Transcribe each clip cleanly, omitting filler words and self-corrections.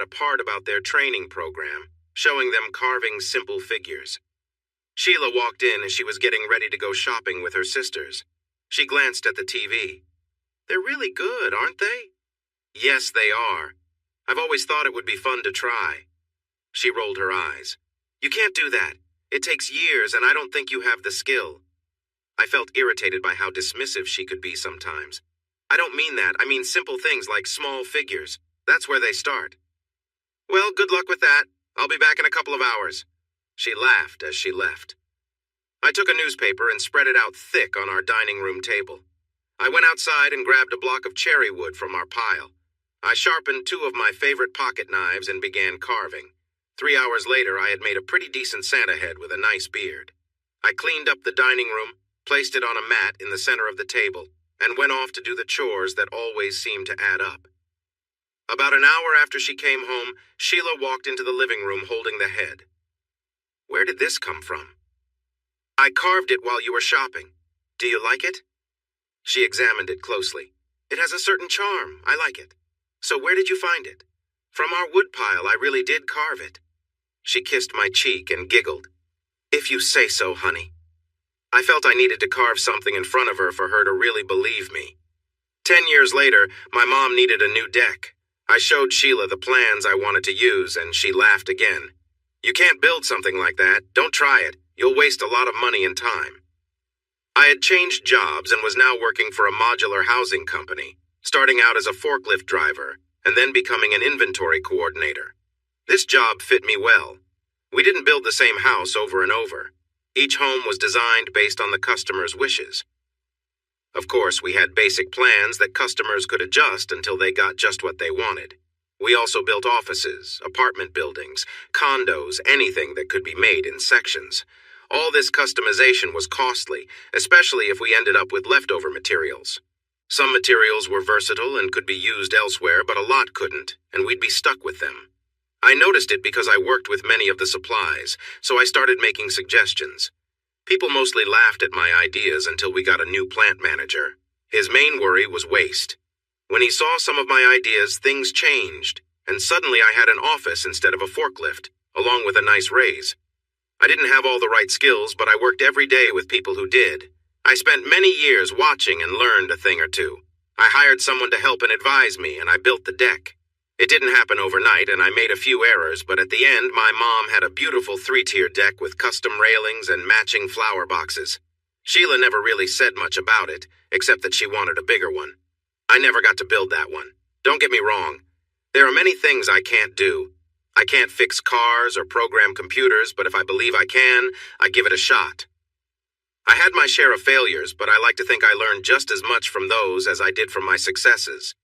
a part about their training program, showing them carving simple figures. Sheila walked in as she was getting ready to go shopping with her sisters. She glanced at the TV. "They're really good, aren't they?" "Yes, they are. I've always thought it would be fun to try." She rolled her eyes. "You can't do that. It takes years, and I don't think you have the skill." I felt irritated by how dismissive she could be sometimes. "I don't mean that. I mean simple things like small figures. That's where they start." "Well, good luck with that. I'll be back in a couple of hours." She laughed as she left. I took a newspaper and spread it out thick on our dining room table. I went outside and grabbed a block of cherry wood from our pile. I sharpened 2 of my favorite pocket knives and began carving. 3 hours later, I had made a pretty decent Santa head with a nice beard. I cleaned up the dining room, placed it on a mat in the center of the table, and went off to do the chores that always seemed to add up. About an hour after she came home, Sheila walked into the living room holding the head. "Where did this come from?" "I carved it while you were shopping. Do you like it?" She examined it closely. "It has a certain charm. I like it. So where did you find it?" "From our woodpile. I really did carve it." She kissed my cheek and giggled. "If you say so, honey." I felt I needed to carve something in front of her for her to really believe me. 10 years later, my mom needed a new deck. I showed Sheila the plans I wanted to use, and she laughed again. "You can't build something like that. Don't try it. You'll waste a lot of money and time." I had changed jobs and was now working for a modular housing company, starting out as a forklift driver and then becoming an inventory coordinator. This job fit me well. We didn't build the same house over and over. Each home was designed based on the customer's wishes. Of course, we had basic plans that customers could adjust until they got just what they wanted. We also built offices, apartment buildings, condos, anything that could be made in sections. All this customization was costly, especially if we ended up with leftover materials. Some materials were versatile and could be used elsewhere, but a lot couldn't, and we'd be stuck with them. I noticed it because I worked with many of the supplies, so I started making suggestions. People mostly laughed at my ideas until we got a new plant manager. His main worry was waste. When he saw some of my ideas, things changed, and suddenly I had an office instead of a forklift, along with a nice raise. I didn't have all the right skills, but I worked every day with people who did. I spent many years watching and learned a thing or two. I hired someone to help and advise me, and I built the deck. It didn't happen overnight, and I made a few errors, but at the end, my mom had a beautiful 3-tier deck with custom railings and matching flower boxes. Sheila never really said much about it, except that she wanted a bigger one. I never got to build that one. Don't get me wrong. There are many things I can't do. I can't fix cars or program computers, but if I believe I can, I give it a shot. I had my share of failures, but I like to think I learned just as much from those as I did from my successes.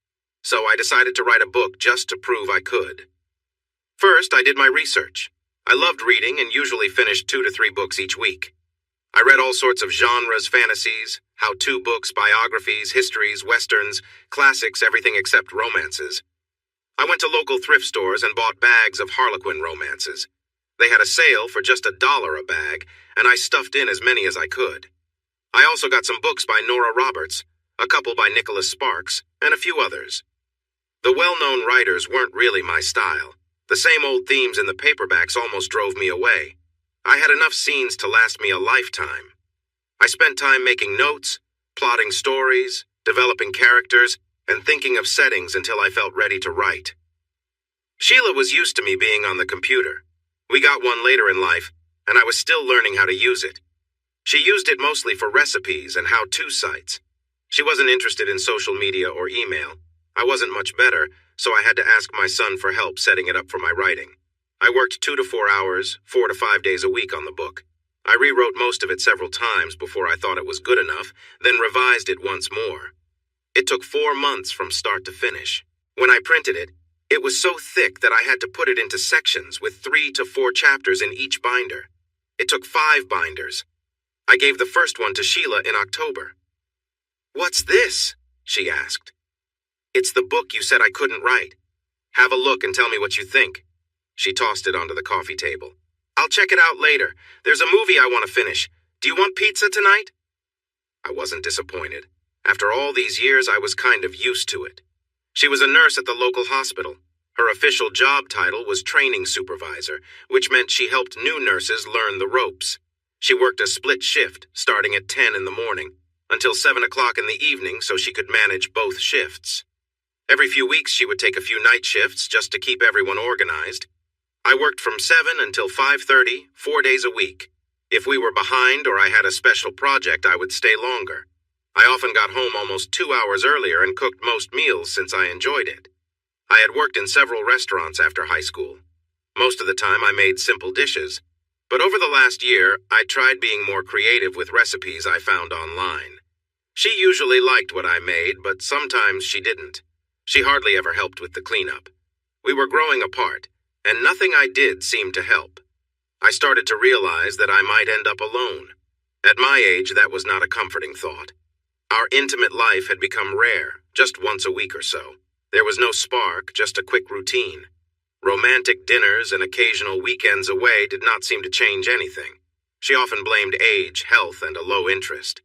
So I decided to write a book just to prove I could. First, I did my research. I loved reading and usually finished 2 to 3 books each week. I read all sorts of genres, fantasies, how-to books, biographies, histories, westerns, classics, everything except romances. I went to local thrift stores and bought bags of Harlequin romances. They had a sale for just $1 a bag, and I stuffed in as many as I could. I also got some books by Nora Roberts, a couple by Nicholas Sparks, and a few others. The well-known writers weren't really my style. The same old themes in the paperbacks almost drove me away. I had enough scenes to last me a lifetime. I spent time making notes, plotting stories, developing characters, and thinking of settings until I felt ready to write. Sheila was used to me being on the computer. We got one later in life, and I was still learning how to use it. She used it mostly for recipes and how-to sites. She wasn't interested in social media or email. I wasn't much better, so I had to ask my son for help setting it up for my writing. I worked 2 to 4 hours, 4 to 5 days a week on the book. I rewrote most of it several times before I thought it was good enough, then revised it once more. It took 4 months from start to finish. When I printed it, it was so thick that I had to put it into sections with 3 to 4 chapters in each binder. It took 5 binders. I gave the first one to Sheila in October. "What's this?" she asked. "It's the book you said I couldn't write. Have a look and tell me what you think." She tossed it onto the coffee table. "I'll check it out later. There's a movie I want to finish. Do you want pizza tonight?" I wasn't disappointed. After all these years, I was kind of used to it. She was a nurse at the local hospital. Her official job title was training supervisor, which meant she helped new nurses learn the ropes. She worked a split shift, starting at 10 in the morning, until 7 o'clock in the evening so she could manage both shifts. Every few weeks she would take a few night shifts just to keep everyone organized. I worked from 7 until 5:30, 4 days a week. If we were behind or I had a special project, I would stay longer. I often got home almost 2 hours earlier and cooked most meals since I enjoyed it. I had worked in several restaurants after high school. Most of the time I made simple dishes, but over the last year, I tried being more creative with recipes I found online. She usually liked what I made, but sometimes she didn't. She hardly ever helped with the cleanup. We were growing apart, and nothing I did seemed to help. I started to realize that I might end up alone. At my age, that was not a comforting thought. Our intimate life had become rare, just once a week or so. There was no spark, just a quick routine. Romantic dinners and occasional weekends away did not seem to change anything. She often blamed age, health, and a low interest.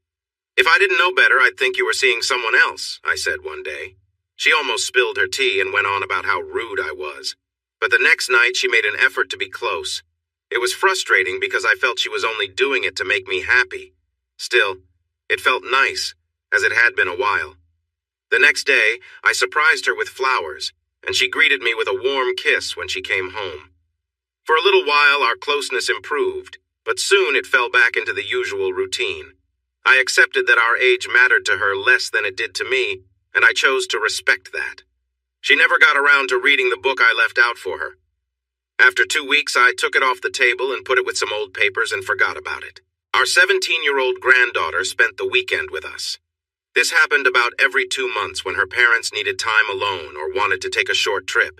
"If I didn't know better, I'd think you were seeing someone else," I said one day. She almost spilled her tea and went on about how rude I was. But the next night she made an effort to be close. It was frustrating because I felt she was only doing it to make me happy. Still, it felt nice, as it had been a while. The next day, I surprised her with flowers, and she greeted me with a warm kiss when she came home. For a little while, our closeness improved, but soon it fell back into the usual routine. I accepted that our age mattered to her less than it did to me, and I chose to respect that. She never got around to reading the book I left out for her. After 2 weeks, I took it off the table and put it with some old papers and forgot about it. Our 17-year-old granddaughter spent the weekend with us. This happened about every 2 months when her parents needed time alone or wanted to take a short trip.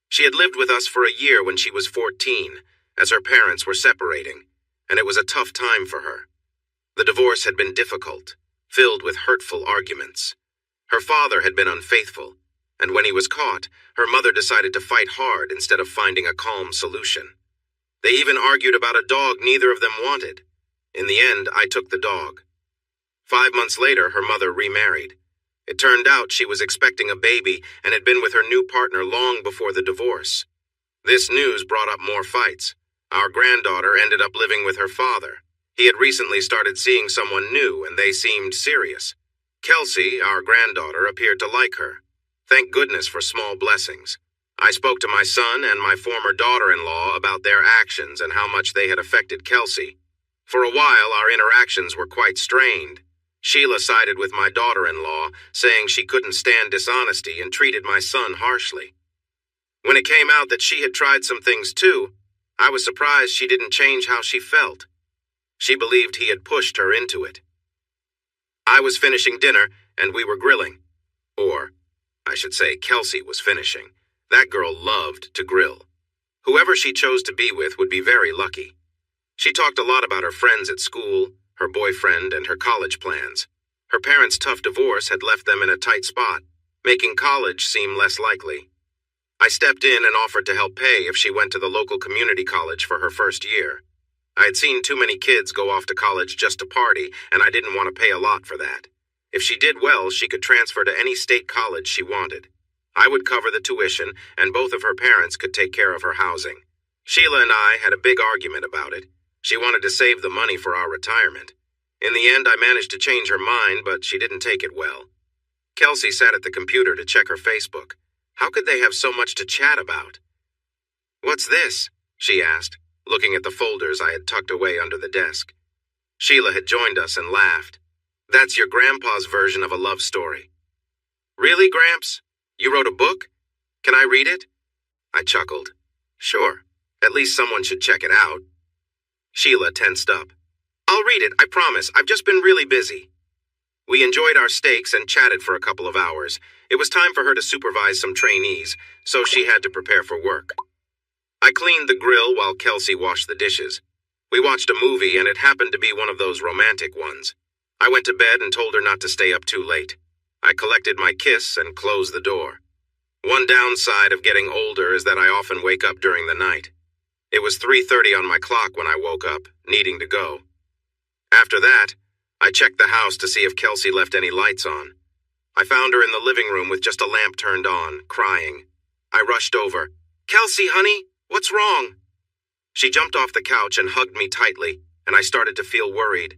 She had lived with us for a year when she was 14, as her parents were separating, and it was a tough time for her. The divorce had been difficult, filled with hurtful arguments. Her father had been unfaithful, and when he was caught, her mother decided to fight hard instead of finding a calm solution. They even argued about a dog neither of them wanted. In the end, I took the dog. 5 months later, her mother remarried. It turned out she was expecting a baby and had been with her new partner long before the divorce. This news brought up more fights. Our granddaughter ended up living with her father. He had recently started seeing someone new, and they seemed serious. Kelsey, our granddaughter, appeared to like her. Thank goodness for small blessings. I spoke to my son and my former daughter-in-law about their actions and how much they had affected Kelsey. For a while, our interactions were quite strained. Sheila sided with my daughter-in-law, saying she couldn't stand dishonesty and treated my son harshly. When it came out that she had tried some things too, I was surprised she didn't change how she felt. She believed he had pushed her into it. I was finishing dinner, and we were grilling. Or, I should say, Kelsey was finishing. That girl loved to grill. Whoever she chose to be with would be very lucky. She talked a lot about her friends at school, her boyfriend, and her college plans. Her parents' tough divorce had left them in a tight spot, making college seem less likely. I stepped in and offered to help pay if she went to the local community college for her first year. I had seen too many kids go off to college just to party, and I didn't want to pay a lot for that. If she did well, she could transfer to any state college she wanted. I would cover the tuition, and both of her parents could take care of her housing. Sheila and I had a big argument about it. She wanted to save the money for our retirement. In the end, I managed to change her mind, but she didn't take it well. Kelsey sat at the computer to check her Facebook. How could they have so much to chat about? "What's this?" she asked, looking at the folders I had tucked away under the desk. Sheila had joined us and laughed. "That's your grandpa's version of a love story." "Really, Gramps? You wrote a book? Can I read it?" I chuckled. "Sure. At least someone should check it out." Sheila tensed up. "I'll read it, I promise. I've just been really busy." We enjoyed our steaks and chatted for a couple of hours. It was time for her to supervise some trainees, so she had to prepare for work. I cleaned the grill while Kelsey washed the dishes. We watched a movie, and it happened to be one of those romantic ones. I went to bed and told her not to stay up too late. I collected my kiss and closed the door. One downside of getting older is that I often wake up during the night. It was 3:30 on my clock when I woke up, needing to go. After that, I checked the house to see if Kelsey left any lights on. I found her in the living room with just a lamp turned on, crying. I rushed over. "Kelsey, honey, what's wrong?" She jumped off the couch and hugged me tightly, and I started to feel worried.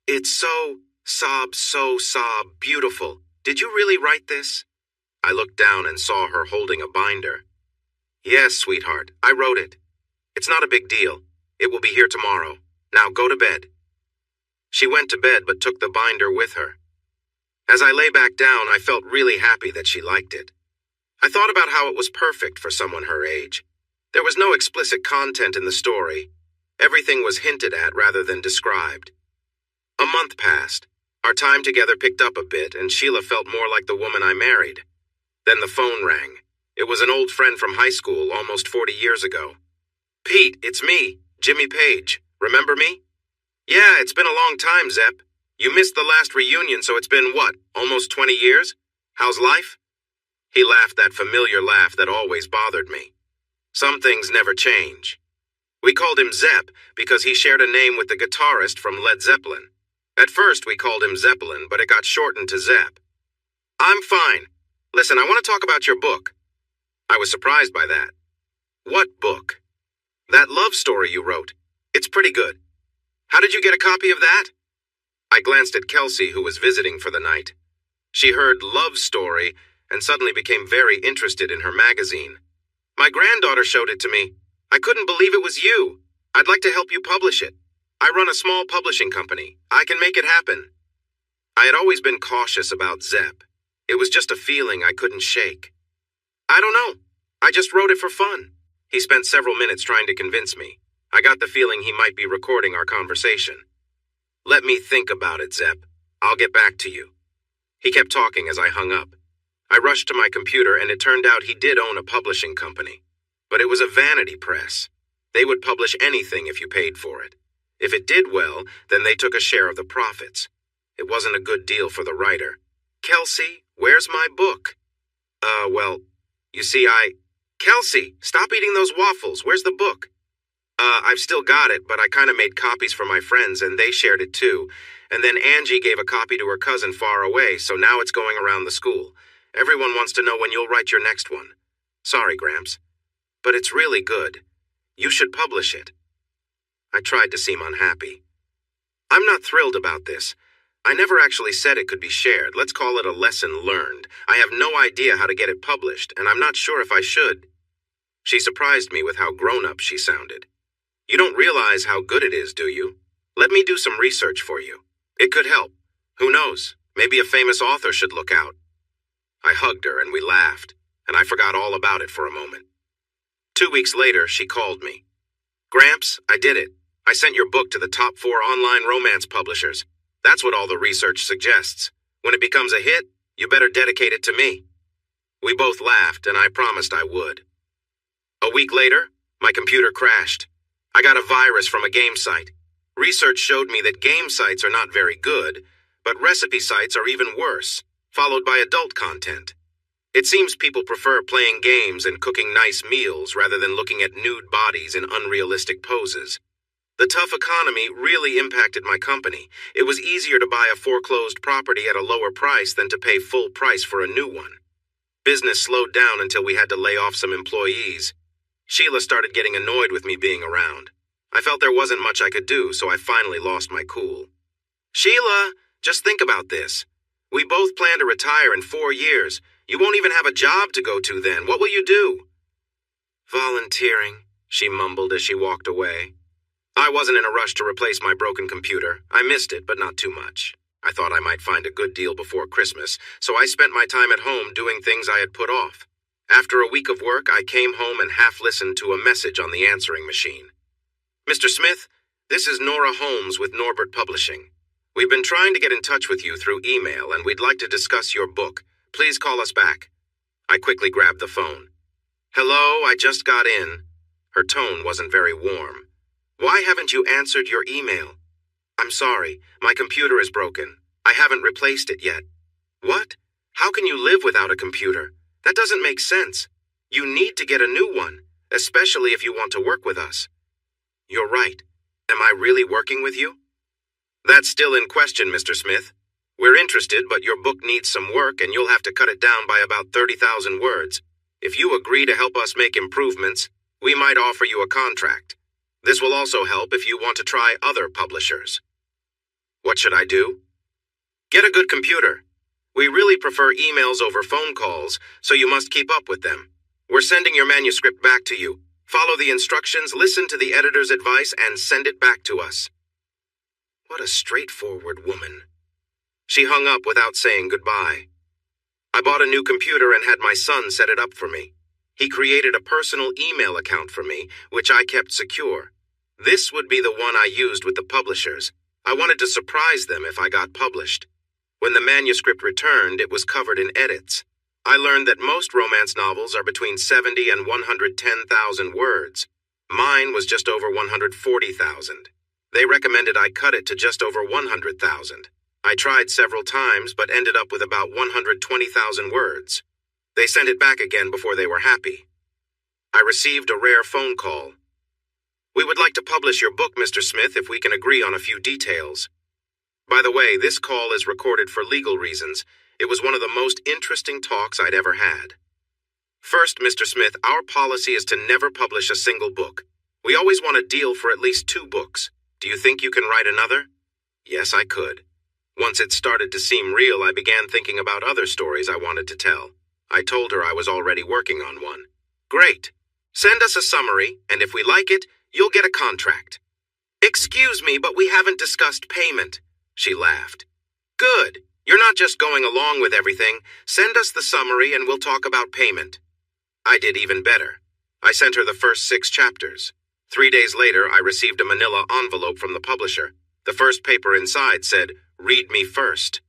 "It's sob, beautiful. Did you really write this?" I looked down and saw her holding a binder. "Yes, sweetheart, I wrote it. It's not a big deal. It will be here tomorrow. Now go to bed." She went to bed but took the binder with her. As I lay back down, I felt really happy that she liked it. I thought about how it was perfect for someone her age. There was no explicit content in the story. Everything was hinted at rather than described. A month passed. Our time together picked up a bit, and Sheila felt more like the woman I married. Then the phone rang. It was an old friend from high school, almost 40 years ago. "Pete, it's me, Jimmy Page. Remember me?" "Yeah, it's been a long time, Zep. You missed the last reunion, so it's been, what, almost 20 years? How's life?" He laughed that familiar laugh that always bothered me. Some things never change. We called him Zep because he shared a name with the guitarist from Led Zeppelin. At first, we called him Zeppelin, but it got shortened to Zep. "I'm fine. Listen, I want to talk about your book." I was surprised by that. "What book?" "That love story you wrote. It's pretty good. How did you get a copy of that?" I glanced at Kelsey, who was visiting for the night. She heard love story and suddenly became very interested in her magazine. "My granddaughter showed it to me. I couldn't believe it was you. I'd like to help you publish it. I run a small publishing company. I can make it happen." I had always been cautious about Zep. It was just a feeling I couldn't shake. "I don't know. I just wrote it for fun." He spent several minutes trying to convince me. I got the feeling he might be recording our conversation. "Let me think about it, Zep. I'll get back to you." He kept talking as I hung up. I rushed to my computer, and it turned out he did own a publishing company. But it was a vanity press. They would publish anything if you paid for it. If it did well, then they took a share of the profits. It wasn't a good deal for the writer. "Kelsey, where's my book?" Well, you see, Kelsey, stop eating those waffles. Where's the book?" I've still got it, but I kind of made copies for my friends, and they shared it too. And then Angie gave a copy to her cousin far away, so now it's going around the school. Everyone wants to know when you'll write your next one. Sorry, Gramps. But it's really good. You should publish it." I tried to seem unhappy. "I'm not thrilled about this. I never actually said it could be shared. Let's call it a lesson learned. I have no idea how to get it published, and I'm not sure if I should." She surprised me with how grown-up she sounded. "You don't realize how good it is, do you? Let me do some research for you. It could help. Who knows? Maybe a famous author should look out." I hugged her and we laughed, and I forgot all about it for a moment. 2 weeks later, she called me. "Gramps, I did it. I sent your book to the top 4 online romance publishers. That's what all the research suggests. When it becomes a hit, you better dedicate it to me." We both laughed, and I promised I would. A week later, my computer crashed. I got a virus from a game site. Research showed me that game sites are not very good, but recipe sites are even worse, followed by adult content. It seems people prefer playing games and cooking nice meals rather than looking at nude bodies in unrealistic poses. The tough economy really impacted my company. It was easier to buy a foreclosed property at a lower price than to pay full price for a new one. Business slowed down until we had to lay off some employees. Sheila started getting annoyed with me being around. I felt there wasn't much I could do, so I finally lost my cool. "Sheila, just think about this. We both plan to retire in 4 years. You won't even have a job to go to then. What will you do?" "Volunteering," she mumbled as she walked away. I wasn't in a rush to replace my broken computer. I missed it, but not too much. I thought I might find a good deal before Christmas, so I spent my time at home doing things I had put off. After a week of work, I came home and half listened to a message on the answering machine. "Mr. Smith, this is Nora Holmes with Norbert Publishing. We've been trying to get in touch with you through email, and we'd like to discuss your book. Please call us back." I quickly grabbed the phone. "Hello, I just got in." Her tone wasn't very warm. "Why haven't you answered your email?" "I'm sorry, my computer is broken. I haven't replaced it yet." "What? How can you live without a computer? That doesn't make sense. You need to get a new one, especially if you want to work with us." "You're right. Am I really working with you?" "That's still in question, Mr. Smith. We're interested, but your book needs some work and you'll have to cut it down by about 30,000 words. If you agree to help us make improvements, we might offer you a contract. This will also help if you want to try other publishers. What should I do? Get a good computer. We really prefer emails over phone calls, so you must keep up with them. We're sending your manuscript back to you. Follow the instructions, listen to the editor's advice, and send it back to us. What a straightforward woman. She hung up without saying goodbye. I bought a new computer and had my son set it up for me. He created a personal email account for me, which I kept secure. This would be the one I used with the publishers. I wanted to surprise them if I got published. When the manuscript returned, it was covered in edits. I learned that most romance novels are between 70 and 110,000 words. Mine was just over 140,000. They recommended I cut it to just over 100,000. I tried several times, but ended up with about 120,000 words. They sent it back again before they were happy. I received a rare phone call. We would like to publish your book, Mr. Smith, if we can agree on a few details. By the way, this call is recorded for legal reasons. It was one of the most interesting talks I'd ever had. First, Mr. Smith, our policy is to never publish a single book. We always want a deal for at least 2 books. Do you think you can write another? Yes, I could. Once it started to seem real, I began thinking about other stories I wanted to tell. I told her I was already working on one. Great. Send us a summary, and if we like it, you'll get a contract. Excuse me, but we haven't discussed payment. She laughed. Good. You're not just going along with everything. Send us the summary and we'll talk about payment. I did even better. I sent her the first 6 chapters. 3 days later, I received a manila envelope from the publisher. The first paper inside said, "Read me first."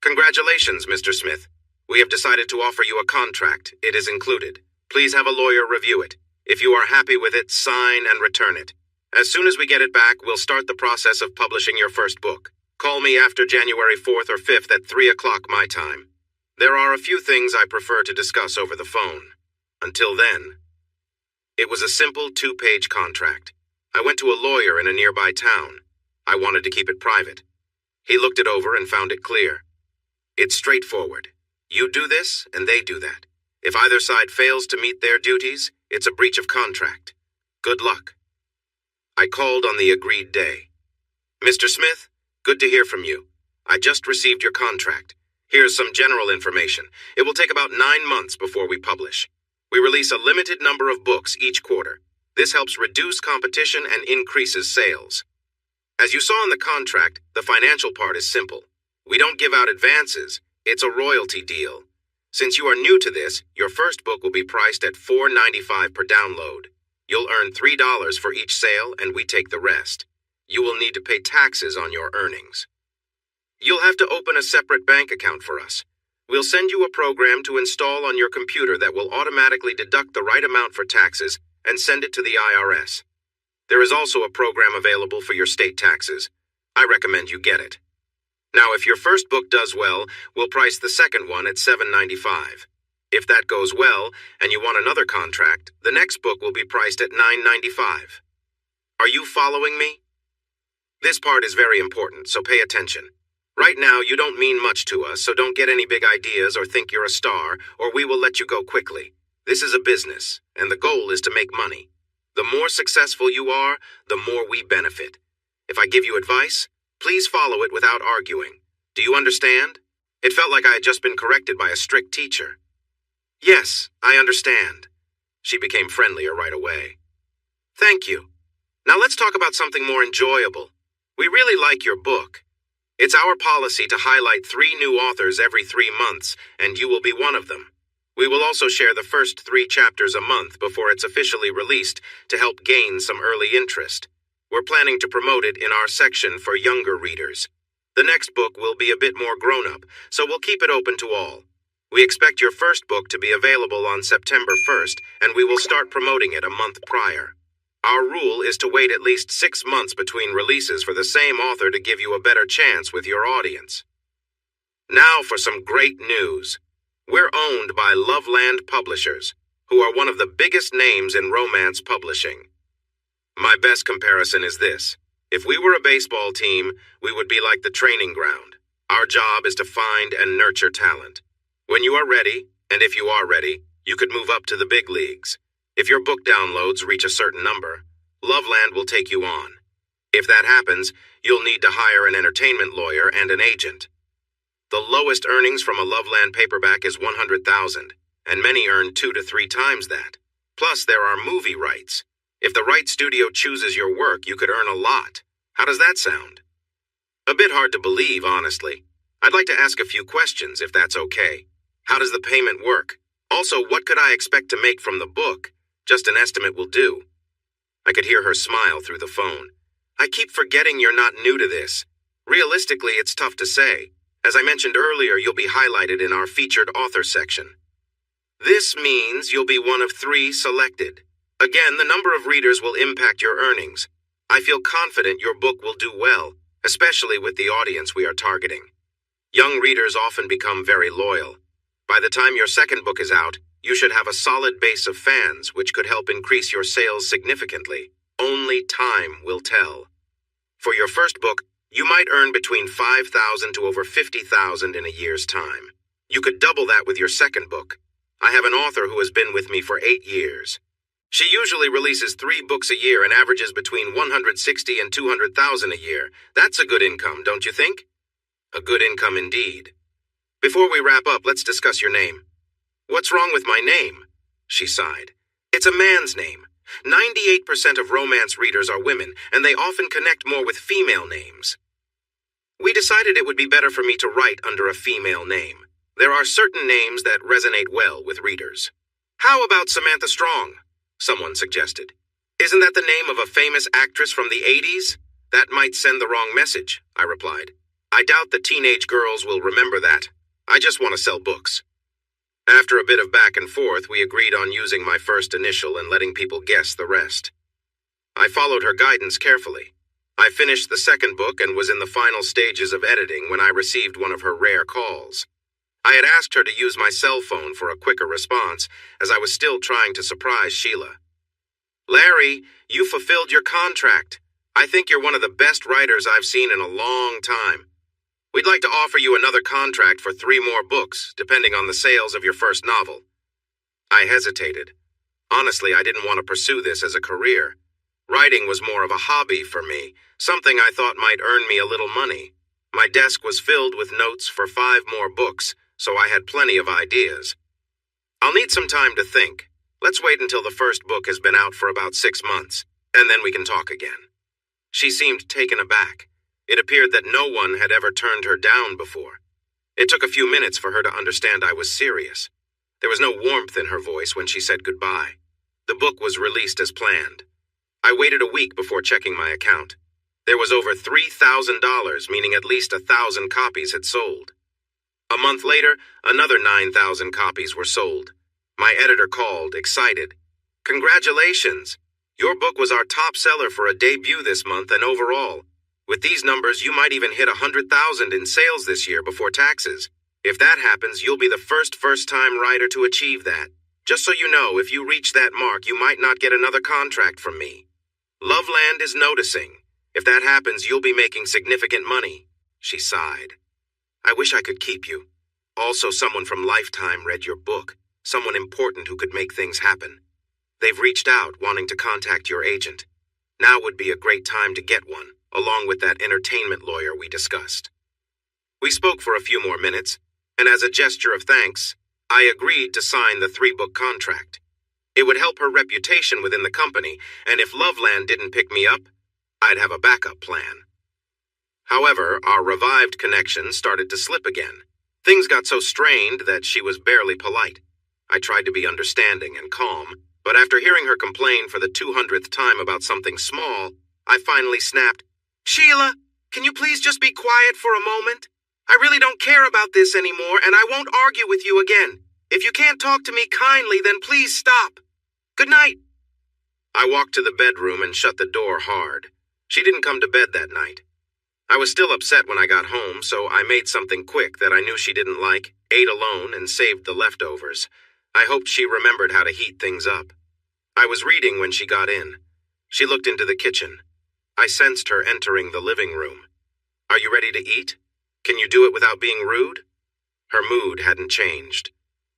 Congratulations, Mr. Smith. We have decided to offer you a contract. It is included. Please have a lawyer review it. If you are happy with it, sign and return it. As soon as we get it back, we'll start the process of publishing your first book. Call me after January 4th or 5th at 3 o'clock my time. There are a few things I prefer to discuss over the phone. Until then. It was a simple 2-page contract. I went to a lawyer in a nearby town. I wanted to keep it private. He looked it over and found it clear. It's straightforward. You do this, and they do that. If either side fails to meet their duties, it's a breach of contract. Good luck. I called on the agreed day. Mr. Smith, good to hear from you. I just received your contract. Here's some general information. It will take about 9 months before we publish. We release a limited number of books each quarter. This helps reduce competition and increases sales. As you saw in the contract, the financial part is simple. We don't give out advances. It's a royalty deal. Since you are new to this, your first book will be priced at $4.95 per download. You'll earn $3 for each sale, and we take the rest. You will need to pay taxes on your earnings. You'll have to open a separate bank account for us. We'll send you a program to install on your computer that will automatically deduct the right amount for taxes and send it to the IRS. There is also a program available for your state taxes. I recommend you get it. Now, if your first book does well, we'll price the second one at $7.95. If that goes well, and you want another contract, the next book will be priced at $9.95. Are you following me? This part is very important, so pay attention. Right now, you don't mean much to us, so don't get any big ideas or think you're a star, or we will let you go quickly. This is a business, and the goal is to make money. The more successful you are, the more we benefit. If I give you advice, please follow it without arguing. Do you understand? It felt like I had just been corrected by a strict teacher. Yes, I understand. She became friendlier right away. Thank you. Now let's talk about something more enjoyable. We really like your book. It's our policy to highlight 3 new authors every 3 months, and you will be one of them. We will also share the first 3 chapters a month before it's officially released to help gain some early interest. We're planning to promote it in our section for younger readers. The next book will be a bit more grown-up, so we'll keep it open to all. We expect your first book to be available on September 1st, and we will start promoting it a month prior. Our rule is to wait at least 6 months between releases for the same author to give you a better chance with your audience. Now for some great news. We're owned by Loveland Publishers, who are one of the biggest names in romance publishing. My best comparison is this. If we were a baseball team, we would be like the training ground. Our job is to find and nurture talent. When you are ready, and if you are ready, You could move up to the big leagues. If your book downloads reach a certain number, Loveland will take you on. If that happens, you'll need to hire an entertainment lawyer and an agent. The lowest earnings from a Loveland paperback is $100,000, and many earn 2 to 3 times that. Plus, there are movie rights. If the right studio chooses your work, you could earn a lot. How does that sound? A bit hard to believe, honestly. I'd like to ask a few questions, if that's okay. How does the payment work? Also, what could I expect to make from the book? Just an estimate will do. I could hear her smile through the phone. I keep forgetting you're not new to this. Realistically, it's tough to say. As I mentioned earlier, you'll be highlighted in our featured author section. This means you'll be one of 3 selected. Again, the number of readers will impact your earnings. I feel confident your book will do well, especially with the audience we are targeting. Young readers often become very loyal. By the time your second book is out, you should have a solid base of fans, which could help increase your sales significantly. Only time will tell. For your first book, you might earn between $5,000 to over $50,000 in a year's time. You could double that with your second book. I have an author who has been with me for 8 years. She usually releases 3 books a year and averages between $160,000 and $200,000 a year. That's a good income, don't you think? A good income indeed. Before we wrap up, let's discuss your name. What's wrong with my name? She sighed. It's a man's name. 98% of romance readers are women, and they often connect more with female names. We decided it would be better for me to write under a female name. There are certain names that resonate well with readers. How about Samantha Strong? Someone suggested. Isn't that the name of a famous actress from the 80s? That might send the wrong message, I replied. I doubt the teenage girls will remember that. I just want to sell books. After a bit of back and forth, we agreed on using my first initial and letting people guess the rest. I followed her guidance carefully. I finished the second book and was in the final stages of editing when I received one of her rare calls. I had asked her to use my cell phone for a quicker response, as I was still trying to surprise Sheila. Larry, you fulfilled your contract. I think you're one of the best writers I've seen in a long time. We'd like to offer you another contract for 3 more books, depending on the sales of your first novel. I hesitated. Honestly, I didn't want to pursue this as a career. Writing was more of a hobby for me, something I thought might earn me a little money. My desk was filled with notes for 5 more books, so I had plenty of ideas. I'll need some time to think. Let's wait until the first book has been out for about 6 months, and then we can talk again. She seemed taken aback. It appeared that no one had ever turned her down before. It took a few minutes for her to understand I was serious. There was no warmth in her voice when she said goodbye. The book was released as planned. I waited a week before checking my account. There was over $3,000, meaning at least 1,000 copies had sold. A month later, another 9,000 copies were sold. My editor called, excited. Congratulations! Your book was our top seller for a debut this month and overall. With these numbers, you might even hit 100,000 in sales this year before taxes. If that happens, you'll be the first-time writer to achieve that. Just so you know, if you reach that mark, you might not get another contract from me. Loveland is noticing. If that happens, you'll be making significant money. She sighed. I wish I could keep you. Also, someone from Lifetime read your book. Someone important who could make things happen. They've reached out, wanting to contact your agent. Now would be a great time to get one, along with that entertainment lawyer we discussed. We spoke for a few more minutes, and as a gesture of thanks, I agreed to sign the 3-book contract. It would help her reputation within the company, and if Loveland didn't pick me up, I'd have a backup plan. However, our revived connection started to slip again. Things got so strained that she was barely polite. I tried to be understanding and calm, but after hearing her complain for the 200th time about something small, I finally snapped, Sheila, can you please just be quiet for a moment? I really don't care about this anymore, and I won't argue with you again. If you can't talk to me kindly, then please stop. Good night. I walked to the bedroom and shut the door hard. She didn't come to bed that night. I was still upset when I got home, so I made something quick that I knew she didn't like, ate alone, and saved the leftovers. I hoped she remembered how to heat things up. I was reading when she got in. She looked into the kitchen. I sensed her entering the living room. Are you ready to eat? Can you do it without being rude? Her mood hadn't changed.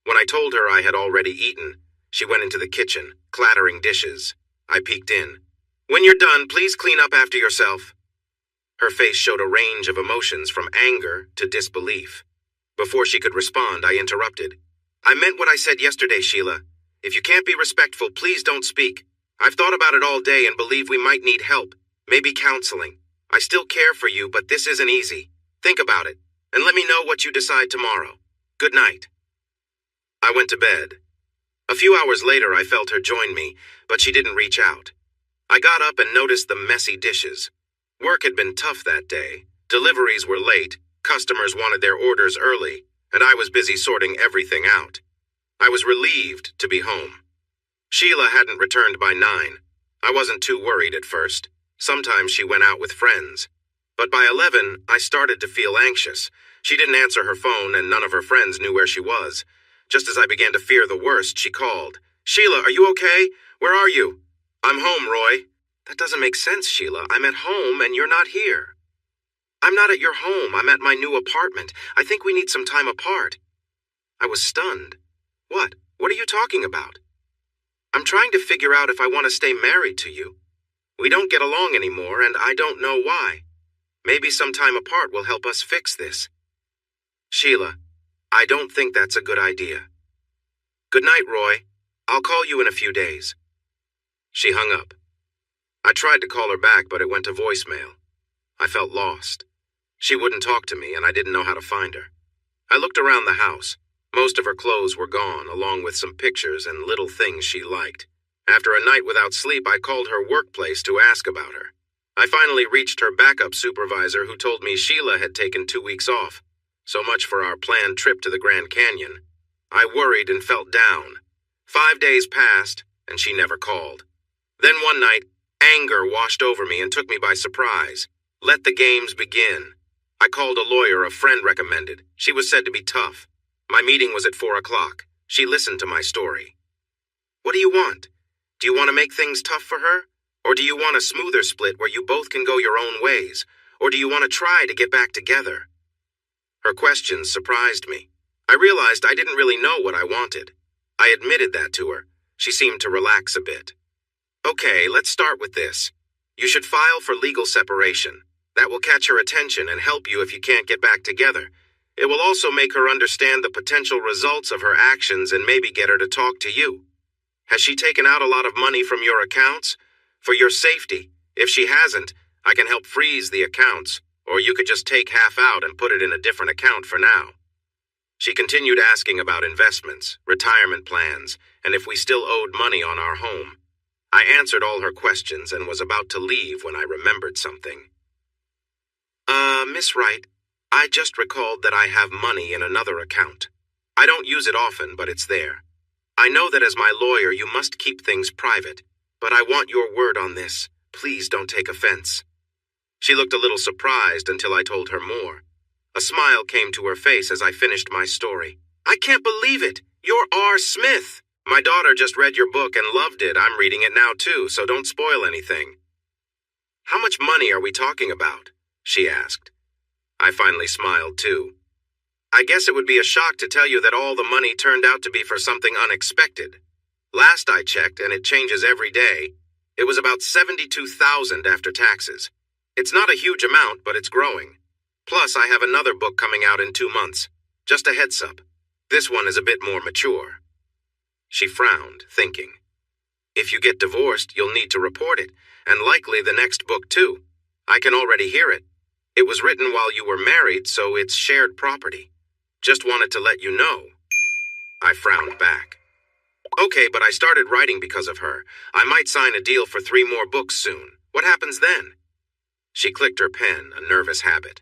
When I told her I had already eaten, she went into the kitchen, clattering dishes. I peeked in. "When you're done, please clean up after yourself." Her face showed a range of emotions from anger to disbelief. Before she could respond, I interrupted. "I meant what I said yesterday, Sheila. If you can't be respectful, please don't speak. I've thought about it all day and believe we might need help, maybe counseling. I still care for you, but this isn't easy. Think about it, and let me know what you decide tomorrow. Good night." I went to bed. A few hours later, I felt her join me, but she didn't reach out. I got up and noticed the messy dishes. Work had been tough that day. Deliveries were late, customers wanted their orders early, and I was busy sorting everything out. I was relieved to be home. Sheila hadn't returned by 9. I wasn't too worried at first. Sometimes she went out with friends. But by 11, I started to feel anxious. She didn't answer her phone and none of her friends knew where she was. Just as I began to fear the worst, she called. "Sheila, are you okay? Where are you?" "I'm home, Roy." "That doesn't make sense, Sheila. I'm at home and you're not here." "I'm not at your home. I'm at my new apartment. I think we need some time apart." I was stunned. "What? What are you talking about?" "I'm trying to figure out if I want to stay married to you. We don't get along anymore and I don't know why. Maybe some time apart will help us fix this." "Sheila, I don't think that's a good idea." "Good night, Roy. I'll call you in a few days." She hung up. I tried to call her back, but it went to voicemail. I felt lost. She wouldn't talk to me, and I didn't know how to find her. I looked around the house. Most of her clothes were gone, along with some pictures and little things she liked. After a night without sleep, I called her workplace to ask about her. I finally reached her backup supervisor, who told me Sheila had taken 2 weeks off. So much for our planned trip to the Grand Canyon. I worried and felt down. 5 days passed, and she never called. Then one night, anger washed over me and took me by surprise. Let the games begin. I called a lawyer a friend recommended. She was said to be tough. My meeting was at 4 o'clock. She listened to my story. "What do you want? Do you want to make things tough for her? Or do you want a smoother split where you both can go your own ways? Or do you want to try to get back together?" Her questions surprised me. I realized I didn't really know what I wanted. I admitted that to her. She seemed to relax a bit. "Okay, let's start with this. You should file for legal separation. That will catch her attention and help you if you can't get back together. It will also make her understand the potential results of her actions and maybe get her to talk to you. Has she taken out a lot of money from your accounts? For your safety, if she hasn't, I can help freeze the accounts, or you could just take half out and put it in a different account for now." She continued asking about investments, retirement plans, and if we still owed money on our home. I answered all her questions and was about to leave when I remembered something. Miss Wright, I just recalled that I have money in another account. I don't use it often, but it's there. I know that as my lawyer you must keep things private, but I want your word on this. Please don't take offense." She looked a little surprised until I told her more. A smile came to her face as I finished my story. "I can't believe it! You're R. Smith! My daughter just read your book and loved it. I'm reading it now too, so don't spoil anything." "How much money are we talking about?" she asked. I finally smiled too. "I guess it would be a shock to tell you that all the money turned out to be for something unexpected. Last I checked, and it changes every day, it was about $72,000 after taxes. It's not a huge amount, but it's growing. Plus, I have another book coming out in 2 months. Just a heads up. This one is a bit more mature." She frowned, thinking. "If you get divorced, you'll need to report it, and likely the next book too. I can already hear it. It was written while you were married, so it's shared property. Just wanted to let you know." I frowned back. "Okay, but I started writing because of her. I might sign a deal for 3 more books soon. What happens then?" She clicked her pen, a nervous habit.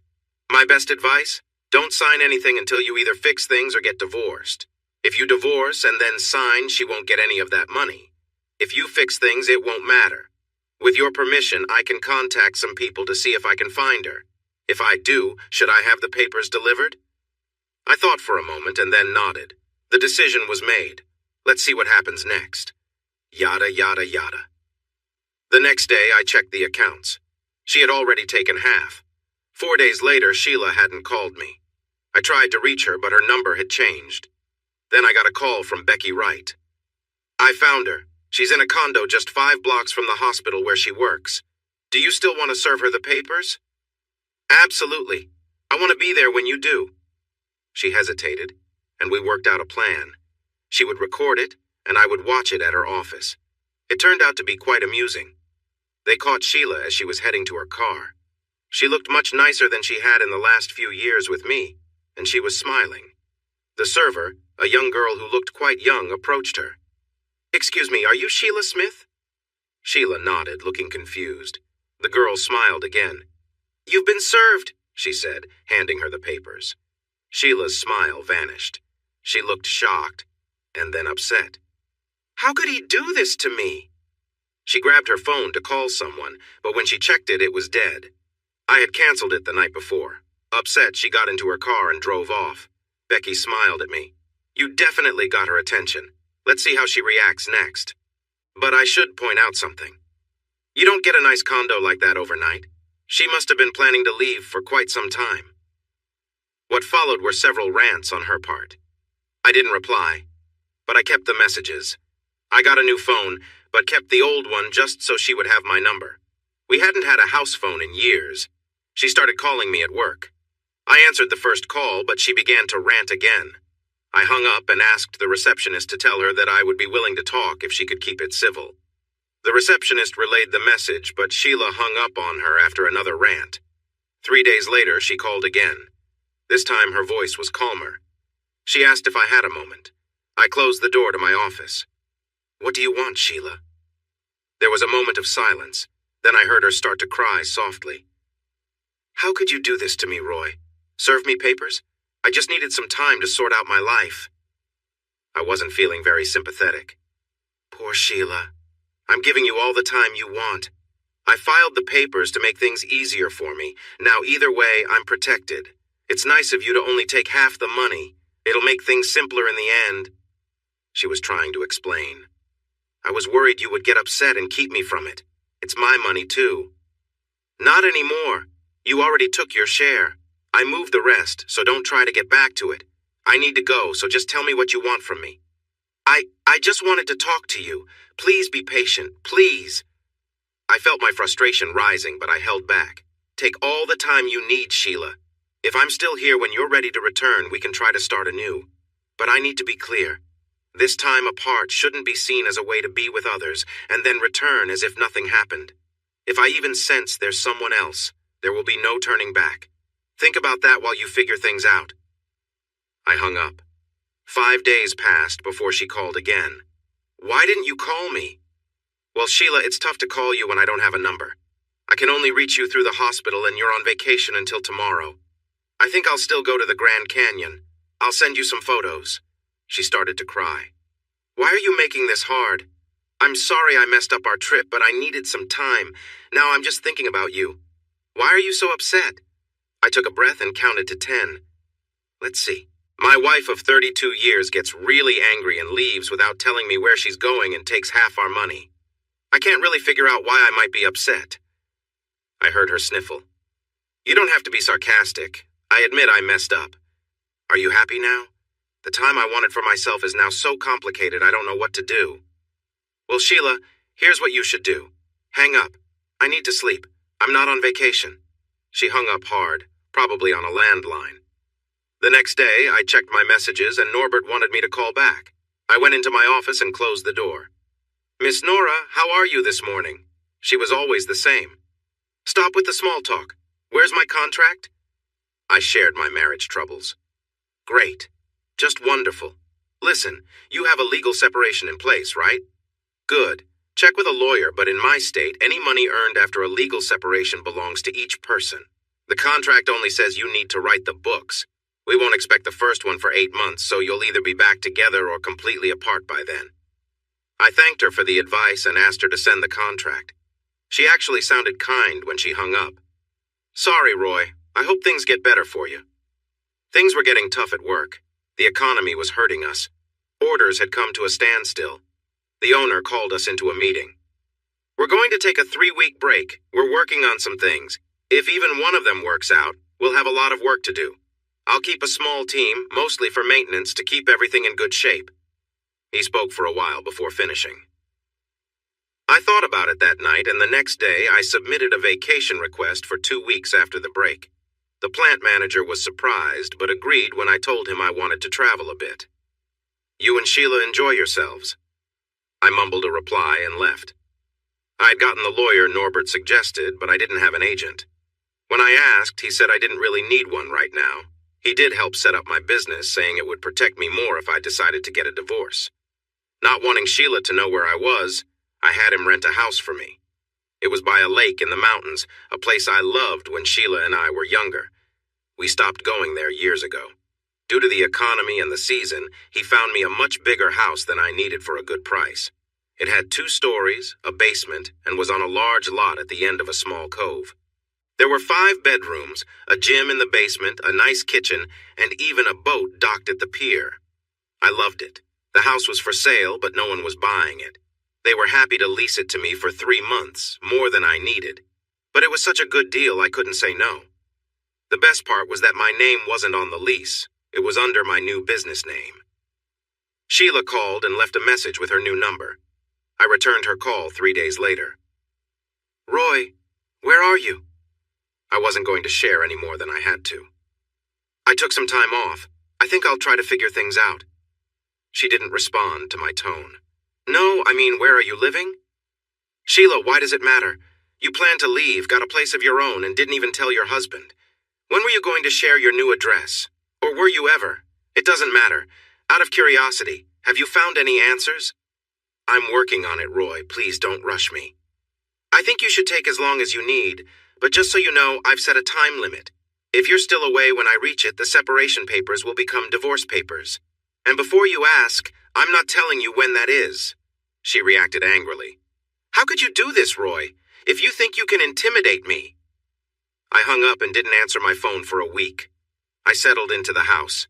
"My best advice? Don't sign anything until you either fix things or get divorced. If you divorce and then sign, she won't get any of that money. If you fix things, it won't matter. With your permission, I can contact some people to see if I can find her. If I do, should I have the papers delivered?" I thought for a moment and then nodded. The decision was made. Let's see what happens next. Yada, yada, yada. The next day, I checked the accounts. She had already taken half. 4 days later, Sheila hadn't called me. I tried to reach her, but her number had changed. Then I got a call from Becky Wright. I found her. She's in a condo just 5 blocks from the hospital where she works. Do you still want to serve her the papers? Absolutely. I want to be there when you do. She hesitated, and we worked out a plan. She would record it, and I would watch it at her office. It turned out to be quite amusing. They caught Sheila as she was heading to her car. She looked much nicer than she had in the last few years with me, and she was smiling. The server, a young girl who looked quite young, approached her. "Excuse me, are you Sheila Smith?" Sheila nodded, looking confused. The girl smiled again. "You've been served," she said, handing her the papers. Sheila's smile vanished. She looked shocked, and then upset. "How could he do this to me?" She grabbed her phone to call someone, but when she checked it, it was dead. I had canceled it the night before. Upset, she got into her car and drove off. Becky smiled at me. "You definitely got her attention. Let's see how she reacts next." But I should point out something. You don't get a nice condo like that overnight. She must have been planning to leave for quite some time. What followed were several rants on her part. I didn't reply, but I kept the messages. I got a new phone, but kept the old one just so she would have my number. We hadn't had a house phone in years. She started calling me at work. I answered the first call, but she began to rant again. I hung up and asked the receptionist to tell her that I would be willing to talk if she could keep it civil. The receptionist relayed the message, but Sheila hung up on her after another rant. 3 days later, she called again. This time her voice was calmer. She asked if I had a moment. I closed the door to my office. "What do you want, Sheila?" There was a moment of silence. Then I heard her start to cry softly. "How could you do this to me, Roy? Serve me papers? I just needed some time to sort out my life." I wasn't feeling very sympathetic. "Poor Sheila. I'm giving you all the time you want. I filed the papers to make things easier for me. Now either way, I'm protected. It's nice of you to only take half the money. It'll make things simpler in the end." She was trying to explain. "I was worried you would get upset and keep me from it. It's my money too." "Not anymore. You already took your share. I moved the rest, so don't try to get back to it. I need to go, so just tell me what you want from me." I just wanted to talk to you. Please be patient, please." I felt my frustration rising, but I held back. "Take all the time you need, Sheila. If I'm still here when you're ready to return, we can try to start anew. But I need to be clear. This time apart shouldn't be seen as a way to be with others and then return as if nothing happened. If I even sense there's someone else, there will be no turning back. Think about that while you figure things out." I hung up. 5 days passed before she called again. "Why didn't you call me?" "Well, Sheila, it's tough to call you when I don't have a number. I can only reach you through the hospital and you're on vacation until tomorrow. I think I'll still go to the Grand Canyon. I'll send you some photos." She started to cry. "Why are you making this hard? I'm sorry I messed up our trip, but I needed some time. Now I'm just thinking about you. Why are you so upset?" I took a breath and counted to 10. Let's see. My wife of 32 years gets really angry and leaves without telling me where she's going and takes half our money. I can't really figure out why I might be upset. I heard her sniffle. "You don't have to be sarcastic. I admit I messed up. Are you happy now? The time I wanted for myself is now so complicated I don't know what to do." "Well, Sheila, here's what you should do. Hang up. I need to sleep. I'm not on vacation." She hung up hard, probably on a landline. The next day, I checked my messages and Norbert wanted me to call back. I went into my office and closed the door. "Miss Nora, how are you this morning?" She was always the same. "Stop with the small talk. Where's my contract?" I shared my marriage troubles. "Great. Just wonderful. Listen, you have a legal separation in place, right?" "Good. Check with a lawyer, but in my state, any money earned after a legal separation belongs to each person. The contract only says you need to write the books. We won't expect the first one for 8 months, so you'll either be back together or completely apart by then." I thanked her for the advice and asked her to send the contract. She actually sounded kind when she hung up. "Sorry, Roy. I hope things get better for you." Things were getting tough at work. The economy was hurting us. Orders had come to a standstill. The owner called us into a meeting. "We're going to take a 3-week break. We're working on some things. If even one of them works out, we'll have a lot of work to do. I'll keep a small team, mostly for maintenance, to keep everything in good shape. He spoke for a while before finishing. I thought about it that night, and the next day I submitted a vacation request for 2 weeks after the break. The plant manager was surprised, but agreed when I told him I wanted to travel a bit. You and Sheila enjoy yourselves. I mumbled a reply and left. I had gotten the lawyer Norbert suggested, but I didn't have an agent. When I asked, he said I didn't really need one right now. He did help set up my business, saying it would protect me more if I decided to get a divorce. Not wanting Sheila to know where I was, I had him rent a house for me. It was by a lake in the mountains, a place I loved when Sheila and I were younger. We stopped going there years ago. Due to the economy and the season, he found me a much bigger house than I needed for a good price. It had 2 stories, a basement, and was on a large lot at the end of a small cove. There were 5 bedrooms, a gym in the basement, a nice kitchen, and even a boat docked at the pier. I loved it. The house was for sale, but no one was buying it. They were happy to lease it to me for 3 months, more than I needed. But it was such a good deal I couldn't say no. The best part was that my name wasn't on the lease. It was under my new business name. Sheila called and left a message with her new number. I returned her call 3 days later. Roy, where are you? I wasn't going to share any more than I had to. I took some time off. I think I'll try to figure things out. She didn't respond to my tone. No, I mean, where are you living? Sheila, why does it matter? You planned to leave, got a place of your own, and didn't even tell your husband. When were you going to share your new address? Or were you ever? It doesn't matter. Out of curiosity, have you found any answers? I'm working on it, Roy. Please don't rush me. I think you should take as long as you need, but just so you know, I've set a time limit. If you're still away when I reach it, the separation papers will become divorce papers. And before you ask, I'm not telling you when that is. She reacted angrily. How could you do this, Roy? If you think you can intimidate me. I hung up and didn't answer my phone for a week. I settled into the house.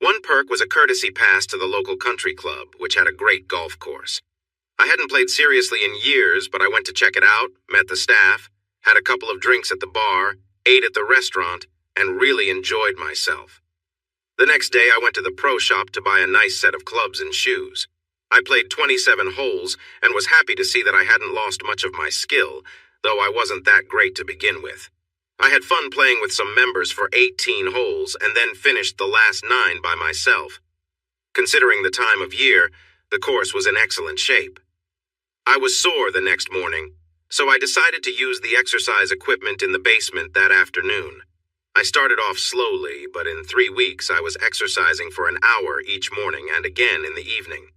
One perk was a courtesy pass to the local country club, which had a great golf course. I hadn't played seriously in years, but I went to check it out, met the staff, had a couple of drinks at the bar, ate at the restaurant, and really enjoyed myself. The next day I went to the pro shop to buy a nice set of clubs and shoes. I played 27 holes and was happy to see that I hadn't lost much of my skill, though I wasn't that great to begin with. I had fun playing with some members for 18 holes and then finished the last 9 by myself. Considering the time of year, the course was in excellent shape. I was sore the next morning, so I decided to use the exercise equipment in the basement that afternoon. I started off slowly, but in 3 weeks I was exercising for an hour each morning and again in the evening.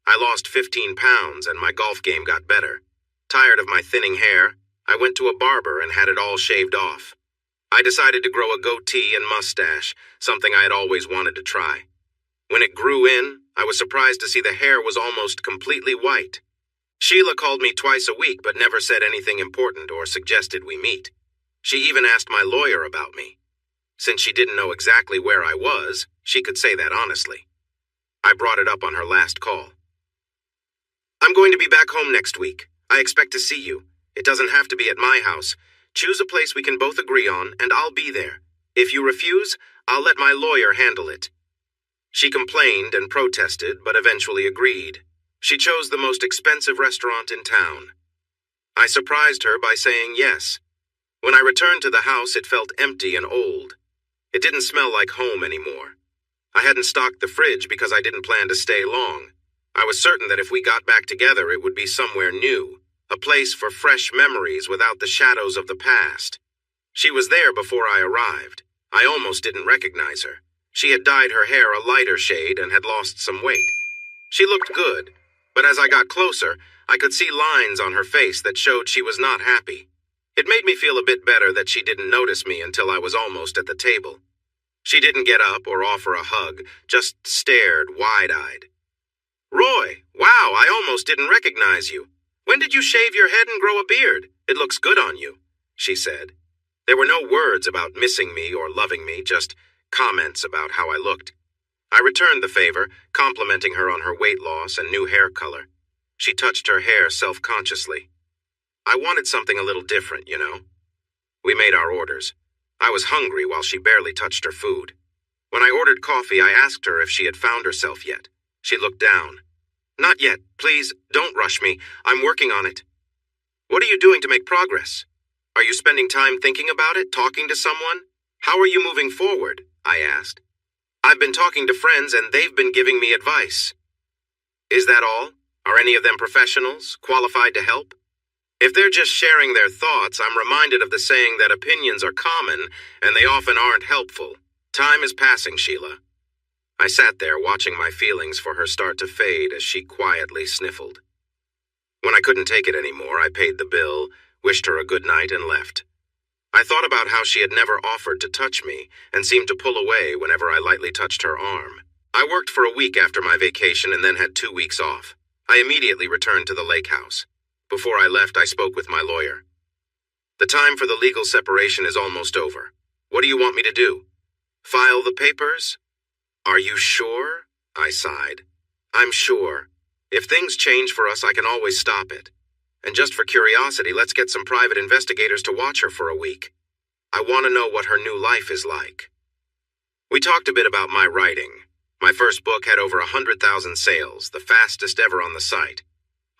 I lost 15 pounds and my golf game got better. Tired of my thinning hair, I went to a barber and had it all shaved off. I decided to grow a goatee and mustache, something I had always wanted to try. When it grew in, I was surprised to see the hair was almost completely white. Sheila called me twice a week but never said anything important or suggested we meet. She even asked my lawyer about me. Since she didn't know exactly where I was, she could say that honestly. I brought it up on her last call. I'm going to be back home next week. I expect to see you. It doesn't have to be at my house. Choose a place we can both agree on, and I'll be there. If you refuse, I'll let my lawyer handle it. She complained and protested, but eventually agreed. She chose the most expensive restaurant in town. I surprised her by saying yes. When I returned to the house, it felt empty and old. It didn't smell like home anymore. I hadn't stocked the fridge because I didn't plan to stay long. I was certain that if we got back together, it would be somewhere new, a place for fresh memories without the shadows of the past. She was there before I arrived. I almost didn't recognize her. She had dyed her hair a lighter shade and had lost some weight. She looked good, but as I got closer, I could see lines on her face that showed she was not happy. It made me feel a bit better that she didn't notice me until I was almost at the table. She didn't get up or offer a hug, just stared wide-eyed. Roy, wow, I almost didn't recognize you. When did you shave your head and grow a beard? It looks good on you, she said. There were no words about missing me or loving me, just comments about how I looked. I returned the favor, complimenting her on her weight loss and new hair color. She touched her hair self-consciously. I wanted something a little different, you know. We made our orders. I was hungry while she barely touched her food. When I ordered coffee, I asked her if she had found herself yet. She looked down. Not yet. Please, don't rush me. I'm working on it. What are you doing to make progress? Are you spending time thinking about it, talking to someone? How are you moving forward? I asked. I've been talking to friends and they've been giving me advice. Is that all? Are any of them professionals, qualified to help? If they're just sharing their thoughts, I'm reminded of the saying that opinions are common and they often aren't helpful. Time is passing, Sheila. I sat there watching my feelings for her start to fade as she quietly sniffled. When I couldn't take it anymore, I paid the bill, wished her a good night, and left. I thought about how she had never offered to touch me and seemed to pull away whenever I lightly touched her arm. I worked for a week after my vacation and then had 2 weeks off. I immediately returned to the lake house. Before I left, I spoke with my lawyer. The time for the legal separation is almost over. What do you want me to do? File the papers? Are you sure? I sighed. I'm sure. If things change for us, I can always stop it. And just for curiosity, let's get some private investigators to watch her for a week. I want to know what her new life is like. We talked a bit about my writing. My first book had over 100,000 sales, the fastest ever on the site.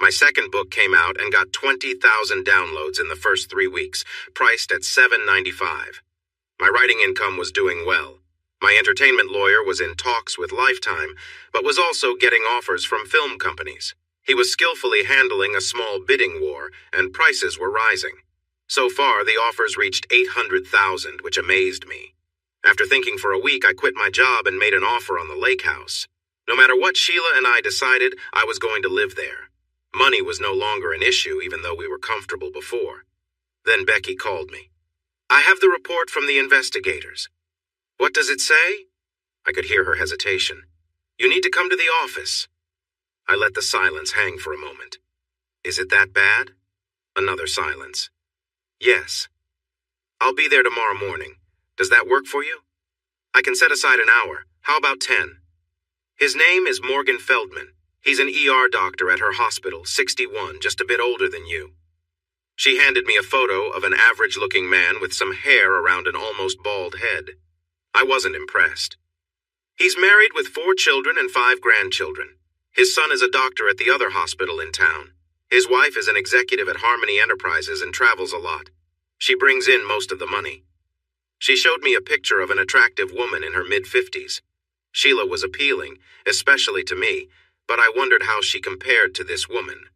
My second book came out and got 20,000 downloads in the first 3 weeks, priced at $7.95. My writing income was doing well. My entertainment lawyer was in talks with Lifetime, but was also getting offers from film companies. He was skillfully handling a small bidding war, and prices were rising. So far, the offers reached $800,000, which amazed me. After thinking for a week, I quit my job and made an offer on the lake house. No matter what Sheila and I decided, I was going to live there. Money was no longer an issue, even though we were comfortable before. Then Becky called me. I have the report from the investigators. What does it say? I could hear her hesitation. You need to come to the office. I let the silence hang for a moment. Is it that bad? Another silence. Yes. I'll be there tomorrow morning. Does that work for you? I can set aside an hour. How about 10? His name is Morgan Feldman. He's an ER doctor at her hospital, 61, just a bit older than you. She handed me a photo of an average-looking man with some hair around an almost bald head. I wasn't impressed. He's married with 4 children and 5 grandchildren. His son is a doctor at the other hospital in town. His wife is an executive at Harmony Enterprises and travels a lot. She brings in most of the money. She showed me a picture of an attractive woman in her mid-50s. Sheila was appealing, especially to me, but I wondered how she compared to this woman.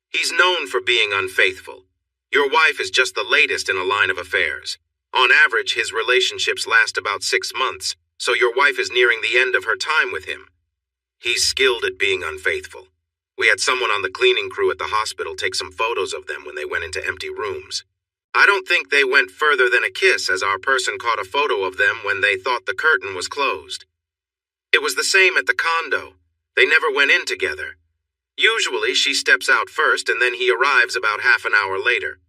He's known for being unfaithful. Your wife is just the latest in a line of affairs. On average, his relationships last about 6 months, so your wife is nearing the end of her time with him. He's skilled at being unfaithful. We had someone on the cleaning crew at the hospital take some photos of them when they went into empty rooms. I don't think they went further than a kiss, as our person caught a photo of them when they thought the curtain was closed. It was the same at the condo. They never went in together. Usually she steps out first and then he arrives about half an hour later.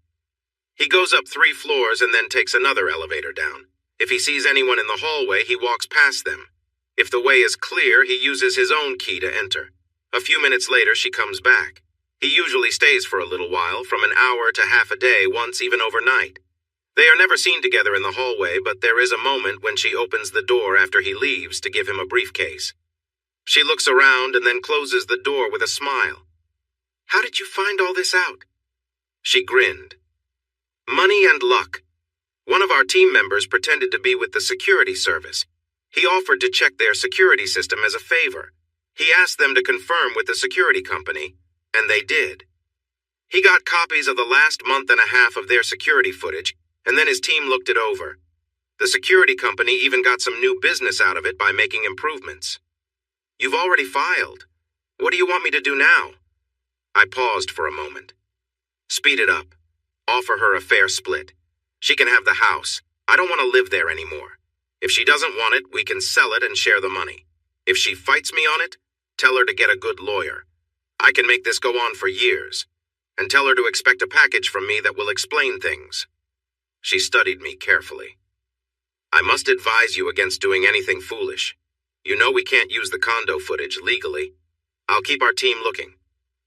He goes up 3 floors and then takes another elevator down. If he sees anyone in the hallway, he walks past them. If the way is clear, he uses his own key to enter. A few minutes later, she comes back. He usually stays for a little while, from an hour to half a day, once even overnight. They are never seen together in the hallway, but there is a moment when she opens the door after he leaves to give him a briefcase. She looks around and then closes the door with a smile. How did you find all this out? She grinned. Money and luck. One of our team members pretended to be with the security service. He offered to check their security system as a favor. He asked them to confirm with the security company, and they did. He got copies of the last month and a half of their security footage, and then his team looked it over. The security company even got some new business out of it by making improvements. You've already filed. What do you want me to do now? I paused for a moment. Speed it up. Offer her a fair split. She can have the house. I don't want to live there anymore. If she doesn't want it, we can sell it and share the money. If she fights me on it, tell her to get a good lawyer. I can make this go on for years. And tell her to expect a package from me that will explain things. She studied me carefully. I must advise you against doing anything foolish. You know we can't use the condo footage legally. I'll keep our team looking.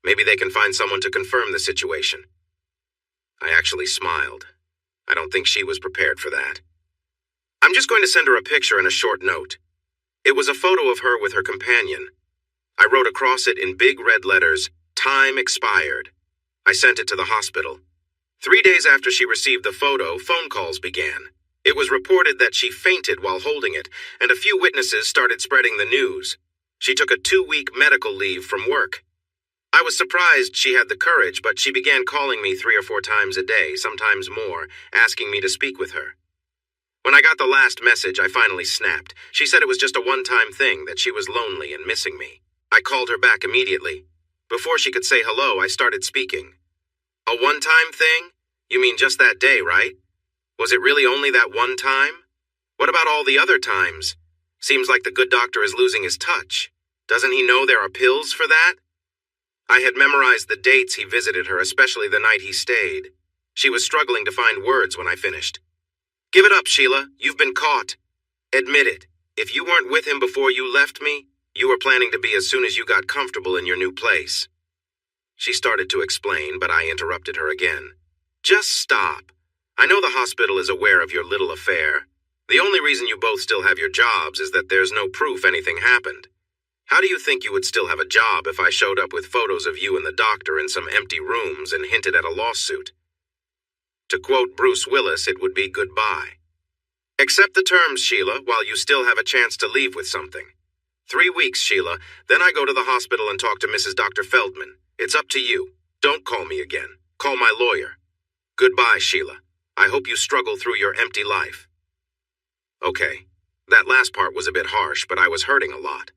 Maybe they can find someone to confirm the situation. I actually smiled. I don't think she was prepared for that. I'm just going to send her a picture and a short note. It was a photo of her with her companion. I wrote across it in big red letters, "Time expired." I sent it to the hospital. 3 days after she received the photo, phone calls began. It was reported that she fainted while holding it, and a few witnesses started spreading the news. She took a 2-week medical leave from work. I was surprised she had the courage, but she began calling me 3 or 4 times a day, sometimes more, asking me to speak with her. When I got the last message, I finally snapped. She said it was just a one-time thing, that she was lonely and missing me. I called her back immediately. Before she could say hello, I started speaking. "A one-time thing? You mean just that day, right? Was it really only that one time? What about all the other times? Seems like the good doctor is losing his touch. Doesn't he know there are pills for that?" I had memorized the dates he visited her, especially the night he stayed. She was struggling to find words when I finished. "Give it up, Sheila. You've been caught. Admit it. If you weren't with him before you left me, you were planning to be as soon as you got comfortable in your new place." She started to explain, but I interrupted her again. "Just stop. I know the hospital is aware of your little affair. The only reason you both still have your jobs is that there's no proof anything happened. How do you think you would still have a job if I showed up with photos of you and the doctor in some empty rooms and hinted at a lawsuit? To quote Bruce Willis, it would be goodbye. Accept the terms, Sheila, while you still have a chance to leave with something. 3 weeks, Sheila, then I go to the hospital and talk to Mrs. Dr. Feldman. It's up to you. Don't call me again. Call my lawyer. Goodbye, Sheila. I hope you struggle through your empty life." Okay, that last part was a bit harsh, but I was hurting a lot.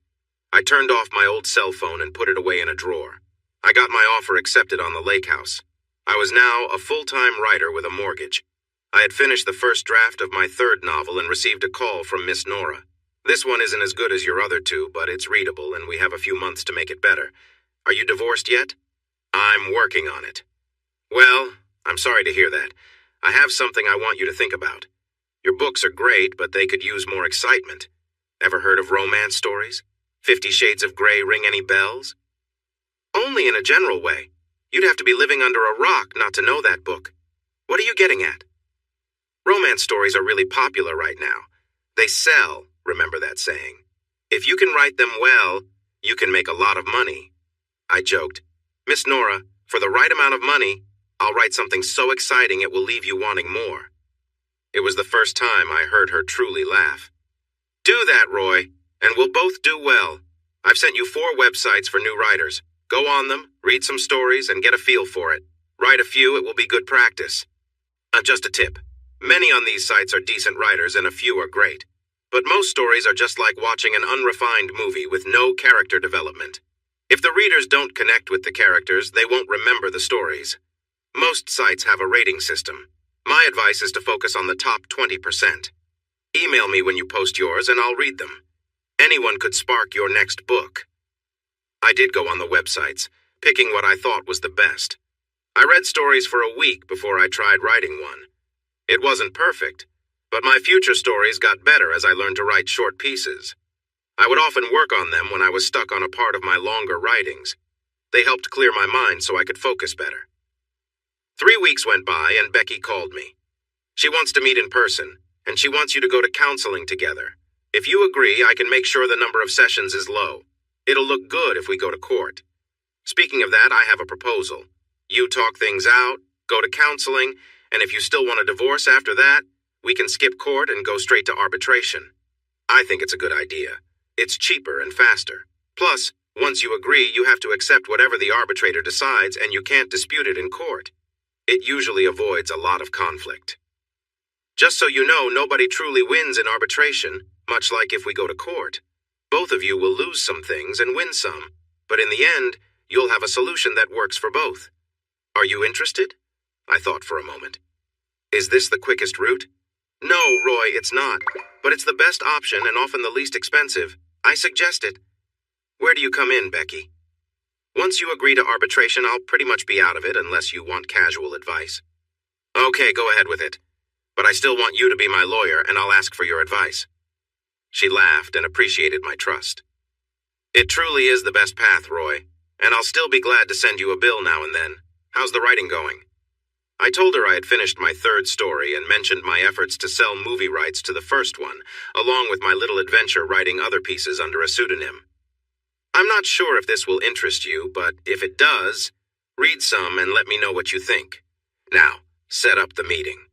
I turned off my old cell phone and put it away in a drawer. I got my offer accepted on the lake house. I was now a full-time writer with a mortgage. I had finished the first draft of my 3rd novel and received a call from Miss Nora. "This one isn't as good as your other 2, but it's readable and we have a few months to make it better. Are you divorced yet?" "I'm working on it." "Well, I'm sorry to hear that. I have something I want you to think about. Your books are great, but they could use more excitement. Ever heard of romance stories? 50 Shades of Grey ring any bells?" "Only in a general way. You'd have to be living under a rock not to know that book. What are you getting at?" Romance stories are really popular right now. They sell, remember that saying. If you can write them well, you can make a lot of money. I joked, "Miss Nora, for the right amount of money, I'll write something so exciting it will leave you wanting more." It was the first time I heard her truly laugh. "Do that, Roy, and we'll both do well. I've sent you 4 websites for new writers. Go on them, read some stories, and get a feel for it. Write a few, it will be good practice. Just a tip. Many on these sites are decent writers and a few are great. But most stories are just like watching an unrefined movie with no character development. If the readers don't connect with the characters, they won't remember the stories. Most sites have a rating system. My advice is to focus on the top 20%. Email me when you post yours and I'll read them. Anyone could spark your next book." I did go on the websites, picking what I thought was the best. I read stories for a week before I tried writing one. It wasn't perfect, but my future stories got better as I learned to write short pieces. I would often work on them when I was stuck on a part of my longer writings. They helped clear my mind so I could focus better. 3 weeks went by and Becky called me. She wants to meet in person, and she wants you to go to counseling together. If you agree, I can make sure the number of sessions is low. It'll look good if we go to court. Speaking of that, I have a proposal. You talk things out, go to counseling, and if you still want a divorce after that, we can skip court and go straight to arbitration. I think it's a good idea. It's cheaper and faster. Plus, once you agree, you have to accept whatever the arbitrator decides and you can't dispute it in court. It usually avoids a lot of conflict. Just so you know, nobody truly wins in arbitration, much like if we go to court. Both of you will lose some things and win some, but in the end, you'll have a solution that works for both. Are you interested? I thought for a moment. Is this the quickest route? No, Roy, it's not, but it's the best option and often the least expensive. I suggest it. Where do you come in, Becky? Once you agree to arbitration, I'll pretty much be out of it unless you want casual advice. Okay, go ahead with it. But I still want you to be my lawyer, and I'll ask for your advice. She laughed and appreciated my trust. It truly is the best path, Roy, and I'll still be glad to send you a bill now and then. How's the writing going? I told her I had finished my third story and mentioned my efforts to sell movie rights to the first one, along with my little adventure writing other pieces under a pseudonym. I'm not sure if this will interest you, but if it does, read some and let me know what you think. Now, set up the meeting.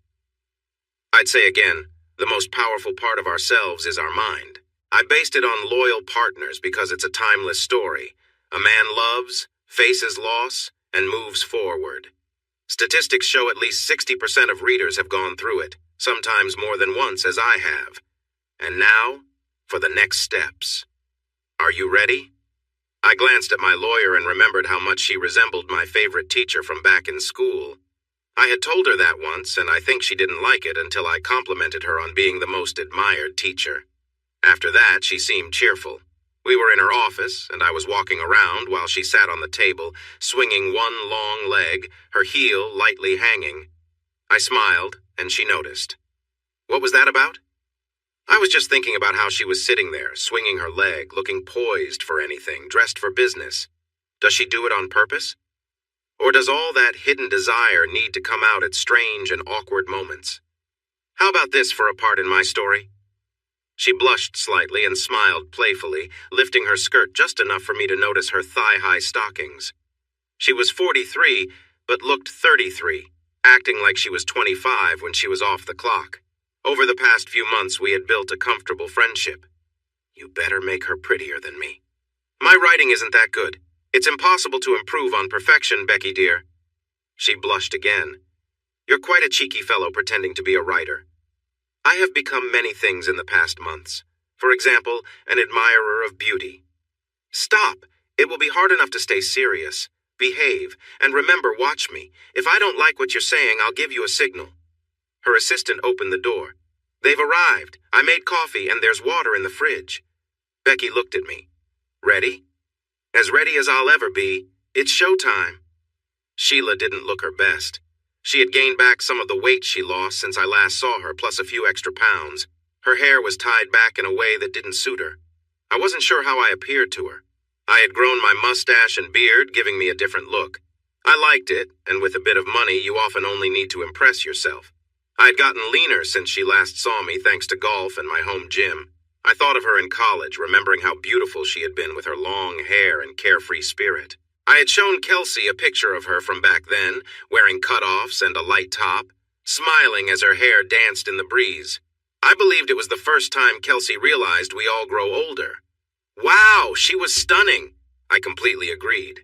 I'd say again, the most powerful part of ourselves is our mind. I based it on loyal partners because it's a timeless story. A man loves, faces loss, and moves forward. Statistics show at least 60% of readers have gone through it, sometimes more than once, as I have. And now, for the next steps. Are you ready? I glanced at my lawyer and remembered how much she resembled my favorite teacher from back in school. I had told her that once, and I think she didn't like it until I complimented her on being the most admired teacher. After that, she seemed cheerful. We were in her office, and I was walking around while she sat on the table, swinging one long leg, her heel lightly hanging. I smiled, and she noticed. What was that about? I was just thinking about how she was sitting there, swinging her leg, looking poised for anything, dressed for business. Does she do it on purpose? Or does all that hidden desire need to come out at strange and awkward moments? How about this for a part in my story? She blushed slightly and smiled playfully, lifting her skirt just enough for me to notice her thigh-high stockings. She was 43, but looked 33, acting like she was 25 when she was off the clock. Over the past few months, we had built a comfortable friendship. You better make her prettier than me. My writing isn't that good. It's impossible to improve on perfection, Becky dear. She blushed again. You're quite a cheeky fellow pretending to be a writer. I have become many things in the past months. For example, an admirer of beauty. Stop. It will be hard enough to stay serious. Behave. And remember, watch me. If I don't like what you're saying, I'll give you a signal. Her assistant opened the door. They've arrived. I made coffee and there's water in the fridge. Becky looked at me. Ready? As ready as I'll ever be. It's showtime. Sheila didn't look her best. She had gained back some of the weight she lost since I last saw her, plus a few extra pounds. Her hair was tied back in a way that didn't suit her. I wasn't sure how I appeared to her. I had grown my mustache and beard, giving me a different look. I liked it, and with a bit of money, you often only need to impress yourself. I had gotten leaner since she last saw me, thanks to golf and my home gym. I thought of her in college, remembering how beautiful she had been with her long hair and carefree spirit. I had shown Kelsey a picture of her from back then, wearing cutoffs and a light top, smiling as her hair danced in the breeze. I believed it was the first time Kelsey realized we all grow older. Wow, she was stunning. I completely agreed.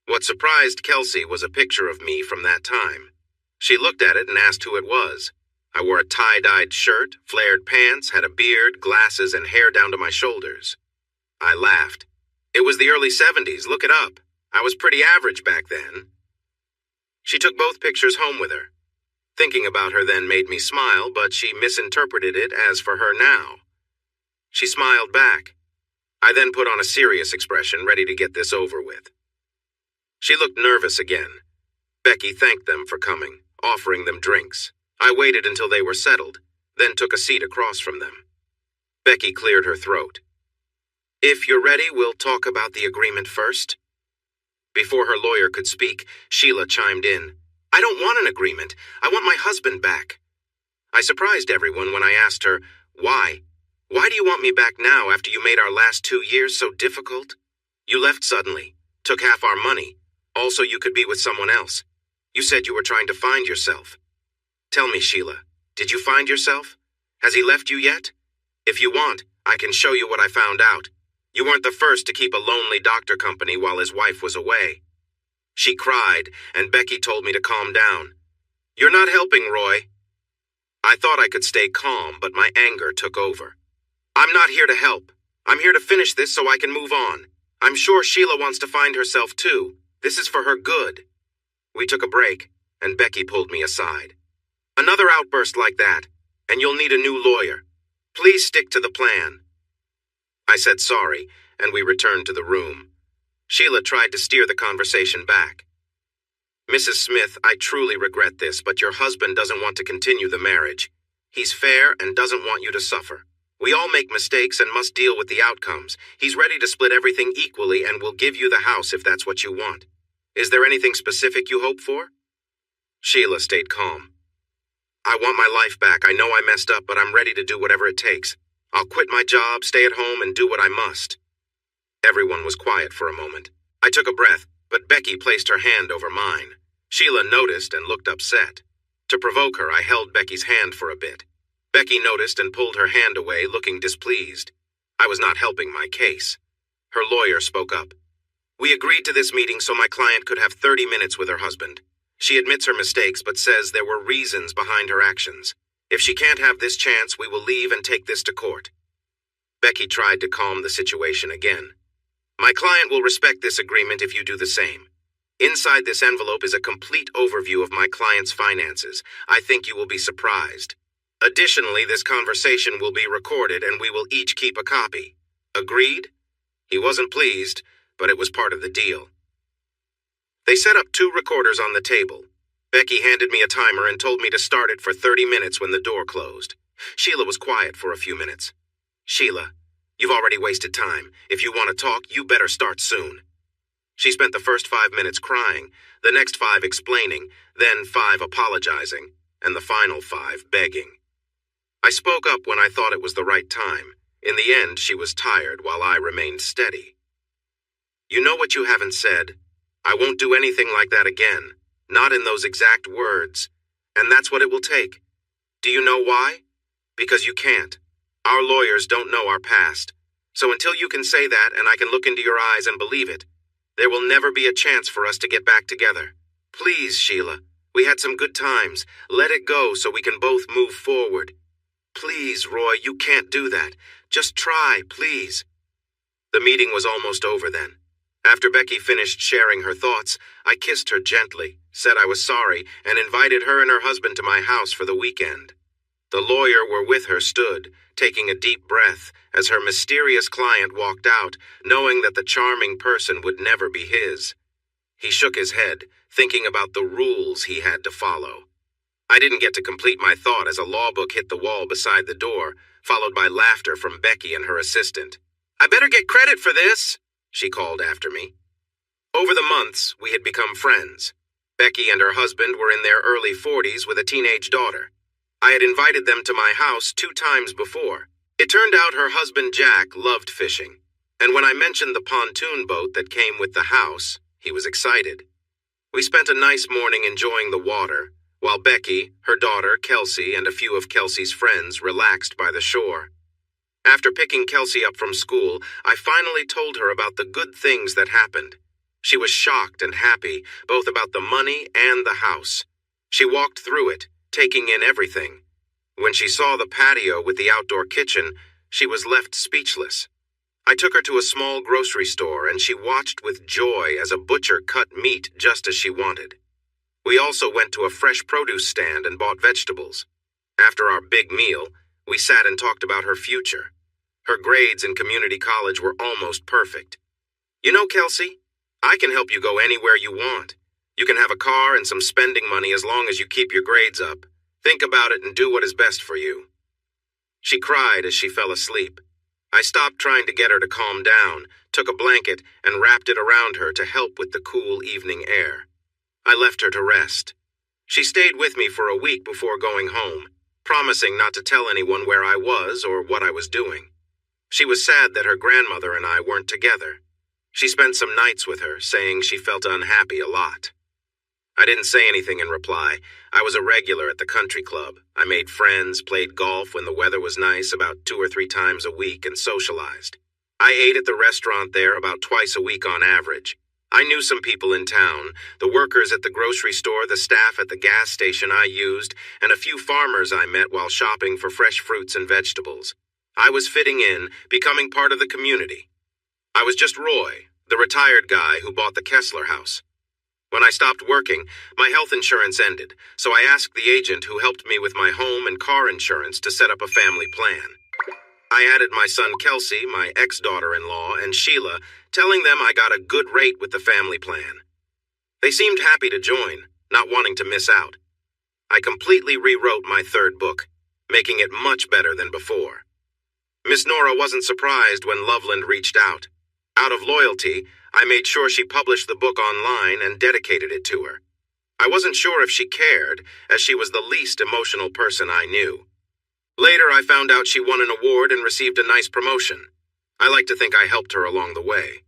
What surprised Kelsey was a picture of me from that time. She looked at it and asked who it was. I wore a tie-dyed shirt, flared pants, had a beard, glasses, and hair down to my shoulders. I laughed. It was the early 70s, look it up. I was pretty average back then. She took both pictures home with her. Thinking about her then made me smile, but she misinterpreted it as for her now. She smiled back. I then put on a serious expression, ready to get this over with. She looked nervous again. Becky thanked them for coming, offering them drinks. I waited until they were settled, then took a seat across from them. Becky cleared her throat. If you're ready, we'll talk about the agreement first. Before her lawyer could speak, Sheila chimed in. I don't want an agreement. I want my husband back. I surprised everyone when I asked her, why? Why do you want me back now after you made our last 2 years so difficult? You left suddenly, took half our money. Also, you could be with someone else. You said you were trying to find yourself. Tell me, Sheila, did you find yourself? Has he left you yet? If you want, I can show you what I found out. You weren't the first to keep a lonely doctor company while his wife was away. She cried, and Becky told me to calm down. You're not helping, Roy. I thought I could stay calm, but my anger took over. I'm not here to help. I'm here to finish this so I can move on. I'm sure Sheila wants to find herself too. This is for her good. We took a break, and Becky pulled me aside. Another outburst like that, and you'll need a new lawyer. Please stick to the plan. I said sorry, and we returned to the room. Sheila tried to steer the conversation back. Mrs. Smith, I truly regret this, but your husband doesn't want to continue the marriage. He's fair and doesn't want you to suffer. We all make mistakes and must deal with the outcomes. He's ready to split everything equally and will give you the house if that's what you want. Is there anything specific you hope for? Sheila stayed calm. I want my life back. I know I messed up, but I'm ready to do whatever it takes. I'll quit my job, stay at home, and do what I must. Everyone was quiet for a moment. I took a breath, but Becky placed her hand over mine. Sheila noticed and looked upset. To provoke her, I held Becky's hand for a bit. Becky noticed and pulled her hand away, looking displeased. I was not helping my case. Her lawyer spoke up. We agreed to this meeting so my client could have 30 minutes with her husband. She admits her mistakes but says there were reasons behind her actions. If she can't have this chance, we will leave and take this to court. Becky tried to calm the situation again. My client will respect this agreement if you do the same. Inside this envelope is a complete overview of my client's finances. I think you will be surprised. Additionally, this conversation will be recorded and we will each keep a copy. Agreed? He wasn't pleased, but it was part of the deal. They set up 2 recorders on the table. Becky handed me a timer and told me to start it for 30 minutes when the door closed. Sheila was quiet for a few minutes. Sheila, you've already wasted time. If you want to talk, you better start soon. She spent the first 5 minutes crying, the next 5 explaining, then 5 apologizing, and the final 5 begging. I spoke up when I thought it was the right time. In the end, she was tired while I remained steady. You know what you haven't said? I won't do anything like that again. Not in those exact words. And that's what it will take. Do you know why? Because you can't. Our lawyers don't know our past. So until you can say that and I can look into your eyes and believe it, there will never be a chance for us to get back together. Please, Sheila, we had some good times. Let it go so we can both move forward. Please, Roy, you can't do that. Just try, please. The meeting was almost over then. After Becky finished sharing her thoughts, I kissed her gently, said I was sorry, and invited her and her husband to my house for the weekend. The lawyer were with her stood, taking a deep breath, as her mysterious client walked out, knowing that the charming person would never be his. He shook his head, thinking about the rules he had to follow. I didn't get to complete my thought as a law book hit the wall beside the door, followed by laughter from Becky and her assistant. I better get credit for this, she called after me. Over the months, we had become friends. Becky and her husband were in their early 40s with a teenage daughter. I had invited them to my house 2 times before. It turned out her husband Jack loved fishing, and when I mentioned the pontoon boat that came with the house, he was excited. We spent a nice morning enjoying the water, while Becky, her daughter Kelsey, and a few of Kelsey's friends relaxed by the shore. After picking Kelsey up from school, I finally told her about the good things that happened. She was shocked and happy, both about the money and the house. She walked through it, taking in everything. When she saw the patio with the outdoor kitchen, she was left speechless. I took her to a small grocery store and she watched with joy as a butcher cut meat just as she wanted. We also went to a fresh produce stand and bought vegetables. After our big meal, we sat and talked about her future. Her grades in community college were almost perfect. You know, Kelsey, I can help you go anywhere you want. You can have a car and some spending money as long as you keep your grades up. Think about it and do what is best for you. She cried as she fell asleep. I stopped trying to get her to calm down, took a blanket, and wrapped it around her to help with the cool evening air. I left her to rest. She stayed with me for a week before going home, promising not to tell anyone where I was or what I was doing. She was sad that her grandmother and I weren't together. She spent some nights with her, saying she felt unhappy a lot. I didn't say anything in reply. I was a regular at the country club. I made friends, played golf when the weather was nice about 2 or 3 times a week, and socialized. I ate at the restaurant there about twice a week on average. I knew some people in town, the workers at the grocery store, the staff at the gas station I used, and a few farmers I met while shopping for fresh fruits and vegetables. I was fitting in, becoming part of the community. I was just Roy, the retired guy who bought the Kessler house. When I stopped working, my health insurance ended, so I asked the agent who helped me with my home and car insurance to set up a family plan. I added my son Kelsey, my ex-daughter-in-law, and Sheila, telling them I got a good rate with the family plan. They seemed happy to join, not wanting to miss out. I completely rewrote my 3rd book, making it much better than before. Miss Nora wasn't surprised when Loveland reached out. Out of loyalty, I made sure she published the book online and dedicated it to her. I wasn't sure if she cared, as she was the least emotional person I knew. Later, I found out she won an award and received a nice promotion. I like to think I helped her along the way.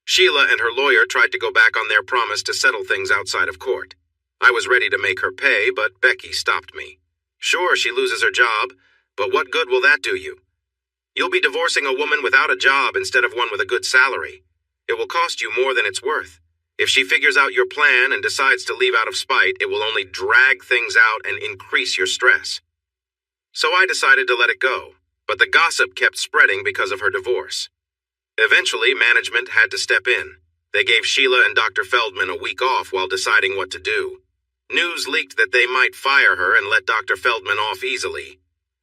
Sheila and her lawyer tried to go back on their promise to settle things outside of court. I was ready to make her pay, but Becky stopped me. Sure, she loses her job, but what good will that do you? You'll be divorcing a woman without a job instead of one with a good salary. It will cost you more than it's worth. If she figures out your plan and decides to leave out of spite, it will only drag things out and increase your stress. So I decided to let it go, but the gossip kept spreading because of her divorce. Eventually, management had to step in. They gave Sheila and Dr. Feldman a week off while deciding what to do. News leaked that they might fire her and let Dr. Feldman off easily.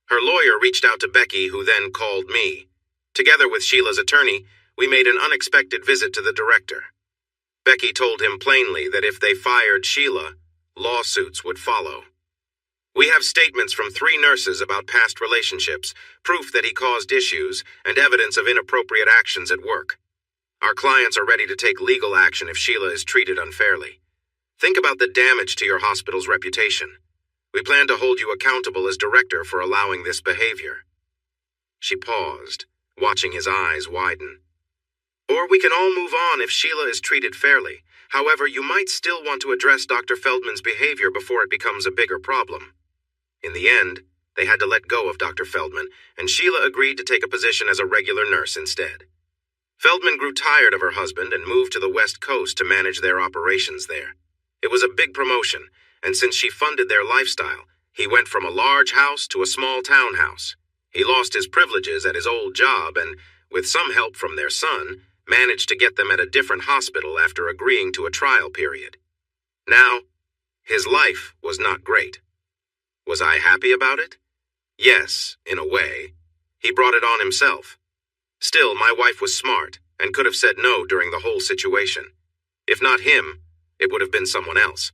Her lawyer reached out to Becky, who then called me. Together with Sheila's attorney, we made an unexpected visit to the director. Becky told him plainly that if they fired Sheila, lawsuits would follow. We have statements from 3 nurses about past relationships, proof that he caused issues, and evidence of inappropriate actions at work. Our clients are ready to take legal action if Sheila is treated unfairly. Think about the damage to your hospital's reputation. We plan to hold you accountable as director for allowing this behavior. She paused, watching his eyes widen. Or we can all move on if Sheila is treated fairly. However, you might still want to address Dr. Feldman's behavior before it becomes a bigger problem. In the end, they had to let go of Dr. Feldman, and Sheila agreed to take a position as a regular nurse instead. Feldman grew tired of her husband and moved to the West Coast to manage their operations there. It was a big promotion, and since she funded their lifestyle, he went from a large house to a small townhouse. He lost his privileges at his old job and, with some help from their son, managed to get them at a different hospital after agreeing to a trial period. Now, his life was not great. Was I happy about it? Yes, in a way. He brought it on himself. Still, my wife was smart and could have said no during the whole situation. If not him, it would have been someone else.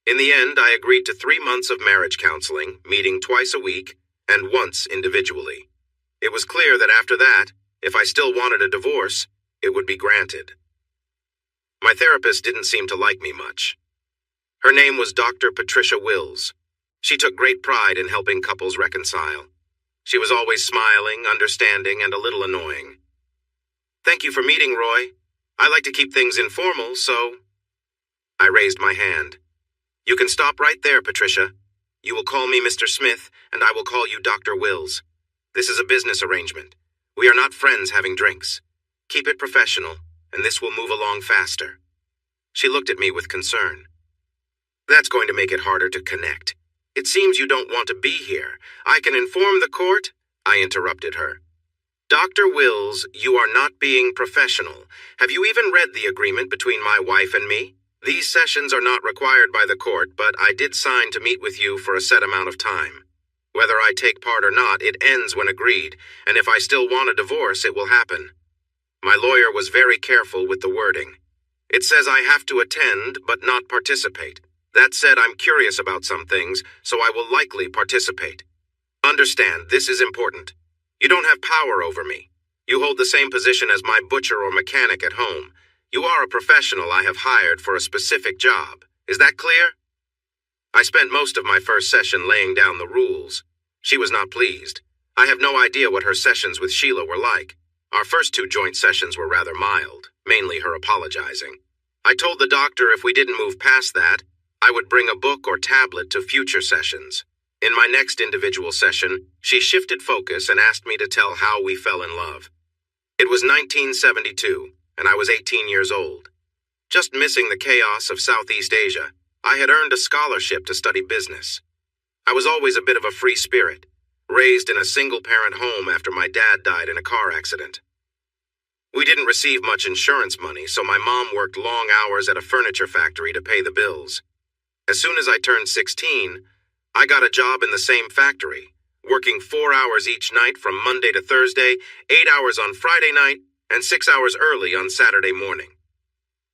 In the end, I agreed to 3 months of marriage counseling, meeting twice a week, and once individually. It was clear that after that, if I still wanted a divorce, it would be granted. My therapist didn't seem to like me much. Her name was Dr. Patricia Wills. She took great pride in helping couples reconcile. She was always smiling, understanding, and a little annoying. Thank you for meeting, Roy. I like to keep things informal, so... I raised my hand. You can stop right there, Patricia. You will call me Mr. Smith, and I will call you Dr. Wills. This is a business arrangement. We are not friends having drinks. Keep it professional, and this will move along faster. She looked at me with concern. That's going to make it harder to connect. It seems you don't want to be here. I can inform the court, I interrupted her. Dr. Wills, you are not being professional. Have you even read the agreement between my wife and me? These sessions are not required by the court, but I did sign to meet with you for a set amount of time. Whether I take part or not, it ends when agreed, and if I still want a divorce, it will happen. My lawyer was very careful with the wording. It says I have to attend, but not participate. That said, I'm curious about some things, so I will likely participate. Understand, this is important. You don't have power over me. You hold the same position as my butcher or mechanic at home. You are a professional I have hired for a specific job. Is that clear? I spent most of my first session laying down the rules. She was not pleased. I have no idea what her sessions with Sheila were like. Our first 2 joint sessions were rather mild, mainly her apologizing. I told the doctor if we didn't move past that, I would bring a book or tablet to future sessions. In my next individual session, she shifted focus and asked me to tell how we fell in love. It was 1972, and I was 18 years old. Just missing the chaos of Southeast Asia, I had earned a scholarship to study business. I was always a bit of a free spirit, raised in a single-parent home after my dad died in a car accident. We didn't receive much insurance money, so my mom worked long hours at a furniture factory to pay the bills. As soon as I turned 16, I got a job in the same factory, working 4 hours each night from Monday to Thursday, 8 hours on Friday night, and 6 hours early on Saturday morning.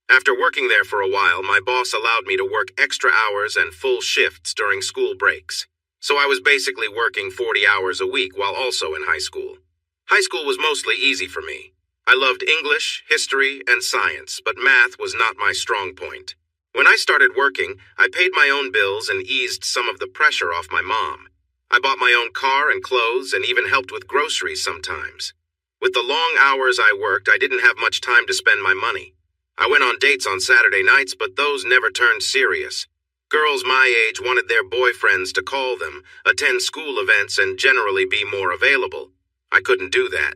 After working there for a while, my boss allowed me to work extra hours and full shifts during school breaks. So I was basically working 40 hours a week while also in high school. High school was mostly easy for me. I loved English, history, and science, but math was not my strong point. When I started working, I paid my own bills and eased some of the pressure off my mom. I bought my own car and clothes and even helped with groceries sometimes. With the long hours I worked, I didn't have much time to spend my money. I went on dates on Saturday nights, but those never turned serious. Girls my age wanted their boyfriends to call them, attend school events, and generally be more available. I couldn't do that.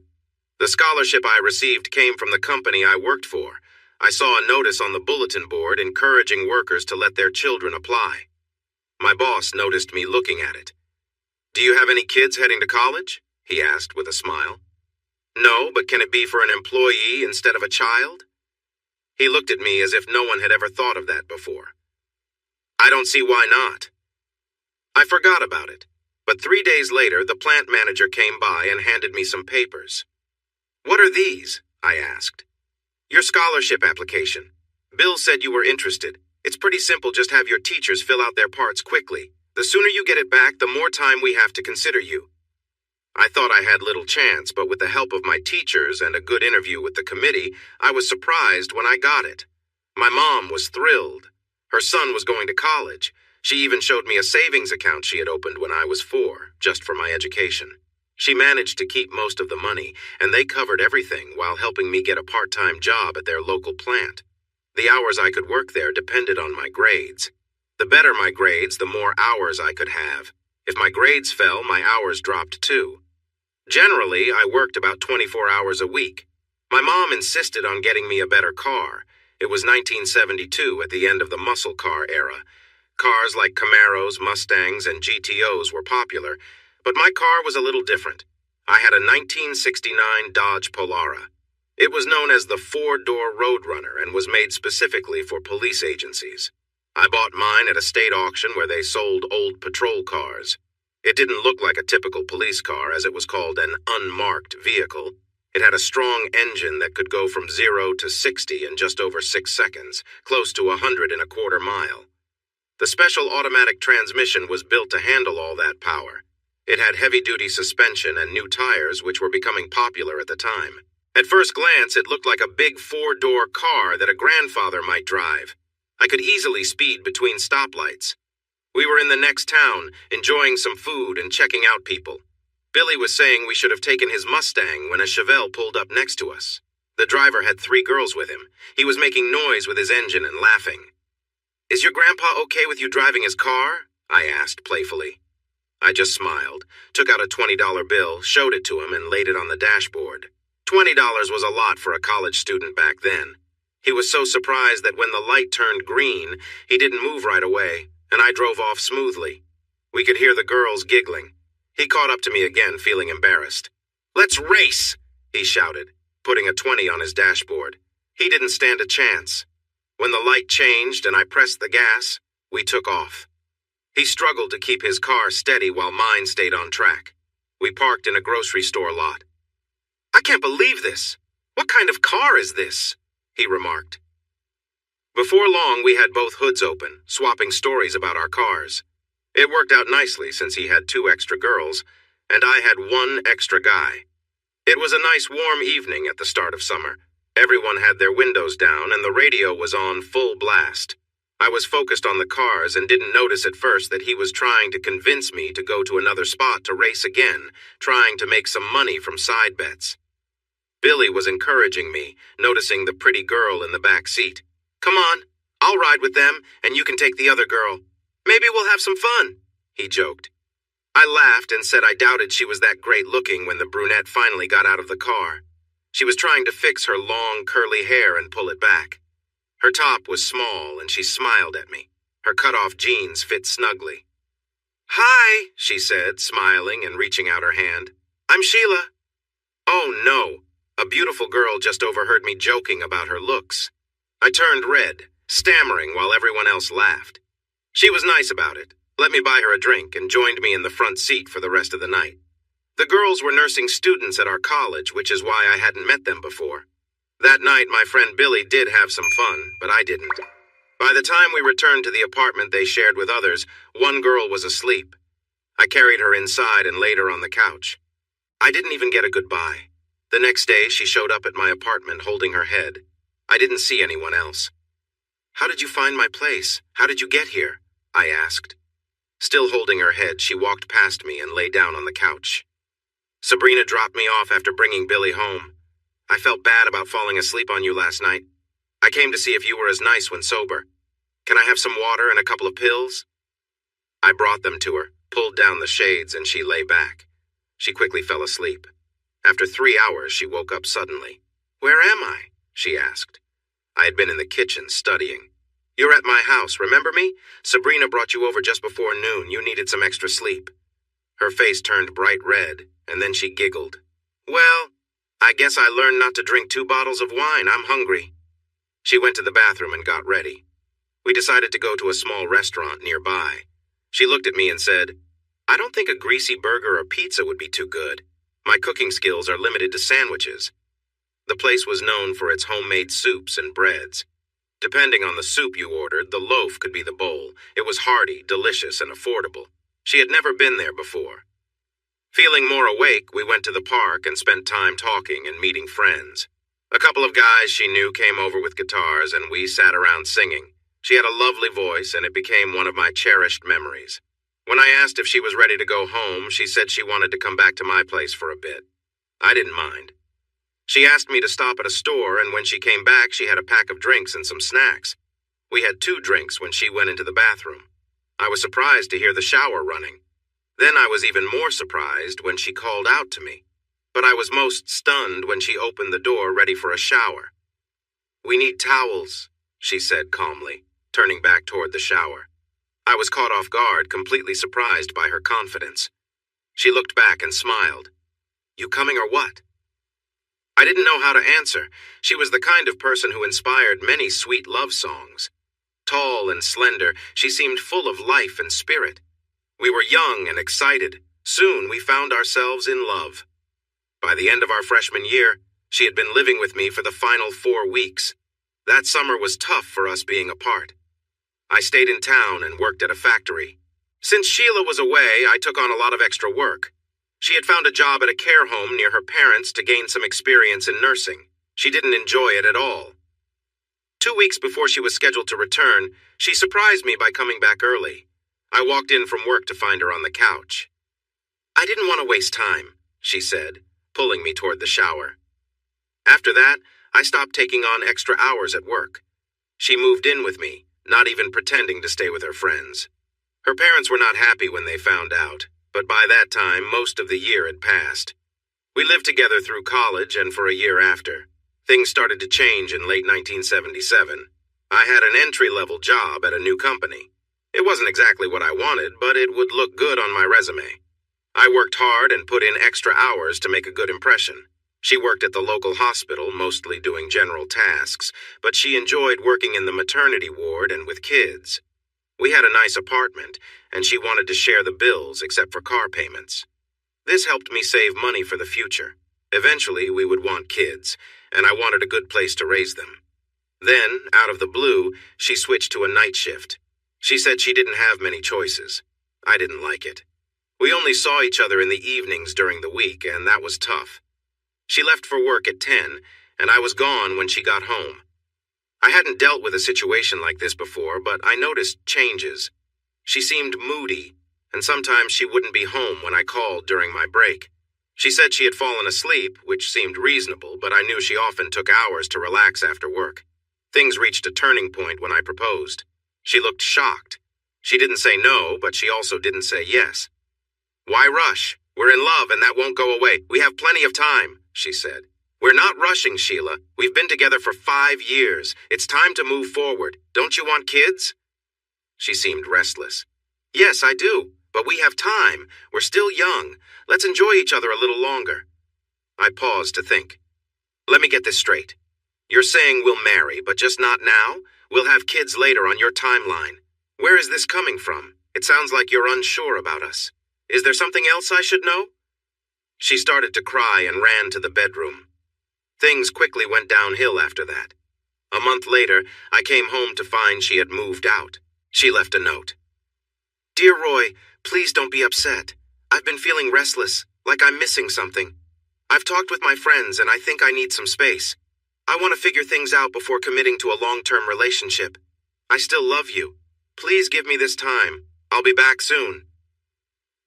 The scholarship I received came from the company I worked for. I saw a notice on the bulletin board encouraging workers to let their children apply. My boss noticed me looking at it. "Do you have any kids heading to college?" he asked with a smile. "No, but can it be for an employee instead of a child?" He looked at me as if no one had ever thought of that before. "I don't see why not." I forgot about it, but 3 days later the plant manager came by and handed me some papers. "What are these?" I asked. "Your scholarship application. Bill said you were interested. It's pretty simple, just have your teachers fill out their parts quickly. The sooner you get it back, the more time we have to consider you." I thought I had little chance, but with the help of my teachers and a good interview with the committee, I was surprised when I got it. My mom was thrilled. Her son was going to college. She even showed me a savings account she had opened when I was 4, just for my education. She managed to keep most of the money, and they covered everything while helping me get a part-time job at their local plant. The hours I could work there depended on my grades. The better my grades, the more hours I could have. If my grades fell, my hours dropped too. Generally, I worked about 24 hours a week. My mom insisted on getting me a better car. It was 1972 at the end of the muscle car era. Cars like Camaros, Mustangs, and GTOs were popular, but my car was a little different. I had a 1969 Dodge Polara. It was known as the 4-door Roadrunner and was made specifically for police agencies. I bought mine at a state auction where they sold old patrol cars. It didn't look like a typical police car, as it was called an unmarked vehicle. It had a strong engine that could go from 0 to 60 in just over 6 seconds, close to 100 in a quarter mile. The special automatic transmission was built to handle all that power. It had heavy-duty suspension and new tires, which were becoming popular at the time. At first glance, it looked like a big 4-door car that a grandfather might drive. I could easily speed between stoplights. We were in the next town, enjoying some food and checking out people. Billy was saying we should have taken his Mustang when a Chevelle pulled up next to us. The driver had 3 girls with him. He was making noise with his engine and laughing. "Is your grandpa okay with you driving his car?" I asked playfully. I just smiled, took out a $20 bill, showed it to him, and laid it on the dashboard. $20 was a lot for a college student back then. He was so surprised that when the light turned green, he didn't move right away, and I drove off smoothly. We could hear the girls giggling. He caught up to me again, feeling embarrassed. "Let's race!" he shouted, putting a 20 on his dashboard. He didn't stand a chance. When the light changed and I pressed the gas, we took off. He struggled to keep his car steady while mine stayed on track. We parked in a grocery store lot. "I can't believe this. What kind of car is this?" he remarked. Before long, we had both hoods open, swapping stories about our cars. It worked out nicely since he had 2 extra girls, and I had 1 extra guy. It was a nice warm evening at the start of summer. Everyone had their windows down and the radio was on full blast. I was focused on the cars and didn't notice at first that he was trying to convince me to go to another spot to race again, trying to make some money from side bets. Billy was encouraging me, noticing the pretty girl in the back seat. "Come on, I'll ride with them, and you can take the other girl. Maybe we'll have some fun," he joked. I laughed and said I doubted she was that great looking when the brunette finally got out of the car. She was trying to fix her long, curly hair and pull it back. Her top was small, and she smiled at me. Her cut-off jeans fit snugly. "Hi," she said, smiling and reaching out her hand. "I'm Sheila." Oh no, a beautiful girl just overheard me joking about her looks. I turned red, stammering while everyone else laughed. She was nice about it, let me buy her a drink, and joined me in the front seat for the rest of the night. The girls were nursing students at our college, which is why I hadn't met them before. That night, my friend Billy did have some fun, but I didn't. By the time we returned to the apartment they shared with others, 1 girl was asleep. I carried her inside and laid her on the couch. I didn't even get a goodbye. The next day, she showed up at my apartment holding her head. I didn't see anyone else. How did you find my place? How did you get here? I asked. Still holding her head, she walked past me and lay down on the couch. Sabrina dropped me off after bringing Billy home. I felt bad about falling asleep on you last night. I came to see if you were as nice when sober. Can I have some water and a couple of pills? I brought them to her, pulled down the shades, and she lay back. She quickly fell asleep. After 3 hours, she woke up suddenly. Where am I? She asked. I had been in the kitchen studying. You're at my house, remember me? Sabrina brought you over just before noon. You needed some extra sleep. Her face turned bright red, and then she giggled. Well, I guess I learned not to drink 2 bottles of wine. I'm hungry. She went to the bathroom and got ready. We decided to go to a small restaurant nearby. She looked at me and said, I don't think a greasy burger or pizza would be too good. My cooking skills are limited to sandwiches. The place was known for its homemade soups and breads. Depending on the soup you ordered, the loaf could be the bowl. It was hearty, delicious, and affordable. She had never been there before. Feeling more awake, we went to the park and spent time talking and meeting friends. A couple of guys she knew came over with guitars, and we sat around singing. She had a lovely voice, and it became one of my cherished memories. When I asked if she was ready to go home, she said she wanted to come back to my place for a bit. I didn't mind. She asked me to stop at a store, and when she came back, she had a pack of drinks and some snacks. We had 2 drinks when she went into the bathroom. I was surprised to hear the shower running. Then I was even more surprised when she called out to me. But I was most stunned when she opened the door ready for a shower. We need towels, she said calmly, turning back toward the shower. I was caught off guard, completely surprised by her confidence. She looked back and smiled. You coming or what? I didn't know how to answer. She was the kind of person who inspired many sweet love songs. Tall and slender, she seemed full of life and spirit. We were young and excited. Soon we found ourselves in love. By the end of our freshman year, she had been living with me for the final 4 weeks. That summer was tough for us being apart. I stayed in town and worked at a factory. Since Sheila was away, I took on a lot of extra work. She had found a job at a care home near her parents to gain some experience in nursing. She didn't enjoy it at all. 2 weeks before she was scheduled to return, she surprised me by coming back early. I walked in from work to find her on the couch. I didn't want to waste time, she said, pulling me toward the shower. After that, I stopped taking on extra hours at work. She moved in with me, not even pretending to stay with her friends. Her parents were not happy when they found out, but by that time, most of the year had passed. We lived together through college and for a year after. Things started to change in late 1977. I had an entry-level job at a new company. It wasn't exactly what I wanted, but it would look good on my resume. I worked hard and put in extra hours to make a good impression. She worked at the local hospital, mostly doing general tasks, but she enjoyed working in the maternity ward and with kids. We had a nice apartment, and she wanted to share the bills except for car payments. This helped me save money for the future. Eventually, we would want kids, and I wanted a good place to raise them. Then, out of the blue, she switched to a night shift. She said she didn't have many choices. I didn't like it. We only saw each other in the evenings during the week, and that was tough. She left for work at 10, and I was gone when she got home. I hadn't dealt with a situation like this before, but I noticed changes. She seemed moody, and sometimes she wouldn't be home when I called during my break. She said she had fallen asleep, which seemed reasonable, but I knew she often took hours to relax after work. Things reached a turning point when I proposed. She looked shocked. She didn't say no, but she also didn't say yes. Why rush? We're in love and that won't go away. We have plenty of time, she said. We're not rushing, Sheila. We've been together for 5 years. It's time to move forward. Don't you want kids? She seemed restless. Yes, I do, but we have time. We're still young. Let's enjoy each other a little longer. I paused to think. Let me get this straight. You're saying we'll marry, but just not now? We'll have kids later on your timeline. Where is this coming from? It sounds like you're unsure about us. Is there something else I should know? She started to cry and ran to the bedroom. Things quickly went downhill after that. A month later, I came home to find she had moved out. She left a note. Dear Roy, please don't be upset. I've been feeling restless, like I'm missing something. I've talked with my friends and I think I need some space. I want to figure things out before committing to a long-term relationship. I still love you. Please give me this time. I'll be back soon."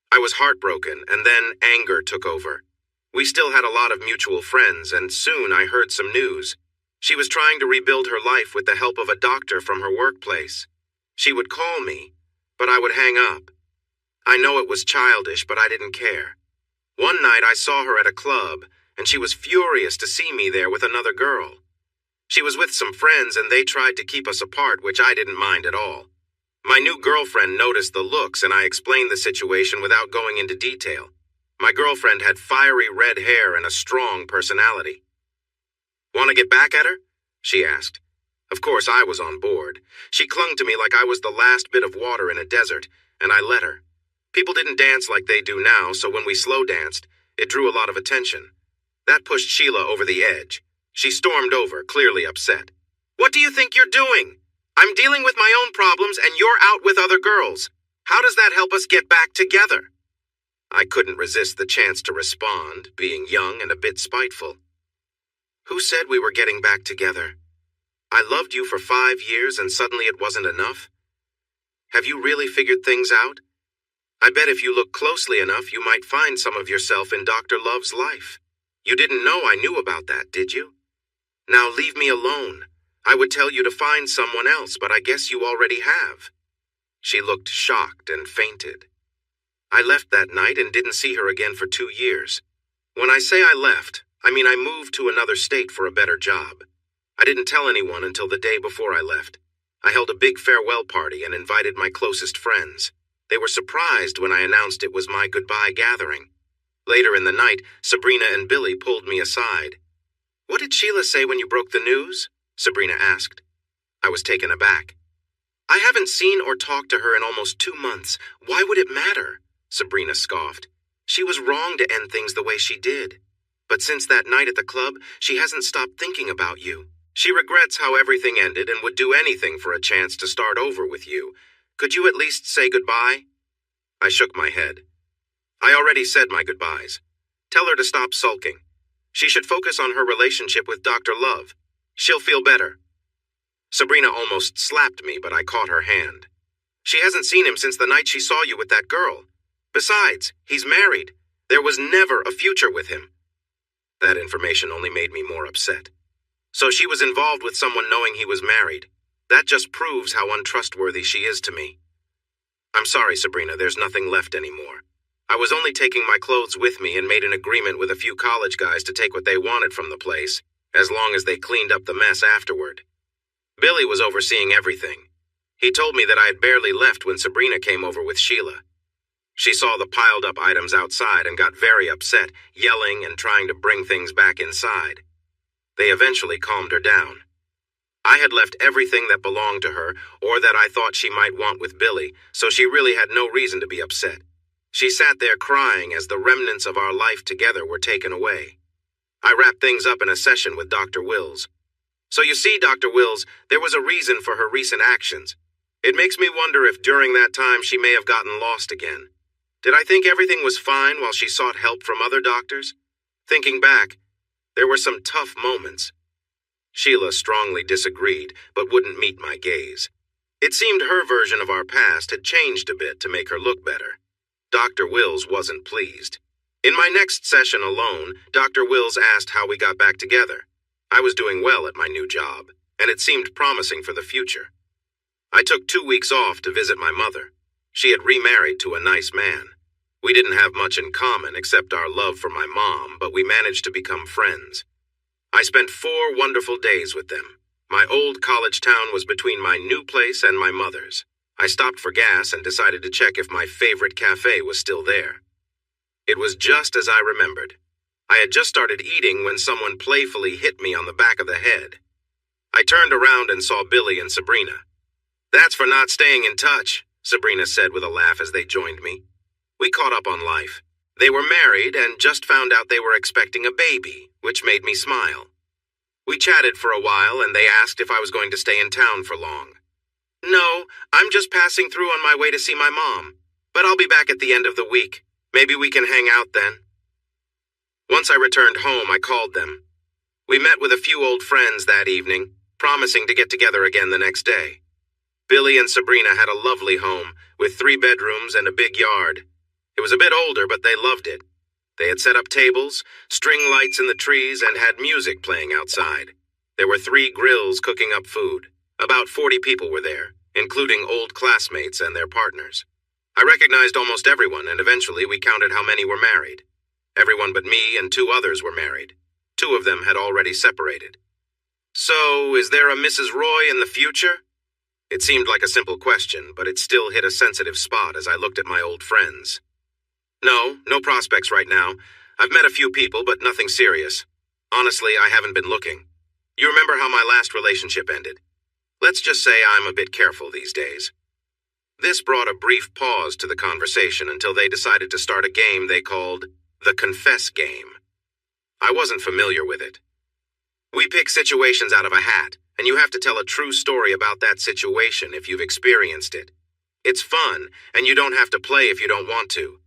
I was heartbroken, and then anger took over. We still had a lot of mutual friends, and soon I heard some news. She was trying to rebuild her life with the help of a doctor from her workplace. She would call me, but I would hang up. I know it was childish, but I didn't care. One night I saw her at a club, and she was furious to see me there with another girl. She was with some friends, and they tried to keep us apart, which I didn't mind at all. My new girlfriend noticed the looks, and I explained the situation without going into detail. My girlfriend had fiery red hair and a strong personality. "Want to get back at her?" she asked. Of course, I was on board. She clung to me like I was the last bit of water in a desert, and I let her. People didn't dance like they do now, so when we slow danced, it drew a lot of attention. That pushed Sheila over the edge. She stormed over, clearly upset. "What do you think you're doing? I'm dealing with my own problems and you're out with other girls. How does that help us get back together?" I couldn't resist the chance to respond, being young and a bit spiteful. "Who said we were getting back together? I loved you for 5 years and suddenly it wasn't enough? Have you really figured things out? I bet if you look closely enough, you might find some of yourself in Dr. Love's life. You didn't know I knew about that, did you? Now leave me alone. I would tell you to find someone else, but I guess you already have." She looked shocked and fainted. I left that night and didn't see her again for 2 years. When I say I left, I mean I moved to another state for a better job. I didn't tell anyone until the day before I left. I held a big farewell party and invited my closest friends. They were surprised when I announced it was my goodbye gathering. Later in the night, Sabrina and Billy pulled me aside. "What did Sheila say when you broke the news?" Sabrina asked. I was taken aback. "I haven't seen or talked to her in almost 2 months. Why would it matter?" Sabrina scoffed. "She was wrong to end things the way she did. But since that night at the club, she hasn't stopped thinking about you. She regrets how everything ended and would do anything for a chance to start over with you. Could you at least say goodbye?" I shook my head. "I already said my goodbyes. Tell her to stop sulking. She should focus on her relationship with Dr. Love. She'll feel better." Sabrina almost slapped me, but I caught her hand. "She hasn't seen him since the night she saw you with that girl. Besides, he's married. There was never a future with him." That information only made me more upset. So she was involved with someone knowing he was married. That just proves how untrustworthy she is to me. "I'm sorry, Sabrina, there's nothing left anymore. I was only taking my clothes with me and made an agreement with a few college guys to take what they wanted from the place, as long as they cleaned up the mess afterward. Billy was overseeing everything. He told me that I had barely left when Sabrina came over with Sheila. She saw the piled-up items outside and got very upset, yelling and trying to bring things back inside. They eventually calmed her down. I had left everything that belonged to her, or that I thought she might want with Billy, so she really had no reason to be upset. She sat there crying as the remnants of our life together were taken away. I wrapped things up in a session with Dr. Wills. "So you see, Dr. Wills, there was a reason for her recent actions. It makes me wonder if during that time she may have gotten lost again. Did I think everything was fine while she sought help from other doctors? Thinking back, there were some tough moments." Sheila strongly disagreed, but wouldn't meet my gaze. It seemed her version of our past had changed a bit to make her look better. Dr. Wills wasn't pleased. In my next session alone, Dr. Wills asked how we got back together. I was doing well at my new job, and it seemed promising for the future. I took 2 weeks off to visit my mother. She had remarried to a nice man. We didn't have much in common except our love for my mom, but we managed to become friends. I spent 4 wonderful days with them. My old college town was between my new place and my mother's. I stopped for gas and decided to check if my favorite cafe was still there. It was just as I remembered. I had just started eating when someone playfully hit me on the back of the head. I turned around and saw Billy and Sabrina. "That's for not staying in touch," Sabrina said with a laugh as they joined me. We caught up on life. They were married and just found out they were expecting a baby, which made me smile. We chatted for a while and they asked if I was going to stay in town for long. "No, I'm just passing through on my way to see my mom, but I'll be back at the end of the week. Maybe we can hang out then." Once I returned home, I called them. We met with a few old friends that evening, promising to get together again the next day. Billy and Sabrina had a lovely home, with 3 bedrooms and a big yard. It was a bit older, but they loved it. They had set up tables, string lights in the trees, and had music playing outside. There were 3 grills cooking up food. About 40 people were there, including old classmates and their partners. I recognized almost everyone, and eventually we counted how many were married. Everyone but me and 2 others were married. 2 of them had already separated. So, is there a Mrs. Roy in the future? It seemed like a simple question, but it still hit a sensitive spot as I looked at my old friends. No prospects right now. I've met a few people, but nothing serious. Honestly, I haven't been looking. You remember how my last relationship ended? Let's just say I'm a bit careful these days. This brought a brief pause to the conversation until they decided to start a game they called the Confess Game. I wasn't familiar with it. We pick situations out of a hat, and you have to tell a true story about that situation if you've experienced it. It's fun, and you don't have to play if you don't want to.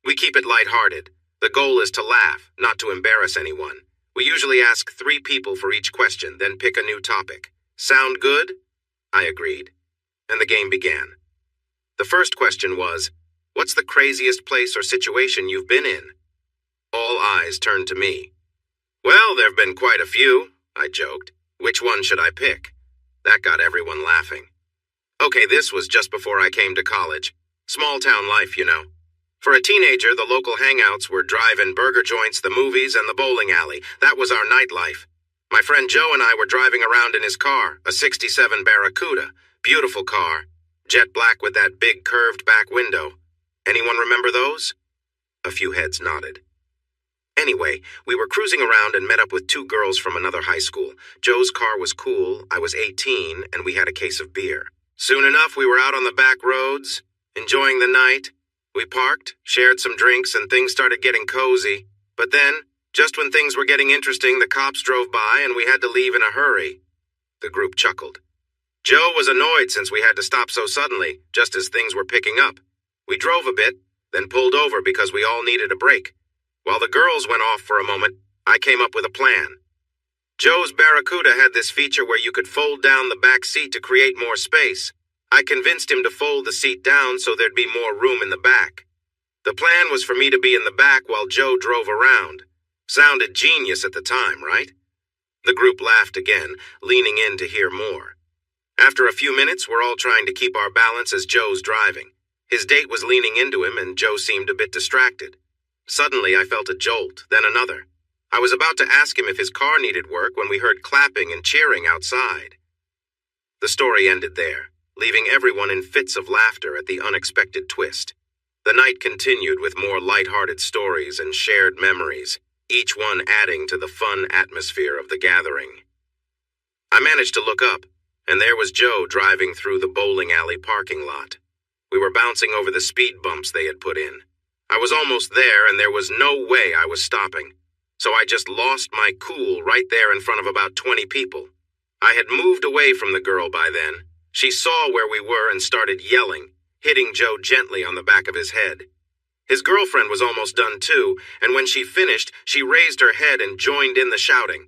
We keep it lighthearted. The goal is to laugh, not to embarrass anyone. We usually ask 3 people for each question, then pick a new topic. Sound good? I agreed. And the game began. The first question was, what's the craziest place or situation you've been in? All eyes turned to me. Well, there've been quite a few, I joked. Which one should I pick? That got everyone laughing. Okay, this was just before I came to college. Small town life, you know. For a teenager, the local hangouts were drive-in burger joints, the movies, and the bowling alley. That was our nightlife. My friend Joe and I were driving around in his car, a '67 Barracuda. Beautiful car. Jet black with that big curved back window. Anyone remember those? A few heads nodded. Anyway, we were cruising around and met up with 2 girls from another high school. Joe's car was cool, I was 18, and we had a case of beer. Soon enough, we were out on the back roads, enjoying the night. We parked, shared some drinks, and things started getting cozy. But then, just when things were getting interesting, the cops drove by and we had to leave in a hurry. The group chuckled. Joe was annoyed since we had to stop so suddenly, just as things were picking up. We drove a bit, then pulled over because we all needed a break. While the girls went off for a moment, I came up with a plan. Joe's Barracuda had this feature where you could fold down the back seat to create more space. I convinced him to fold the seat down so there'd be more room in the back. The plan was for me to be in the back while Joe drove around. Sounded genius at the time, right? The group laughed again, leaning in to hear more. After a few minutes, we're all trying to keep our balance as Joe's driving. His date was leaning into him and Joe seemed a bit distracted. Suddenly, I felt a jolt, then another. I was about to ask him if his car needed work when we heard clapping and cheering outside. The story ended there, leaving everyone in fits of laughter at the unexpected twist. The night continued with more light-hearted stories and shared memories, each one adding to the fun atmosphere of the gathering. I managed to look up, and there was Joe driving through the bowling alley parking lot. We were bouncing over the speed bumps they had put in. I was almost there, and there was no way I was stopping. So I just lost my cool right there in front of about 20 people. I had moved away from the girl by then. She saw where we were and started yelling, hitting Joe gently on the back of his head. His girlfriend was almost done too, and when she finished, she raised her head and joined in the shouting.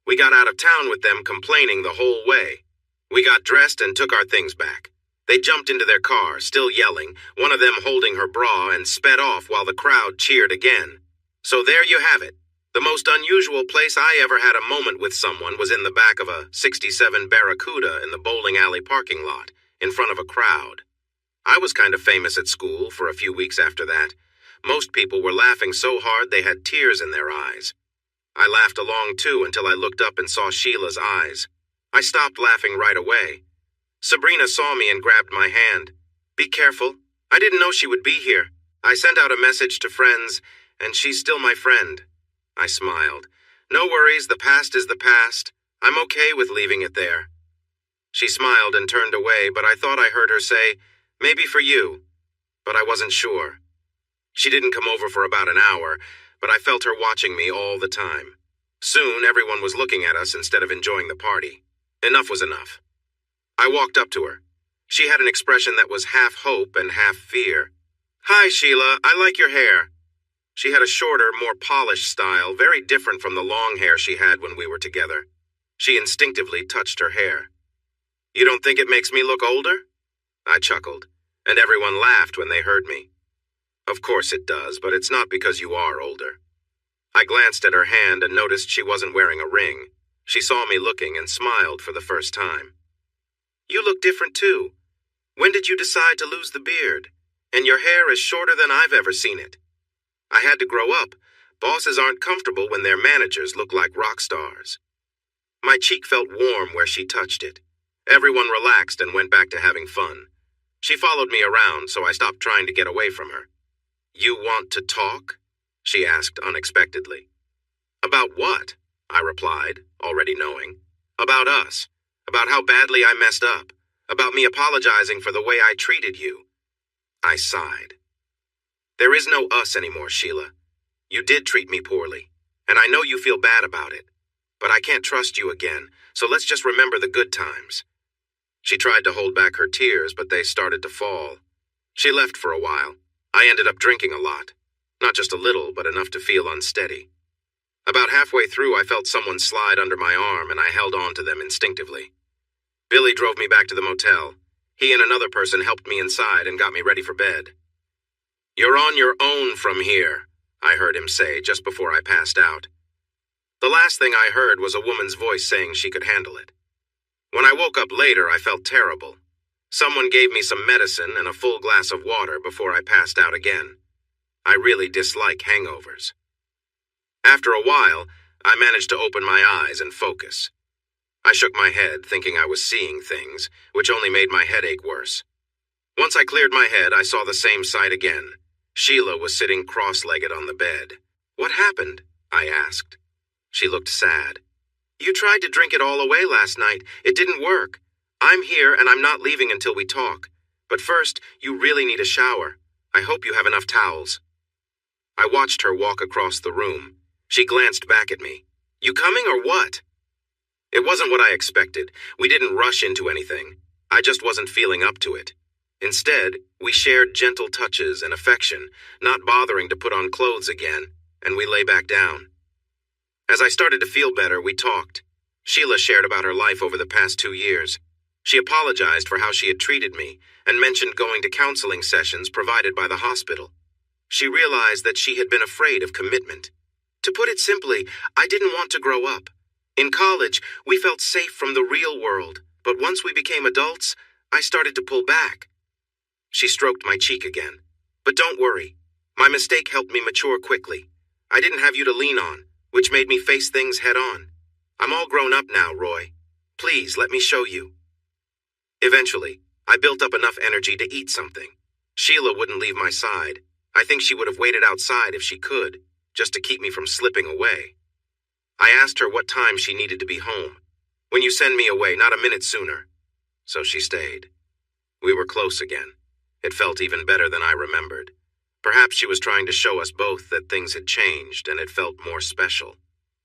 We got out of town with them complaining the whole way. We got dressed and took our things back. They jumped into their car, still yelling, one of them holding her bra, and sped off while the crowd cheered again. So there you have it. The most unusual place I ever had a moment with someone was in the back of a '67 Barracuda in the bowling alley parking lot, in front of a crowd. I was kind of famous at school for a few weeks after that. Most people were laughing so hard they had tears in their eyes. I laughed along too until I looked up and saw Sheila's eyes. I stopped laughing right away. Sabrina saw me and grabbed my hand. Be careful. I didn't know she would be here. I sent out a message to friends, and she's still my friend. I smiled. No worries, the past is the past. I'm okay with leaving it there. She smiled and turned away, but I thought I heard her say, maybe for you. But I wasn't sure. She didn't come over for about an hour, but I felt her watching me all the time. Soon, everyone was looking at us instead of enjoying the party. Enough was enough. I walked up to her. She had an expression that was half hope and half fear. Hi, Sheila, I like your hair. She had a shorter, more polished style, very different from the long hair she had when we were together. She instinctively touched her hair. You don't think it makes me look older? I chuckled, and everyone laughed when they heard me. Of course it does, but it's not because you are older. I glanced at her hand and noticed she wasn't wearing a ring. She saw me looking and smiled for the first time. You look different too. When did you decide to lose the beard? And your hair is shorter than I've ever seen it. I had to grow up. Bosses aren't comfortable when their managers look like rock stars. My cheek felt warm where she touched it. Everyone relaxed and went back to having fun. She followed me around, so I stopped trying to get away from her. You want to talk? She asked unexpectedly. About what? I replied, already knowing. About us. About how badly I messed up. About me apologizing for the way I treated you. I sighed. There is no us anymore, Sheila. You did treat me poorly, and I know you feel bad about it. But I can't trust you again, so let's just remember the good times. She tried to hold back her tears, but they started to fall. She left for a while. I ended up drinking a lot. Not just a little, but enough to feel unsteady. About halfway through, I felt someone slide under my arm, and I held on to them instinctively. Billy drove me back to the motel. He and another person helped me inside and got me ready for bed. You're on your own from here, I heard him say just before I passed out. The last thing I heard was a woman's voice saying she could handle it. When I woke up later, I felt terrible. Someone gave me some medicine and a full glass of water before I passed out again. I really dislike hangovers. After a while, I managed to open my eyes and focus. I shook my head, thinking I was seeing things, which only made my headache worse. Once I cleared my head, I saw the same sight again. Sheila was sitting cross-legged on the bed. What happened? I asked. She looked sad. You tried to drink it all away last night. It didn't work. I'm here and I'm not leaving until we talk. But first, you really need a shower. I hope you have enough towels. I watched her walk across the room. She glanced back at me. You coming or what? It wasn't what I expected. We didn't rush into anything. I just wasn't feeling up to it. Instead, we shared gentle touches and affection, not bothering to put on clothes again, and we lay back down. As I started to feel better, we talked. Sheila shared about her life over the past 2 years. She apologized for how she had treated me and mentioned going to counseling sessions provided by the hospital. She realized that she had been afraid of commitment. To put it simply, I didn't want to grow up. In college, we felt safe from the real world, but once we became adults, I started to pull back. She stroked my cheek again. But don't worry. My mistake helped me mature quickly. I didn't have you to lean on, which made me face things head on. I'm all grown up now, Roy. Please, let me show you. Eventually, I built up enough energy to eat something. Sheila wouldn't leave my side. I think she would have waited outside if she could, just to keep me from slipping away. I asked her what time she needed to be home. When you send me away, not a minute sooner. So she stayed. We were close again. It felt even better than I remembered. Perhaps she was trying to show us both that things had changed and it felt more special.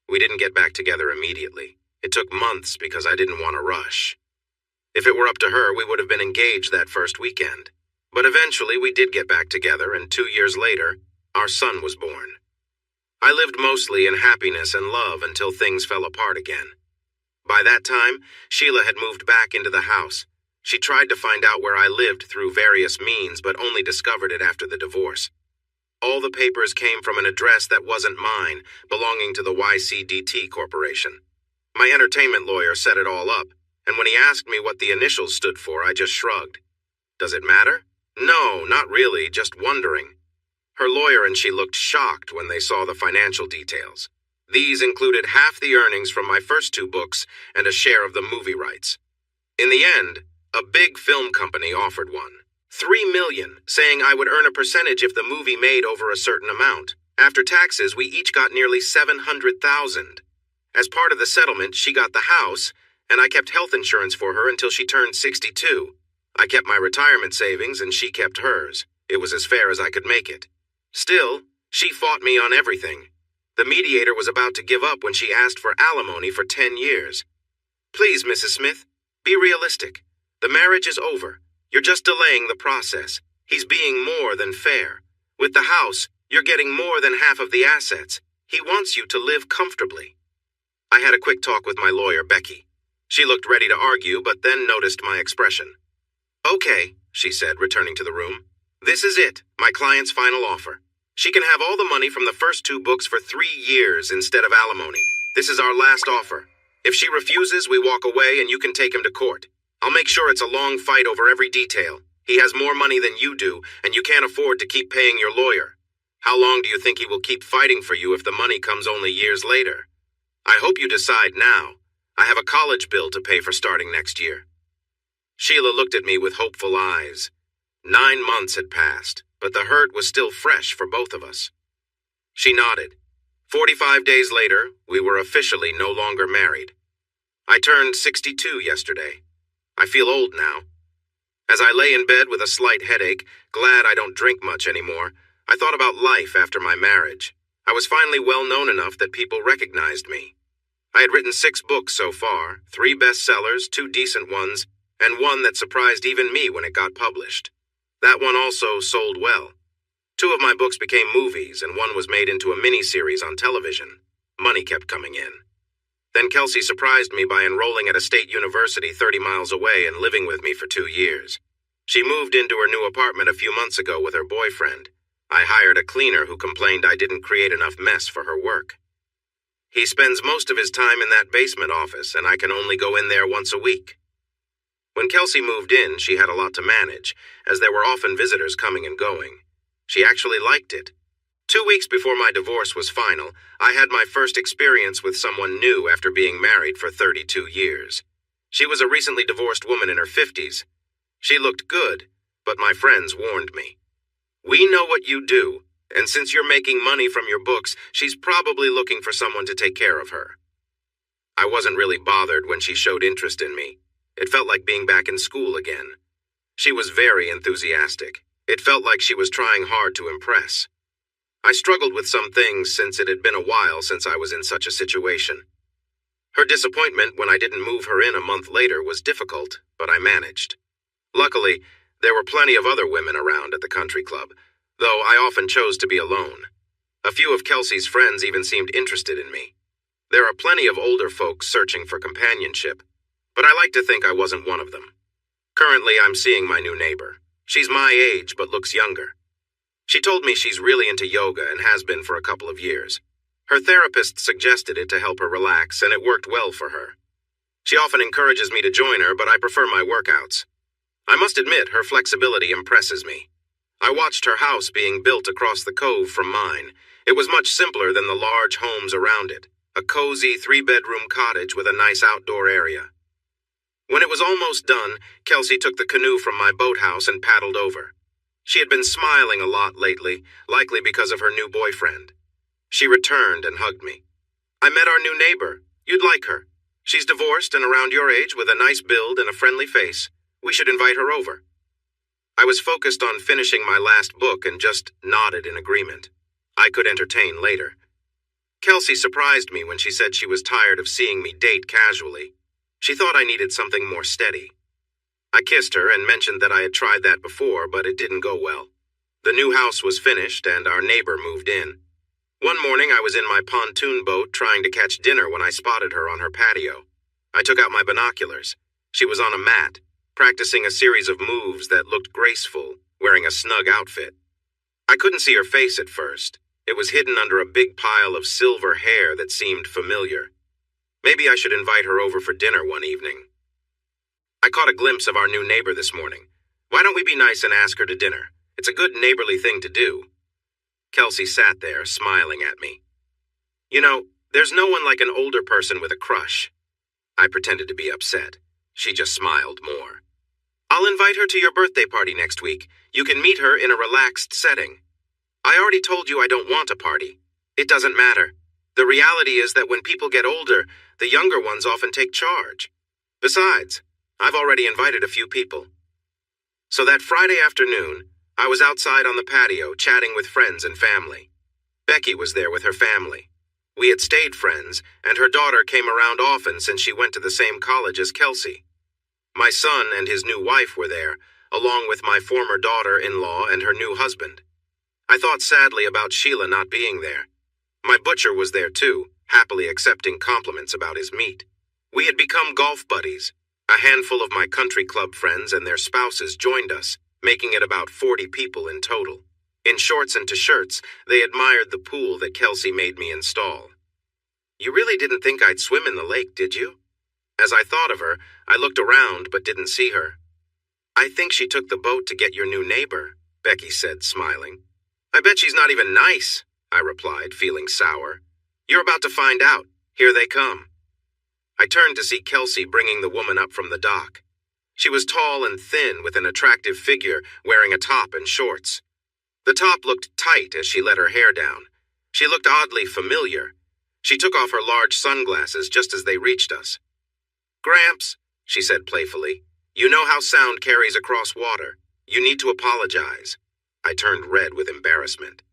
We didn't get back together immediately. It took months because I didn't want to rush. If it were up to her, we would have been engaged that first weekend. But eventually we did get back together, and 2 years later, our son was born. I lived mostly in happiness and love until things fell apart again. By that time, Sheila had moved back into the house. She tried to find out where I lived through various means, but only discovered it after the divorce. All the papers came from an address that wasn't mine, belonging to the YCDT Corporation. My entertainment lawyer set it all up, and when he asked me what the initials stood for, I just shrugged. Does it matter? No, not really, just wondering. Her lawyer and she looked shocked when they saw the financial details. These included half the earnings from my first 2 books and a share of the movie rights. In the end, a big film company offered one. $3 million, saying I would earn a percentage if the movie made over a certain amount. After taxes, we each got nearly $700,000. As part of the settlement, she got the house, and I kept health insurance for her until she turned 62. I kept my retirement savings and she kept hers. It was as fair as I could make it. Still, she fought me on everything. The mediator was about to give up when she asked for alimony for 10 years. Please, Mrs. Smith, be realistic. The marriage is over. You're just delaying the process. He's being more than fair. With the house, you're getting more than half of the assets. He wants you to live comfortably. I had a quick talk with my lawyer, Becky. She looked ready to argue, but then noticed my expression. Okay, she said, returning to the room. This is it, my client's final offer. She can have all the money from the first 2 books for 3 years instead of alimony. This is our last offer. If she refuses, we walk away and you can take him to court. I'll make sure it's a long fight over every detail. He has more money than you do, and you can't afford to keep paying your lawyer. How long do you think he will keep fighting for you if the money comes only years later? I hope you decide now. I have a college bill to pay for starting next year. Sheila looked at me with hopeful eyes. 9 months had passed, but the hurt was still fresh for both of us. She nodded. 45 days later, we were officially no longer married. I turned 62 yesterday. I feel old now. As I lay in bed with a slight headache, glad I don't drink much anymore, I thought about life after my marriage. I was finally well known enough that people recognized me. I had written 6 books so far, 3 bestsellers, 2 decent ones, and 1 that surprised even me when it got published. That one also sold well. 2 of my books became movies, and 1 was made into a mini-series on television. Money kept coming in. Then Kelsey surprised me by enrolling at a state university 30 miles away and living with me for 2 years. She moved into her new apartment a few months ago with her boyfriend. I hired a cleaner who complained I didn't create enough mess for her work. He spends most of his time in that basement office, and I can only go in there once a week. When Kelsey moved in, she had a lot to manage, as there were often visitors coming and going. She actually liked it. 2 weeks before my divorce was final, I had my first experience with someone new after being married for 32 years. She was a recently divorced woman in her 50s. She looked good, but my friends warned me. We know what you do, and since you're making money from your books, she's probably looking for someone to take care of her. I wasn't really bothered when she showed interest in me. It felt like being back in school again. She was very enthusiastic. It felt like she was trying hard to impress. I struggled with some things since it had been a while since I was in such a situation. Her disappointment when I didn't move her in a month later was difficult, but I managed. Luckily, there were plenty of other women around at the country club, though I often chose to be alone. A few of Kelsey's friends even seemed interested in me. There are plenty of older folks searching for companionship, but I like to think I wasn't one of them. Currently, I'm seeing my new neighbor. She's my age, but looks younger. She told me she's really into yoga and has been for a couple of years. Her therapist suggested it to help her relax, and it worked well for her. She often encourages me to join her, but I prefer my workouts. I must admit, her flexibility impresses me. I watched her house being built across the cove from mine. It was much simpler than the large homes around it, a cozy 3-bedroom cottage with a nice outdoor area. When it was almost done, Kelsey took the canoe from my boathouse and paddled over. She had been smiling a lot lately, likely because of her new boyfriend. She returned and hugged me. I met our new neighbor. You'd like her. She's divorced and around your age with a nice build and a friendly face. We should invite her over. I was focused on finishing my last book and just nodded in agreement. I could entertain later. Kelsey surprised me when she said she was tired of seeing me date casually. She thought I needed something more steady. I kissed her and mentioned that I had tried that before, but it didn't go well. The new house was finished and our neighbor moved in. One morning I was in my pontoon boat trying to catch dinner when I spotted her on her patio. I took out my binoculars. She was on a mat, practicing a series of moves that looked graceful, wearing a snug outfit. I couldn't see her face at first. It was hidden under a big pile of silver hair that seemed familiar. Maybe I should invite her over for dinner one evening. I caught a glimpse of our new neighbor this morning. Why don't we be nice and ask her to dinner? It's a good neighborly thing to do. Kelsey sat there, smiling at me. You know, there's no one like an older person with a crush. I pretended to be upset. She just smiled more. I'll invite her to your birthday party next week. You can meet her in a relaxed setting. I already told you I don't want a party. It doesn't matter. The reality is that when people get older, the younger ones often take charge. Besides, I've already invited a few people. So that Friday afternoon, I was outside on the patio chatting with friends and family. Becky was there with her family. We had stayed friends, and her daughter came around often since she went to the same college as Kelsey. My son and his new wife were there, along with my former daughter-in-law and her new husband. I thought sadly about Sheila not being there. My butcher was there too, happily accepting compliments about his meat. We had become golf buddies. A handful of my country club friends and their spouses joined us, making it about 40 people in total. In shorts and t-shirts, they admired the pool that Kelsey made me install. "You really didn't think I'd swim in the lake, did you?" As I thought of her, I looked around but didn't see her. "I think she took the boat to get your new neighbor," Becky said, smiling. "I bet she's not even nice," I replied, feeling sour. "You're about to find out. Here they come." I turned to see Kelsey bringing the woman up from the dock. She was tall and thin with an attractive figure, wearing a top and shorts. The top looked tight as she let her hair down. She looked oddly familiar. She took off her large sunglasses just as they reached us. "Gramps," she said playfully, "you know how sound carries across water. You need to apologize." I turned red with embarrassment.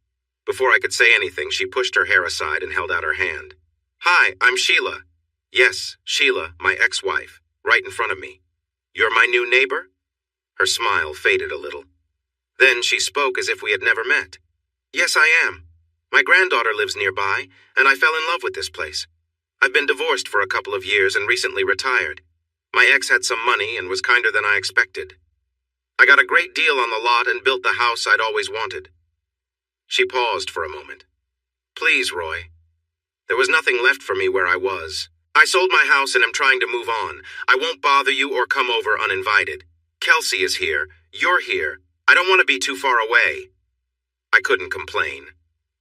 Before I could say anything, she pushed her hair aside and held out her hand. "Hi, I'm Sheila." "Yes, Sheila, my ex-wife, right in front of me. You're my new neighbor?" Her smile faded a little. Then she spoke as if we had never met. "Yes, I am. My granddaughter lives nearby, and I fell in love with this place. I've been divorced for a couple of years and recently retired. My ex had some money and was kinder than I expected. I got a great deal on the lot and built the house I'd always wanted." She paused for a moment. "Please, Roy. There was nothing left for me where I was. I sold my house and am trying to move on. I won't bother you or come over uninvited. Kelsey is here. You're here. I don't want to be too far away." I couldn't complain.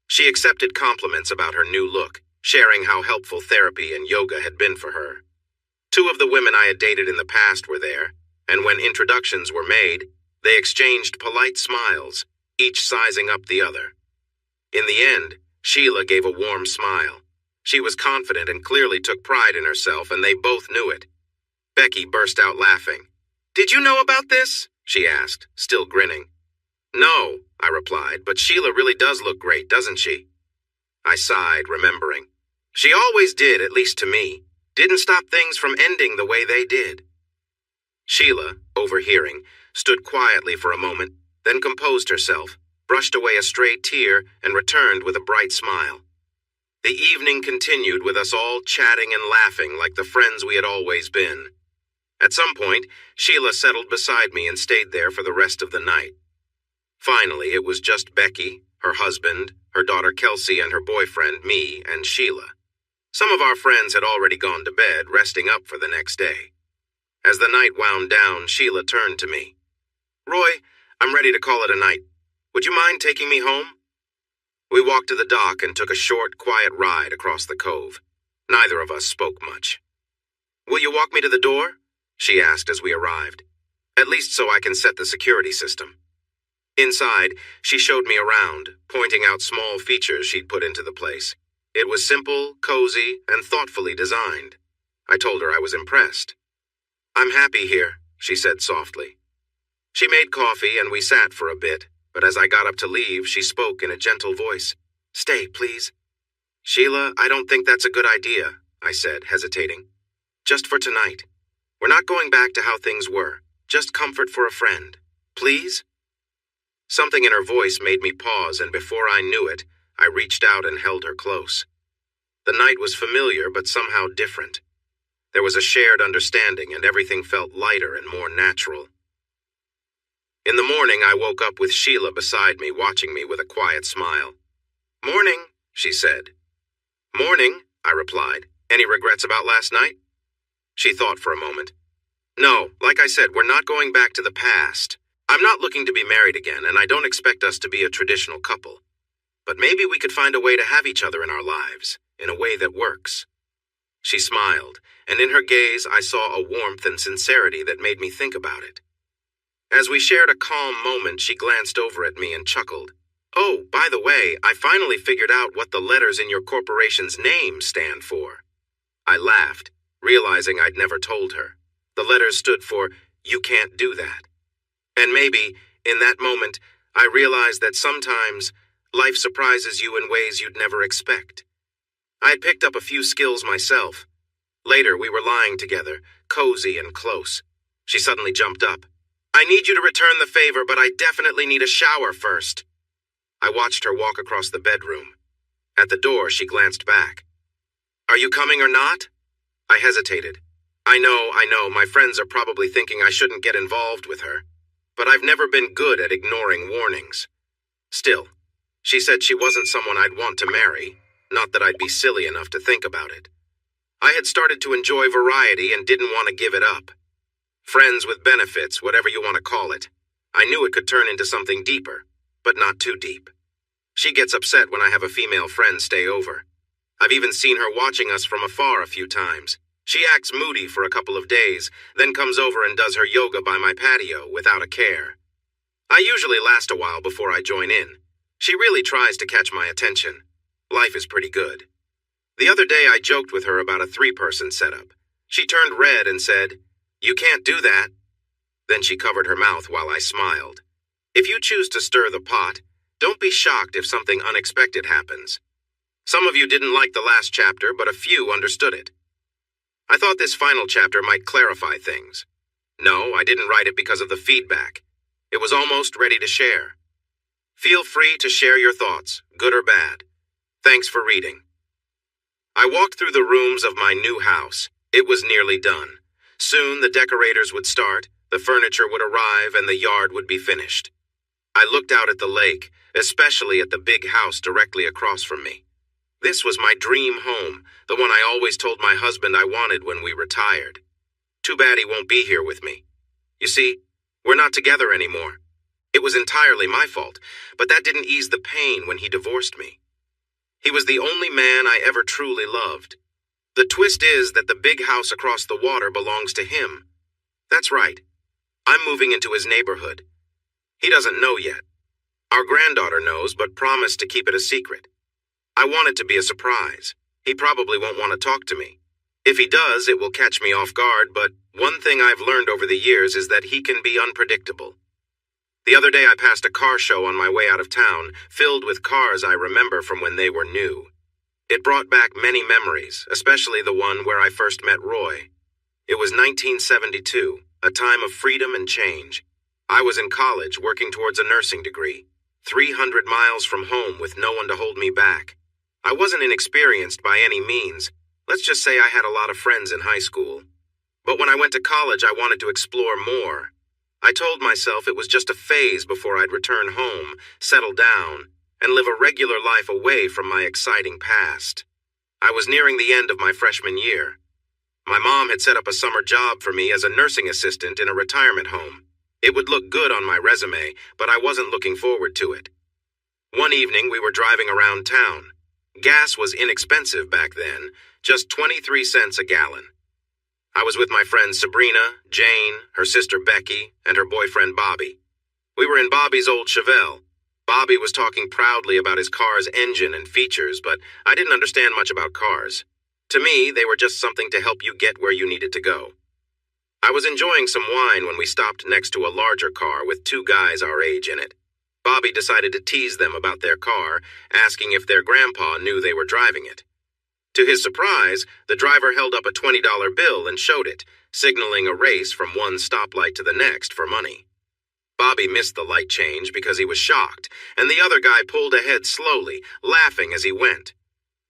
She accepted compliments about her new look, sharing how helpful therapy and yoga had been for her. Two of the women I had dated in the past were there, and when introductions were made, they exchanged polite smiles, each sizing up the other. In the end, Sheila gave a warm smile. She was confident and clearly took pride in herself, and they both knew it. Becky burst out laughing. "Did you know about this?" she asked, still grinning. "No," I replied, "but Sheila really does look great, doesn't she?" I sighed, remembering. She always did, at least to me. Didn't stop things from ending the way they did. Sheila, overhearing, stood quietly for a moment, then composed herself, brushed away a stray tear, and returned with a bright smile. The evening continued with us all chatting and laughing like the friends we had always been. At some point, Sheila settled beside me and stayed there for the rest of the night. Finally, it was just Becky, her husband, her daughter Kelsey, and her boyfriend, me, and Sheila. Some of our friends had already gone to bed, resting up for the next day. As the night wound down, Sheila turned to me. "Roy, I'm ready to call it a night. Would you mind taking me home?" We walked to the dock and took a short, quiet ride across the cove. Neither of us spoke much. "Will you walk me to the door?" she asked as we arrived. "At least so I can set the security system." Inside, she showed me around, pointing out small features she'd put into the place. It was simple, cozy, and thoughtfully designed. I told her I was impressed. "I'm happy here," she said softly. She made coffee and we sat for a bit, but as I got up to leave, she spoke in a gentle voice. "Stay, please." "Sheila, I don't think that's a good idea," I said, hesitating. "Just for tonight. We're not going back to how things were. Just comfort for a friend. Please?" Something in her voice made me pause, and before I knew it, I reached out and held her close. The night was familiar, but somehow different. There was a shared understanding, and everything felt lighter and more natural. In the morning, I woke up with Sheila beside me, watching me with a quiet smile. "Morning," she said. "Morning," I replied. "Any regrets about last night?" She thought for a moment. "No, like I said, we're not going back to the past. I'm not looking to be married again, and I don't expect us to be a traditional couple. But maybe we could find a way to have each other in our lives, in a way that works." She smiled, and in her gaze I saw a warmth and sincerity that made me think about it. As we shared a calm moment, she glanced over at me and chuckled. "Oh, by the way, I finally figured out what the letters in your corporation's name stand for." I laughed, realizing I'd never told her. The letters stood for, "You can't do that." And maybe, in that moment, I realized that sometimes life surprises you in ways you'd never expect. I had picked up a few skills myself. Later, we were lying together, cozy and close. She suddenly jumped up. "I need you to return the favor, but I definitely need a shower first." I watched her walk across the bedroom. At the door, she glanced back. "Are you coming or not?" I hesitated. I know, my friends are probably thinking I shouldn't get involved with her. but I've never been good at ignoring warnings. Still, she said she wasn't someone I'd want to marry, not that I'd be silly enough to think about it. I had started to enjoy variety and didn't want to give it up. Friends with benefits, whatever you want to call it. I knew it could turn into something deeper, but not too deep. She gets upset when I have a female friend stay over. I've even seen her watching us from afar a few times. She acts moody for a couple of days, then comes over and does her yoga by my patio without a care. I usually last a while before I join in. She really tries to catch my attention. Life is pretty good. The other day I joked with her about a 3-person setup. She turned red and said, "You can't do that." Then she covered her mouth while I smiled. If you choose to stir the pot, don't be shocked if something unexpected happens. Some of you didn't like the last chapter, but a few understood it. I thought this final chapter might clarify things. No, I didn't write it because of the feedback. It was almost ready to share. Feel free to share your thoughts, good or bad. Thanks for reading. I walked through the rooms of my new house. It was nearly done. Soon the decorators would start, the furniture would arrive, and the yard would be finished. I looked out at the lake, especially at the big house directly across from me. This was my dream home, the one I always told my husband I wanted when we retired. Too bad he won't be here with me. You see, we're not together anymore. It was entirely my fault, but that didn't ease the pain when he divorced me. He was the only man I ever truly loved. The twist is that the big house across the water belongs to him. That's right. I'm moving into his neighborhood. He doesn't know yet. Our granddaughter knows, but promised to keep it a secret. I want it to be a surprise. He probably won't want to talk to me. If he does, it will catch me off guard, but one thing I've learned over the years is that he can be unpredictable. The other day I passed a car show on my way out of town, filled with cars I remember from when they were new. It brought back many memories, especially the one where I first met Roy. It was 1972, a time of freedom and change. I was in college working towards a nursing degree, 300 miles from home with no one to hold me back. I wasn't inexperienced by any means. Let's just say I had a lot of friends in high school. But when I went to college, I wanted to explore more. I told myself it was just a phase before I'd return home, settle down, and live a regular life away from my exciting past. I was nearing the end of my freshman year. My mom had set up a summer job for me as a nursing assistant in a retirement home. It would look good on my resume, but I wasn't looking forward to it. One evening, we were driving around town. Gas was inexpensive back then, just 23 cents a gallon. I was with my friends Sabrina, Jane, her sister Becky, and her boyfriend Bobby. We were in Bobby's old Chevelle. Bobby was talking proudly about his car's engine and features, but I didn't understand much about cars. To me, they were just something to help you get where you needed to go. I was enjoying some wine when we stopped next to a larger car with 2 guys our age in it. Bobby decided to tease them about their car, asking if their grandpa knew they were driving it. To his surprise, the driver held up a $20 bill and showed it, signaling a race from one stoplight to the next for money. Bobby missed the light change because he was shocked, and the other guy pulled ahead slowly, laughing as he went.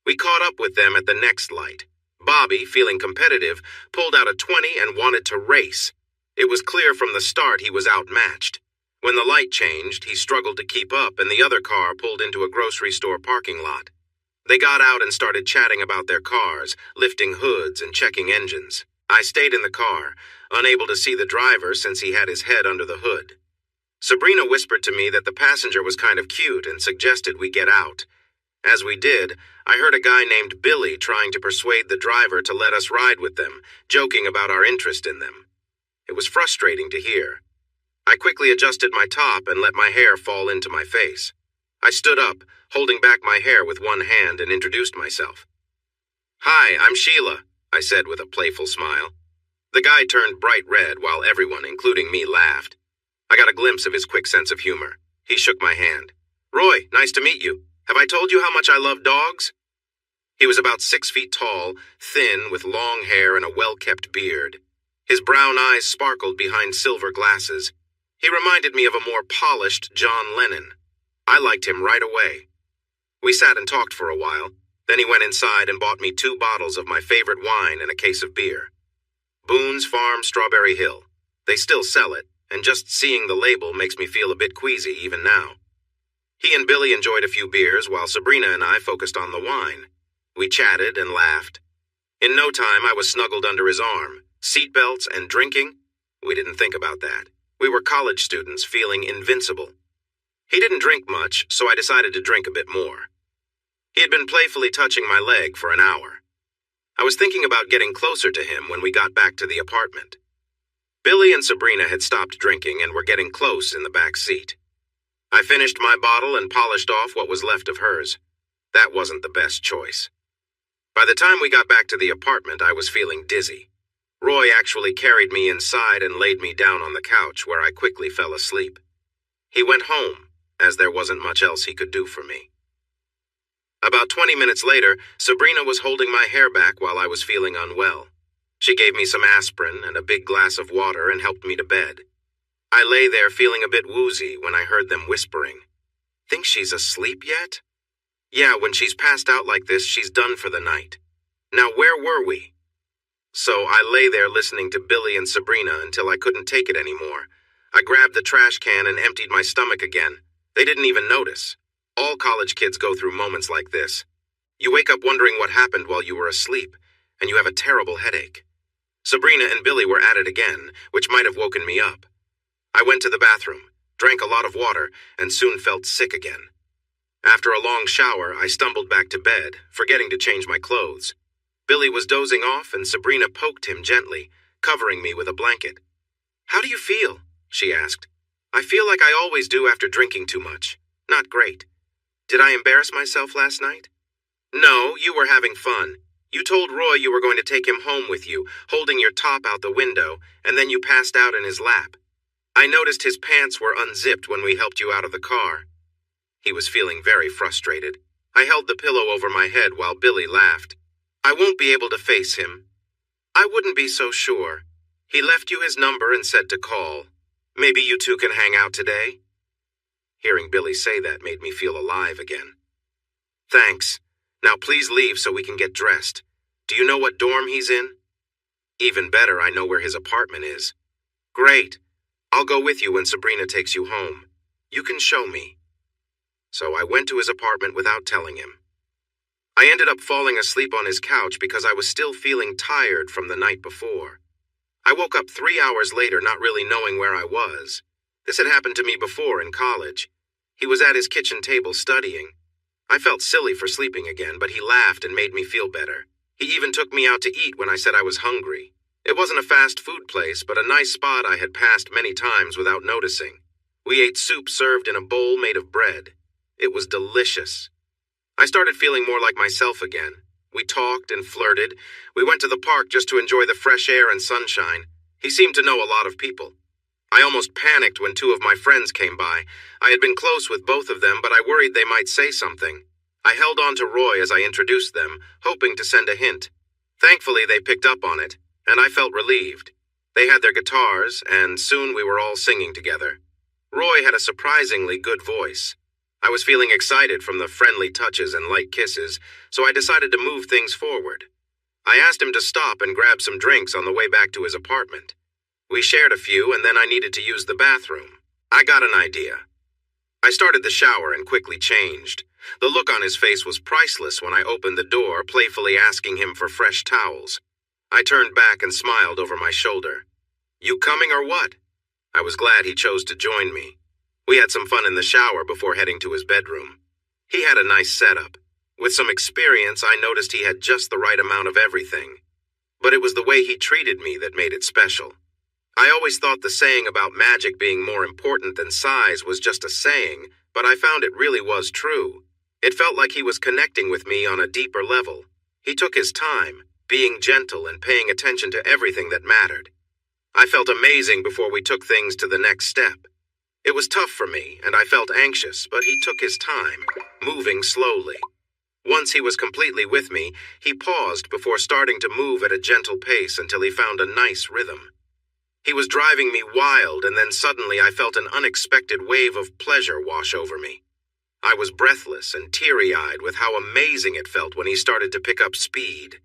We caught up with them at the next light. Bobby, feeling competitive, pulled out a 20 and wanted to race. It was clear from the start he was outmatched. When the light changed, he struggled to keep up, and the other car pulled into a grocery store parking lot. They got out and started chatting about their cars, lifting hoods and checking engines. I stayed in the car, unable to see the driver since he had his head under the hood. Sabrina whispered to me that the passenger was kind of cute and suggested we get out. As we did, I heard a guy named Billy trying to persuade the driver to let us ride with them, joking about our interest in them. It was frustrating to hear. I quickly adjusted my top and let my hair fall into my face. I stood up, holding back my hair with one hand, and introduced myself. "Hi, I'm Sheila," I said with a playful smile. The guy turned bright red while everyone, including me, laughed. I got a glimpse of his quick sense of humor. He shook my hand. "Roy, nice to meet you. Have I told you how much I love dogs?" He was about 6 feet tall, thin, with long hair and a well-kept beard. His brown eyes sparkled behind silver glasses. He reminded me of a more polished John Lennon. I liked him right away. We sat and talked for a while. Then he went inside and bought me 2 bottles of my favorite wine and a case of beer. Boone's Farm Strawberry Hill. They still sell it, and just seeing the label makes me feel a bit queasy even now. He and Billy enjoyed a few beers while Sabrina and I focused on the wine. We chatted and laughed. In no time, I was snuggled under his arm. Seatbelts and drinking? We didn't think about that. We were college students feeling invincible. He didn't drink much, so I decided to drink a bit more. He had been playfully touching my leg for an hour. I was thinking about getting closer to him when we got back to the apartment. Billy and Sabrina had stopped drinking and were getting close in the back seat. I finished my bottle and polished off what was left of hers. That wasn't the best choice. By the time we got back to the apartment, I was feeling dizzy. Roy actually carried me inside and laid me down on the couch, where I quickly fell asleep. He went home, as there wasn't much else he could do for me. About 20 minutes later, Sabrina was holding my hair back while I was feeling unwell. She gave me some aspirin and a big glass of water and helped me to bed. I lay there feeling a bit woozy when I heard them whispering. Think she's asleep yet? Yeah, when she's passed out like this, she's done for the night. Now, where were we? So I lay there listening to Billy and Sabrina until I couldn't take it anymore. I grabbed the trash can and emptied my stomach again. They didn't even notice. All college kids go through moments like this. You wake up wondering what happened while you were asleep, and you have a terrible headache. Sabrina and Billy were at it again, which might have woken me up. I went to the bathroom, drank a lot of water, and soon felt sick again. After a long shower, I stumbled back to bed, forgetting to change my clothes. Billy was dozing off, and Sabrina poked him gently, covering me with a blanket. How do you feel? She asked. I feel like I always do after drinking too much. Not great. Did I embarrass myself last night? No, you were having fun. You told Roy you were going to take him home with you, holding your top out the window, and then you passed out in his lap. I noticed his pants were unzipped when we helped you out of the car. He was feeling very frustrated. I held the pillow over my head while Billy laughed. I won't be able to face him. I wouldn't be so sure. He left you his number and said to call. Maybe you two can hang out today? Hearing Billy say that made me feel alive again. Thanks. Now please leave so we can get dressed. Do you know what dorm he's in? Even better, I know where his apartment is. Great. I'll go with you when Sabrina takes you home. You can show me. So I went to his apartment without telling him. I ended up falling asleep on his couch because I was still feeling tired from the night before. I woke up 3 hours later not really knowing where I was. This had happened to me before in college. He was at his kitchen table studying. I felt silly for sleeping again, but he laughed and made me feel better. He even took me out to eat when I said I was hungry. It wasn't a fast food place, but a nice spot I had passed many times without noticing. We ate soup served in a bowl made of bread. It was delicious. I started feeling more like myself again. We talked and flirted. We went to the park just to enjoy the fresh air and sunshine. He seemed to know a lot of people. I almost panicked when 2 of my friends came by. I had been close with both of them, but I worried they might say something. I held on to Roy as I introduced them, hoping to send a hint. Thankfully, they picked up on it, and I felt relieved. They had their guitars, and soon we were all singing together. Roy had a surprisingly good voice. I was feeling excited from the friendly touches and light kisses, so I decided to move things forward. I asked him to stop and grab some drinks on the way back to his apartment. We shared a few, and then I needed to use the bathroom. I got an idea. I started the shower and quickly changed. The look on his face was priceless when I opened the door, playfully asking him for fresh towels. I turned back and smiled over my shoulder. You coming or what? I was glad he chose to join me. We had some fun in the shower before heading to his bedroom. He had a nice setup. With some experience, I noticed he had just the right amount of everything. But it was the way he treated me that made it special. I always thought the saying about magic being more important than size was just a saying, but I found it really was true. It felt like he was connecting with me on a deeper level. He took his time, being gentle and paying attention to everything that mattered. I felt amazing before we took things to the next step. It was tough for me, and I felt anxious, but he took his time, moving slowly. Once he was completely with me, he paused before starting to move at a gentle pace until he found a nice rhythm. He was driving me wild, and then suddenly I felt an unexpected wave of pleasure wash over me. I was breathless and teary-eyed with how amazing it felt when he started to pick up speed.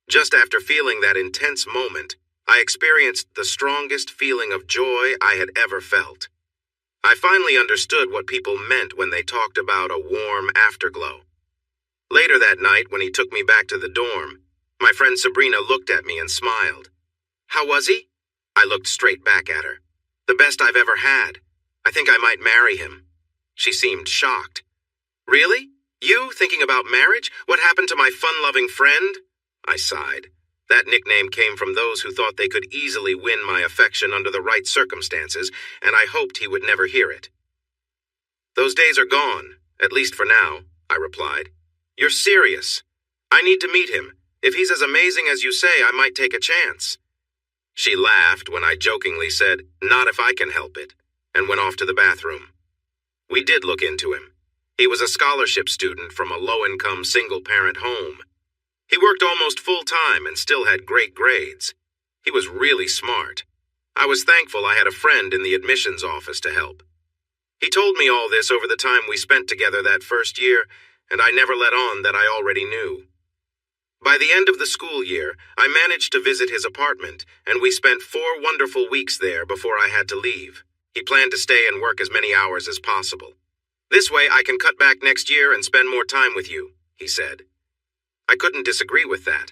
Just after feeling that intense moment, I experienced the strongest feeling of joy I had ever felt. I finally understood what people meant when they talked about a warm afterglow. Later that night, when he took me back to the dorm, my friend Sabrina looked at me and smiled. "How was he?" I looked straight back at her. "The best I've ever had. I think I might marry him." She seemed shocked. "Really? You thinking about marriage? What happened to my fun-loving friend?" I sighed. That nickname came from those who thought they could easily win my affection under the right circumstances, and I hoped he would never hear it. "Those days are gone, at least for now," I replied. "You're serious. I need to meet him. If he's as amazing as you say, I might take a chance." She laughed when I jokingly said, "Not if I can help it," and went off to the bathroom. We did look into him. He was a scholarship student from a low-income single-parent home. He worked almost full-time and still had great grades. He was really smart. I was thankful I had a friend in the admissions office to help. He told me all this over the time we spent together that first year, and I never let on that I already knew. By the end of the school year, I managed to visit his apartment, and we spent 4 wonderful weeks there before I had to leave. He planned to stay and work as many hours as possible. "This way I can cut back next year and spend more time with you," he said. I couldn't disagree with that.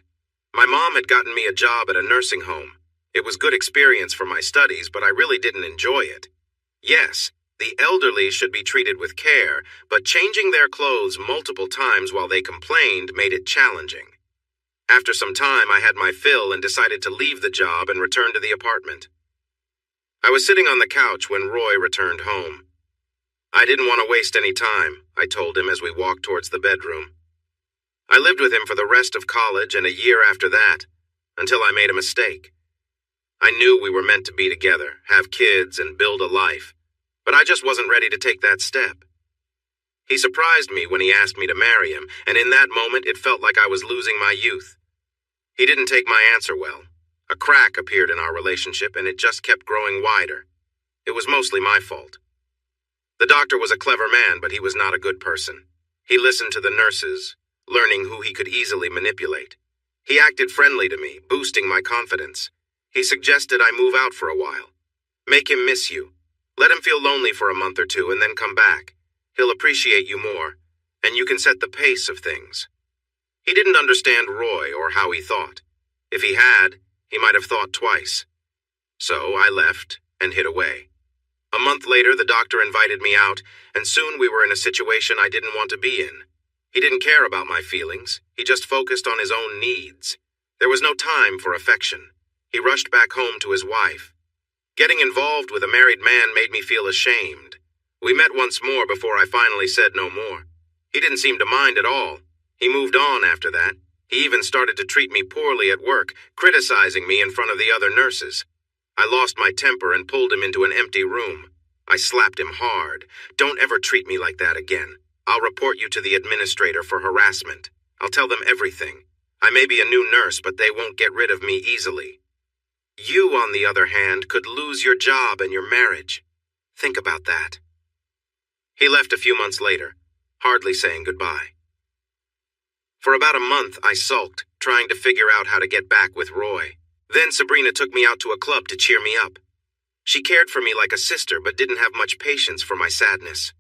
My mom had gotten me a job at a nursing home. It was good experience for my studies, but I really didn't enjoy it. Yes, the elderly should be treated with care, but changing their clothes multiple times while they complained made it challenging. After some time, I had my fill and decided to leave the job and return to the apartment. I was sitting on the couch when Roy returned home. "I didn't want to waste any time," I told him as we walked towards the bedroom. I lived with him for the rest of college and a year after that, until I made a mistake. I knew we were meant to be together, have kids, and build a life, but I just wasn't ready to take that step. He surprised me when he asked me to marry him, and in that moment it felt like I was losing my youth. He didn't take my answer well. A crack appeared in our relationship, and it just kept growing wider. It was mostly my fault. The doctor was a clever man, but he was not a good person. He listened to the nurses, learning who he could easily manipulate. He acted friendly to me, boosting my confidence. He suggested I move out for a while. "Make him miss you. Let him feel lonely for a month or two and then come back. He'll appreciate you more, and you can set the pace of things." He didn't understand Roy or how he thought. If he had, he might have thought twice. So I left and hid away. A month later, the doctor invited me out, and soon we were in a situation I didn't want to be in. He didn't care about my feelings. He just focused on his own needs. There was no time for affection. He rushed back home to his wife. Getting involved with a married man made me feel ashamed. We met once more before I finally said no more. He didn't seem to mind at all. He moved on after that. He even started to treat me poorly at work, criticizing me in front of the other nurses. I lost my temper and pulled him into an empty room. I slapped him hard. "Don't ever treat me like that again. I'll report you to the administrator for harassment. I'll tell them everything. I may be a new nurse, but they won't get rid of me easily. You, on the other hand, could lose your job and your marriage. Think about that." He left a few months later, hardly saying goodbye. For about a month, I sulked, trying to figure out how to get back with Roy. Then Sabrina took me out to a club to cheer me up. She cared for me like a sister, but didn't have much patience for my sadness.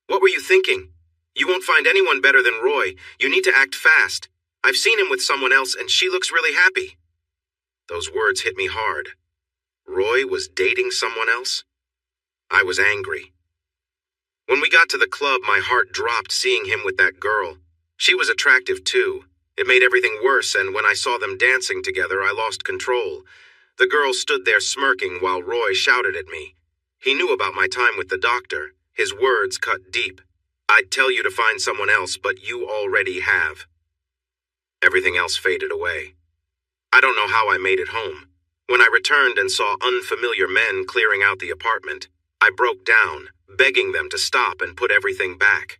"What were you thinking? You won't find anyone better than Roy. You need to act fast. I've seen him with someone else, and she looks really happy." Those words hit me hard. Roy was dating someone else? I was angry. When we got to the club, my heart dropped seeing him with that girl. She was attractive too. It made everything worse, and when I saw them dancing together, I lost control. The girl stood there smirking while Roy shouted at me. He knew about my time with the doctor. His words cut deep. "I'd tell you to find someone else, but you already have." Everything else faded away. I don't know how I made it home. When I returned and saw unfamiliar men clearing out the apartment, I broke down, begging them to stop and put everything back.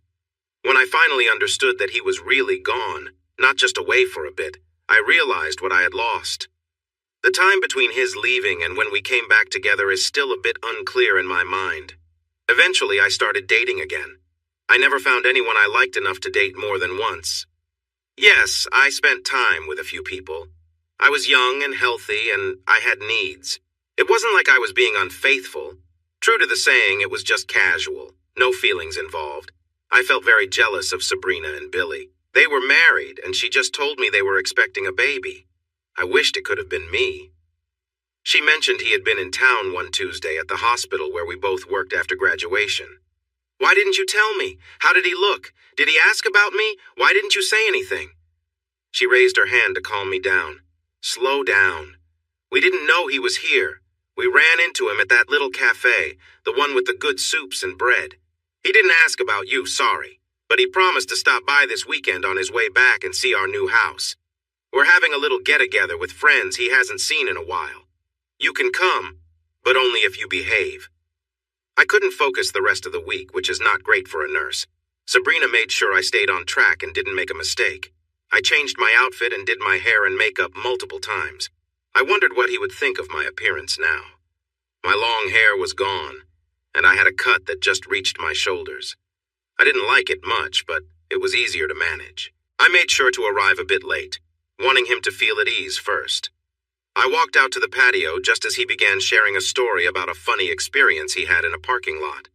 When I finally understood that he was really gone, not just away for a bit, I realized what I had lost. The time between his leaving and when we came back together is still a bit unclear in my mind. Eventually, I started dating again. I never found anyone I liked enough to date more than once. Yes, I spent time with a few people. I was young and healthy, and I had needs. It wasn't like I was being unfaithful. True to the saying, it was just casual. No feelings involved. I felt very jealous of Sabrina and Billy. They were married, and she just told me they were expecting a baby. I wished it could have been me. She mentioned he had been in town one Tuesday at the hospital where we both worked after graduation. Why didn't you tell me? How did he look? Did he ask about me? Why didn't you say anything? She raised her hand to calm me down. Slow down. We didn't know he was here. We ran into him at that little cafe, the one with the good soups and bread. He didn't ask about you, sorry, but he promised to stop by this weekend on his way back and see our new house. We're having a little get-together with friends he hasn't seen in a while. You can come, but only if you behave. I couldn't focus the rest of the week, which is not great for a nurse. Sabrina made sure I stayed on track and didn't make a mistake. I changed my outfit and did my hair and makeup multiple times. I wondered what he would think of my appearance now. My long hair was gone, and I had a cut that just reached my shoulders. I didn't like it much, but it was easier to manage. I made sure to arrive a bit late, wanting him to feel at ease first. I walked out to the patio just as he began sharing a story about a funny experience he had in a parking lot.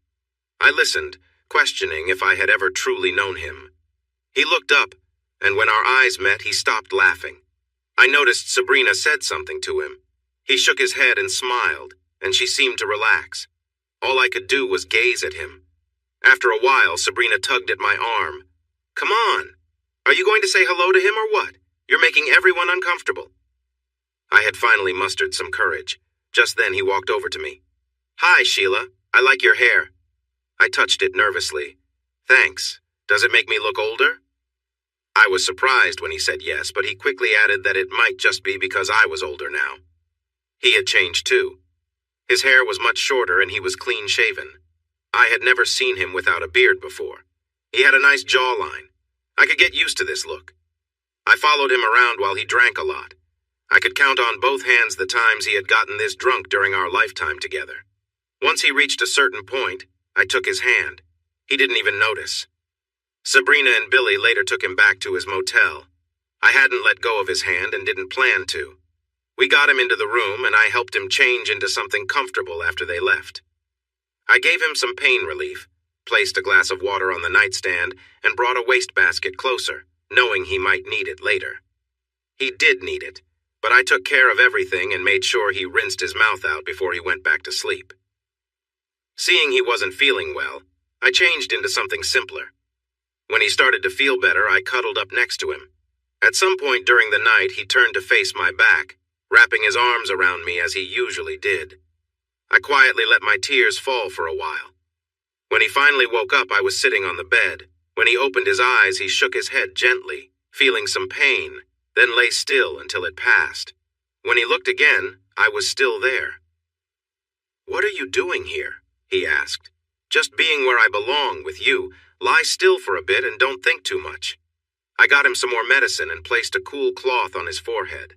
I listened, questioning if I had ever truly known him. He looked up, and when our eyes met, he stopped laughing. I noticed Sabrina said something to him. He shook his head and smiled, and she seemed to relax. All I could do was gaze at him. After a while, Sabrina tugged at my arm. Come on. Are you going to say hello to him or what? You're making everyone uncomfortable. I had finally mustered some courage. Just then he walked over to me. Hi, Sheila. I like your hair. I touched it nervously. Thanks. Does it make me look older? I was surprised when he said yes, but he quickly added that it might just be because I was older now. He had changed too. His hair was much shorter and he was clean-shaven. I had never seen him without a beard before. He had a nice jawline. I could get used to this look. I followed him around while he drank a lot. I could count on both hands the times he had gotten this drunk during our lifetime together. Once he reached a certain point, I took his hand. He didn't even notice. Sabrina and Billy later took him back to his motel. I hadn't let go of his hand and didn't plan to. We got him into the room and I helped him change into something comfortable after they left. I gave him some pain relief, placed a glass of water on the nightstand, and brought a wastebasket closer, knowing he might need it later. He did need it, but I took care of everything and made sure he rinsed his mouth out before he went back to sleep. Seeing he wasn't feeling well, I changed into something simpler. When he started to feel better, I cuddled up next to him. At some point during the night, he turned to face my back, wrapping his arms around me as he usually did. I quietly let my tears fall for a while. When he finally woke up, I was sitting on the bed. When he opened his eyes, he shook his head gently, feeling some pain, then lay still until it passed. When he looked again, I was still there. "What are you doing here?" he asked. "Just being where I belong, with you. Lie still for a bit and don't think too much." I got him some more medicine and placed a cool cloth on his forehead.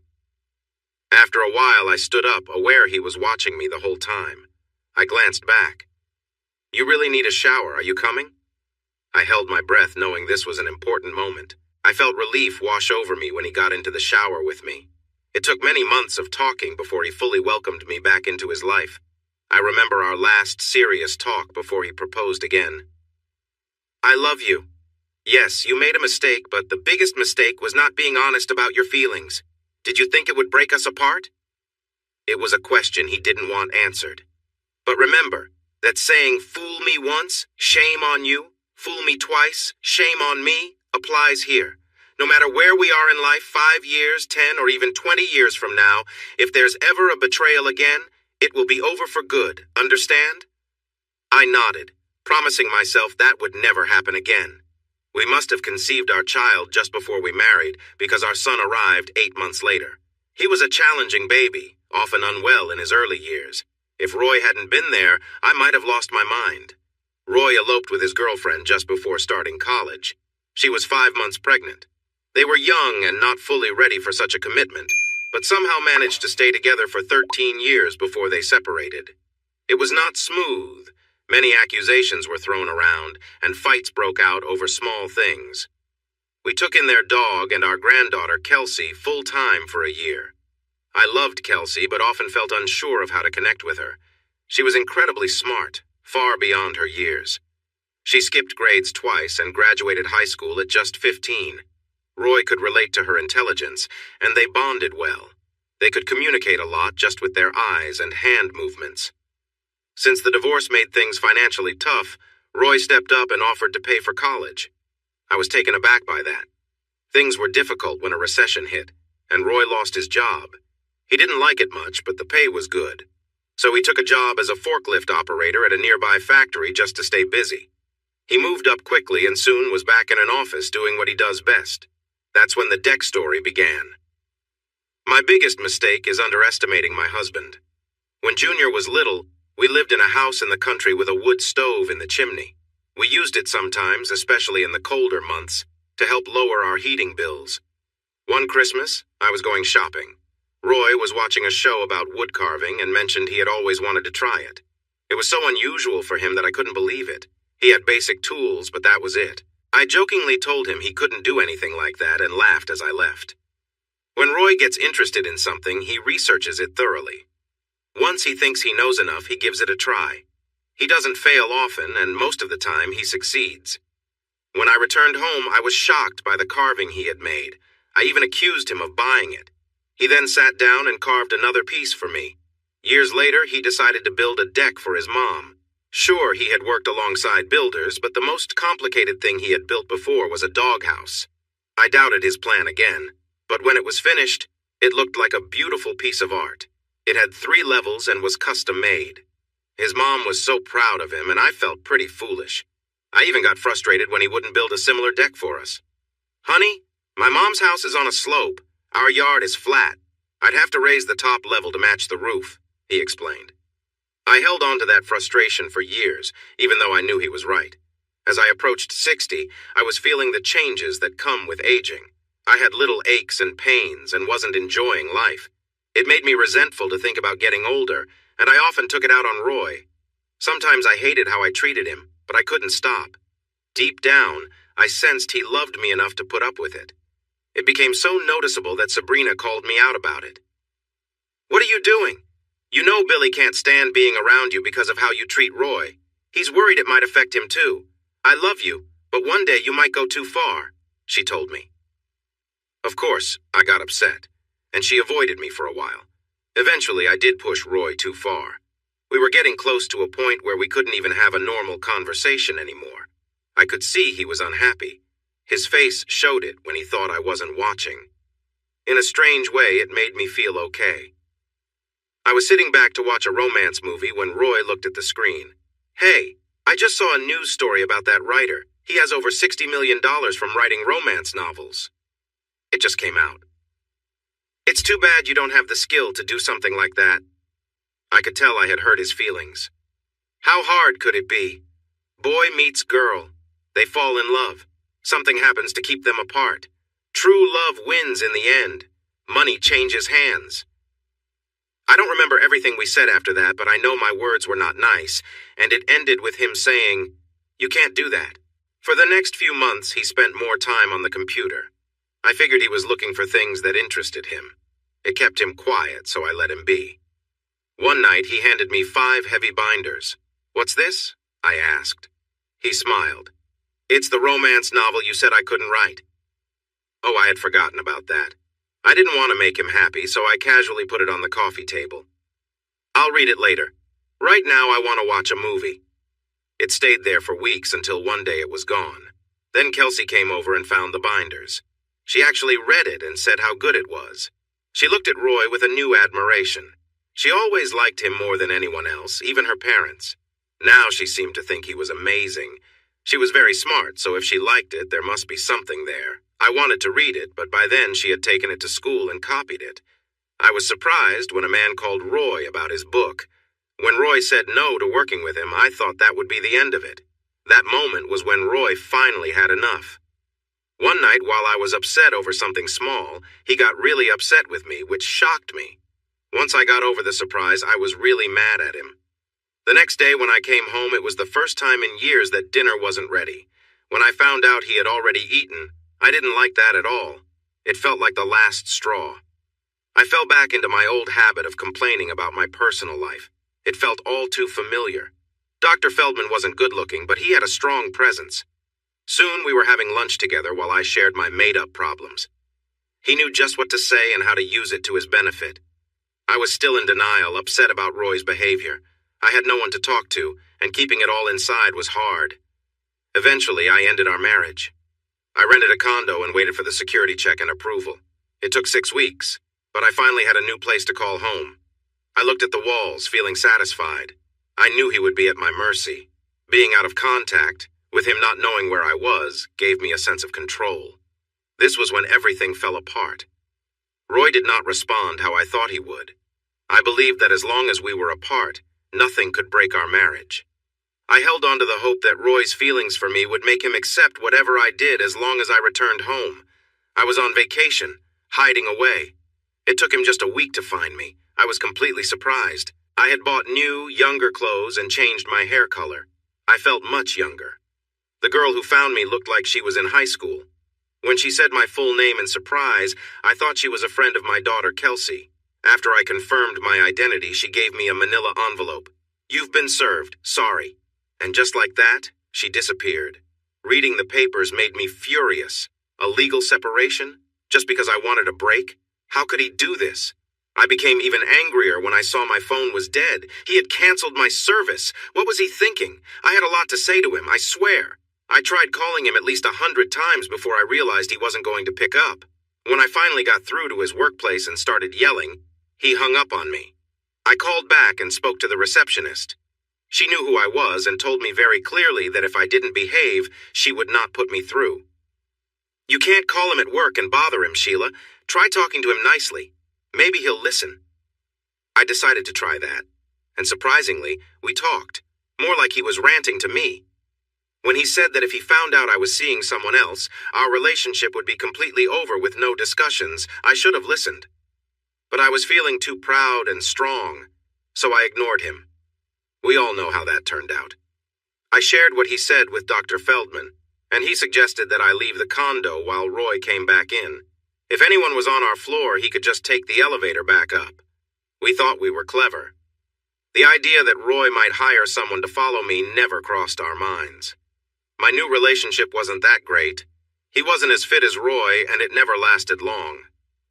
After a while, I stood up, aware he was watching me the whole time. I glanced back. "You really need a shower. Are you coming?" I held my breath, knowing this was an important moment. I felt relief wash over me when he got into the shower with me. It took many months of talking before he fully welcomed me back into his life. I remember our last serious talk before he proposed again. "I love you. Yes, you made a mistake, but the biggest mistake was not being honest about your feelings. Did you think it would break us apart?" It was a question he didn't want answered. But remember, that saying, "Fool me once, shame on you. Fool me twice, shame on me," applies here. No matter where we are in life, 5 years, 10, or even 20 years from now, if there's ever a betrayal again, it will be over for good, understand? I nodded, promising myself that would never happen again. We must have conceived our child just before we married, because our son arrived 8 months later. He was a challenging baby, often unwell in his early years. If Roy hadn't been there, I might have lost my mind. Roy eloped with his girlfriend just before starting college. She was 5 months pregnant. They were young and not fully ready for such a commitment, but somehow managed to stay together for 13 years before they separated. It was not smooth. Many accusations were thrown around, and fights broke out over small things. We took in their dog and our granddaughter, Kelsey, full-time for a year. I loved Kelsey, but often felt unsure of how to connect with her. She was incredibly smart, far beyond her years. She skipped grades twice and graduated high school at just 15. Roy could relate to her intelligence, and they bonded well. They could communicate a lot just with their eyes and hand movements. Since the divorce made things financially tough, Roy stepped up and offered to pay for college. I was taken aback by that. Things were difficult when a recession hit, and Roy lost his job. He didn't like it much, but the pay was good. So he took a job as a forklift operator at a nearby factory just to stay busy. He moved up quickly and soon was back in an office doing what he does best. That's when the deck story began. My biggest mistake is underestimating my husband. When Junior was little, we lived in a house in the country with a wood stove in the chimney. We used it sometimes, especially in the colder months, to help lower our heating bills. One Christmas, I was going shopping. Roy was watching a show about wood carving and mentioned he had always wanted to try it. It was so unusual for him that I couldn't believe it. He had basic tools, but that was it. I jokingly told him he couldn't do anything like that and laughed as I left. When Roy gets interested in something, he researches it thoroughly. Once he thinks he knows enough, he gives it a try. He doesn't fail often, and most of the time he succeeds. When I returned home, I was shocked by the carving he had made. I even accused him of buying it. He then sat down and carved another piece for me. Years later, he decided to build a deck for his mom. Sure, he had worked alongside builders, but the most complicated thing he had built before was a doghouse. I doubted his plan again, but when it was finished, it looked like a beautiful piece of art. It had 3 levels and was custom-made. His mom was so proud of him, and I felt pretty foolish. I even got frustrated when he wouldn't build a similar deck for us. "Honey, my mom's house is on a slope. Our yard is flat. I'd have to raise the top level to match the roof," he explained. I held on to that frustration for years, even though I knew he was right. As I approached 60, I was feeling the changes that come with aging. I had little aches and pains and wasn't enjoying life. It made me resentful to think about getting older, and I often took it out on Roy. Sometimes I hated how I treated him, but I couldn't stop. Deep down, I sensed he loved me enough to put up with it. It became so noticeable that Sabrina called me out about it. "What are you doing? You know Billy can't stand being around you because of how you treat Roy. He's worried it might affect him too. I love you, but one day you might go too far," she told me. Of course, I got upset, and she avoided me for a while. Eventually, I did push Roy too far. We were getting close to a point where we couldn't even have a normal conversation anymore. I could see he was unhappy. His face showed it when he thought I wasn't watching. In a strange way, it made me feel okay. I was sitting back to watch a romance movie when Roy looked at the screen. "Hey, I just saw a news story about that writer. He has over $60 million from writing romance novels." It just came out. "It's too bad you don't have the skill to do something like that." I could tell I had hurt his feelings. How hard could it be? Boy meets girl. They fall in love. Something happens to keep them apart. True love wins in the end. Money changes hands. I don't remember everything we said after that, but I know my words were not nice, and it ended with him saying, "You can't do that." For the next few months, he spent more time on the computer. I figured he was looking for things that interested him. It kept him quiet, so I let him be. One night, he handed me 5 heavy binders. "What's this?" I asked. He smiled. "It's the romance novel you said I couldn't write." Oh, I had forgotten about that. I didn't want to make him happy, so I casually put it on the coffee table. "I'll read it later. Right now, I want to watch a movie." It stayed there for weeks until one day it was gone. Then Kelsey came over and found the binders. She actually read it and said how good it was. She looked at Roy with a new admiration. She always liked him more than anyone else, even her parents. Now she seemed to think he was amazing. She was very smart, so if she liked it, there must be something there. I wanted to read it, but by then she had taken it to school and copied it. I was surprised when a man called Roy about his book. When Roy said no to working with him, I thought that would be the end of it. That moment was when Roy finally had enough. One night, while I was upset over something small, he got really upset with me, which shocked me. Once I got over the surprise, I was really mad at him. The next day when I came home, it was the first time in years that dinner wasn't ready. When I found out he had already eaten, I didn't like that at all. It felt like the last straw. I fell back into my old habit of complaining about my personal life. It felt all too familiar. Dr. Feldman wasn't good-looking, but he had a strong presence. Soon we were having lunch together while I shared my made-up problems. He knew just what to say and how to use it to his benefit. I was still in denial, upset about Roy's behavior. I had no one to talk to, and keeping it all inside was hard. Eventually, I ended our marriage. I rented a condo and waited for the security check and approval. It took 6 weeks, but I finally had a new place to call home. I looked at the walls, feeling satisfied. I knew he would be at my mercy. Being out of contact, with him not knowing where I was, gave me a sense of control. This was when everything fell apart. Roy did not respond how I thought he would. I believed that as long as we were apart, nothing could break our marriage. I held on to the hope that Roy's feelings for me would make him accept whatever I did as long as I returned home. I was on vacation, hiding away. It took him just a week to find me. I was completely surprised. I had bought new, younger clothes and changed my hair color. I felt much younger. The girl who found me looked like she was in high school. When she said my full name in surprise, I thought she was a friend of my daughter, Kelsey. After I confirmed my identity, she gave me a manila envelope. "You've been served, sorry." And just like that, she disappeared. Reading the papers made me furious. A legal separation? Just because I wanted a break? How could he do this? I became even angrier when I saw my phone was dead. He had canceled my service. What was he thinking? I had a lot to say to him, I swear. I tried calling him at least 100 times before I realized he wasn't going to pick up. When I finally got through to his workplace and started yelling, he hung up on me. I called back and spoke to the receptionist. She knew who I was and told me very clearly that if I didn't behave, she would not put me through. "You can't call him at work and bother him, Sheila. Try talking to him nicely. Maybe he'll listen." I decided to try that. And surprisingly, we talked. More like he was ranting to me. When he said that if he found out I was seeing someone else, our relationship would be completely over with no discussions, I should have listened. But I was feeling too proud and strong, so I ignored him. We all know how that turned out. I shared what he said with Dr. Feldman, and he suggested that I leave the condo while Roy came back in. If anyone was on our floor, he could just take the elevator back up. We thought we were clever. The idea that Roy might hire someone to follow me never crossed our minds. My new relationship wasn't that great. He wasn't as fit as Roy, and it never lasted long.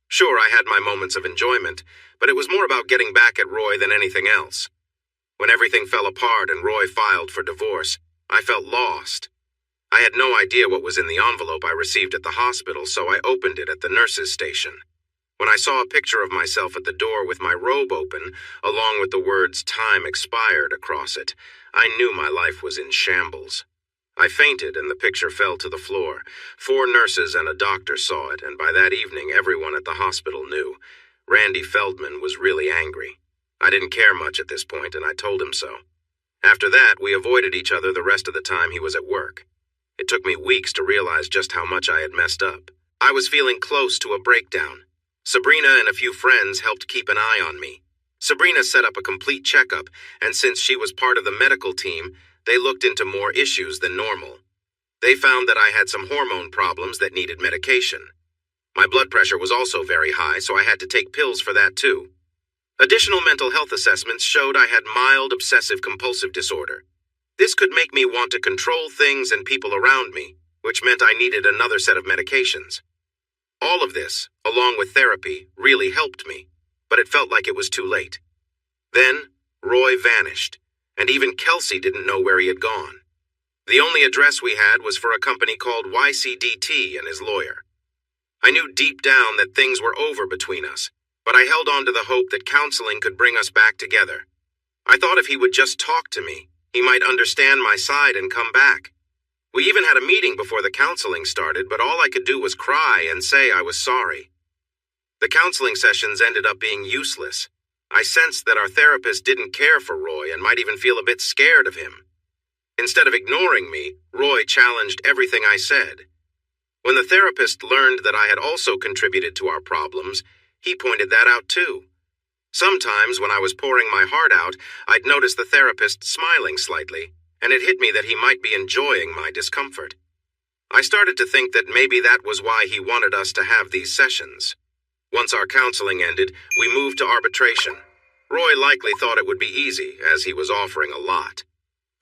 Sure, I had my moments of enjoyment, but it was more about getting back at Roy than anything else. When everything fell apart and Roy filed for divorce, I felt lost. I had no idea what was in the envelope I received at the hospital, so I opened it at the nurse's station. When I saw a picture of myself at the door with my robe open, along with the words "time expired" across it, I knew my life was in shambles. I fainted and the picture fell to the floor. 4 nurses and a doctor saw it, and by that evening everyone at the hospital knew. Randy Feldman was really angry. I didn't care much at this point, and I told him so. After that, we avoided each other the rest of the time he was at work. It took me weeks to realize just how much I had messed up. I was feeling close to a breakdown. Sabrina and a few friends helped keep an eye on me. Sabrina set up a complete checkup, and since she was part of the medical team, they looked into more issues than normal. They found that I had some hormone problems that needed medication. My blood pressure was also very high, so I had to take pills for that too. Additional mental health assessments showed I had mild obsessive-compulsive disorder. This could make me want to control things and people around me, which meant I needed another set of medications. All of this, along with therapy, really helped me, but it felt like it was too late. Then, Roy vanished, and even Kelsey didn't know where he had gone. The only address we had was for a company called YCDT and his lawyer. I knew deep down that things were over between us, but I held on to the hope that counseling could bring us back together. I thought if he would just talk to me, he might understand my side and come back. We even had a meeting before the counseling started, but all I could do was cry and say I was sorry. The counseling sessions ended up being useless. I sensed that our therapist didn't care for Roy and might even feel a bit scared of him. Instead of ignoring me, Roy challenged everything I said. When the therapist learned that I had also contributed to our problems, he pointed that out too. Sometimes when I was pouring my heart out, I'd notice the therapist smiling slightly, and it hit me that he might be enjoying my discomfort. I started to think that maybe that was why he wanted us to have these sessions. Once our counseling ended, we moved to arbitration. Roy likely thought it would be easy, as he was offering a lot.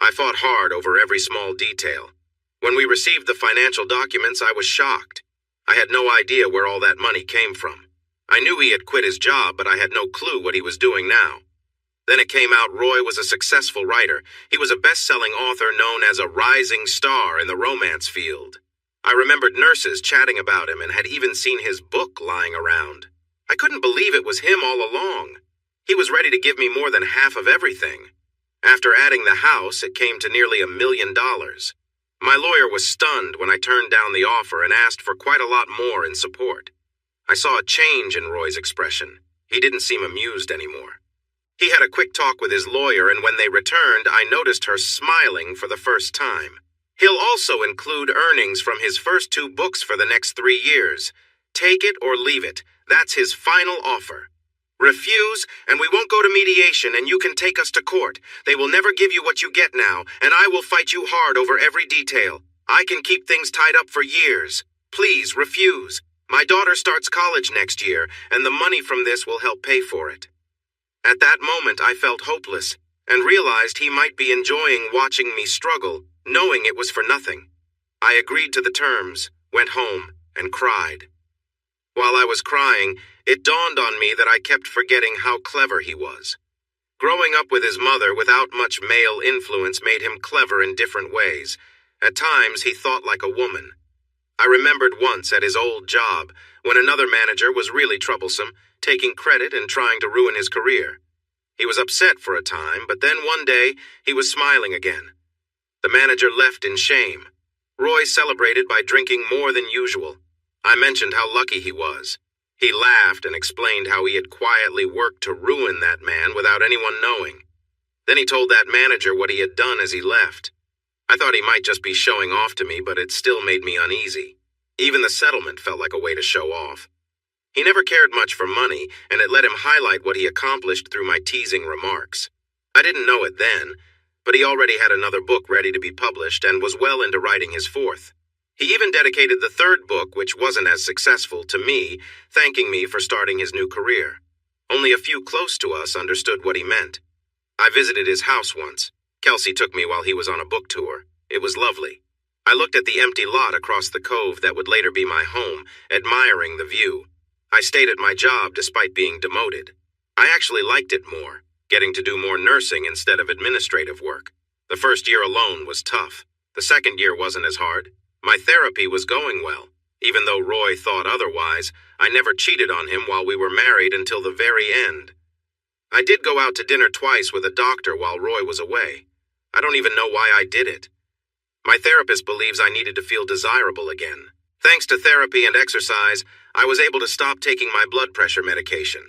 I fought hard over every small detail. When we received the financial documents, I was shocked. I had no idea where all that money came from. I knew he had quit his job, but I had no clue what he was doing now. Then it came out Roy was a successful writer. He was a best-selling author known as a rising star in the romance field. I remembered nurses chatting about him and had even seen his book lying around. I couldn't believe it was him all along. He was ready to give me more than half of everything. After adding the house, it came to nearly $1 million. My lawyer was stunned when I turned down the offer and asked for quite a lot more in support. I saw a change in Roy's expression. He didn't seem amused anymore. He had a quick talk with his lawyer, and when they returned, I noticed her smiling for the first time. He'll also include earnings from his first 2 books for the next 3 years. Take it or leave it. That's his final offer. Refuse, and we won't go to mediation, and you can take us to court. They will never give you what you get now, and I will fight you hard over every detail. I can keep things tied up for years. Please refuse. My daughter starts college next year, and the money from this will help pay for it. At that moment, I felt hopeless and realized he might be enjoying watching me struggle, knowing it was for nothing. I agreed to the terms, went home, and cried. While I was crying, it dawned on me that I kept forgetting how clever he was. Growing up with his mother without much male influence made him clever in different ways. At times, he thought like a woman. I remembered once at his old job, when another manager was really troublesome, taking credit and trying to ruin his career. He was upset for a time, but then one day, he was smiling again. The manager left in shame. Roy celebrated by drinking more than usual. I mentioned how lucky he was. He laughed and explained how he had quietly worked to ruin that man without anyone knowing. Then he told that manager what he had done as he left. I thought he might just be showing off to me, but it still made me uneasy. Even the settlement felt like a way to show off. He never cared much for money, and it let him highlight what he accomplished through my teasing remarks. I didn't know it then, but he already had another book ready to be published and was well into writing his 4th. He even dedicated the 3rd book, which wasn't as successful, to me, thanking me for starting his new career. Only a few close to us understood what he meant. I visited his house once. Kelsey took me while he was on a book tour. It was lovely. I looked at the empty lot across the cove that would later be my home, admiring the view. I stayed at my job despite being demoted. I actually liked it more, getting to do more nursing instead of administrative work. The first year alone was tough. The second year wasn't as hard. My therapy was going well. Even though Roy thought otherwise, I never cheated on him while we were married until the very end. I did go out to dinner twice with a doctor while Roy was away. I don't even know why I did it. My therapist believes I needed to feel desirable again. Thanks to therapy and exercise, I was able to stop taking my blood pressure medication.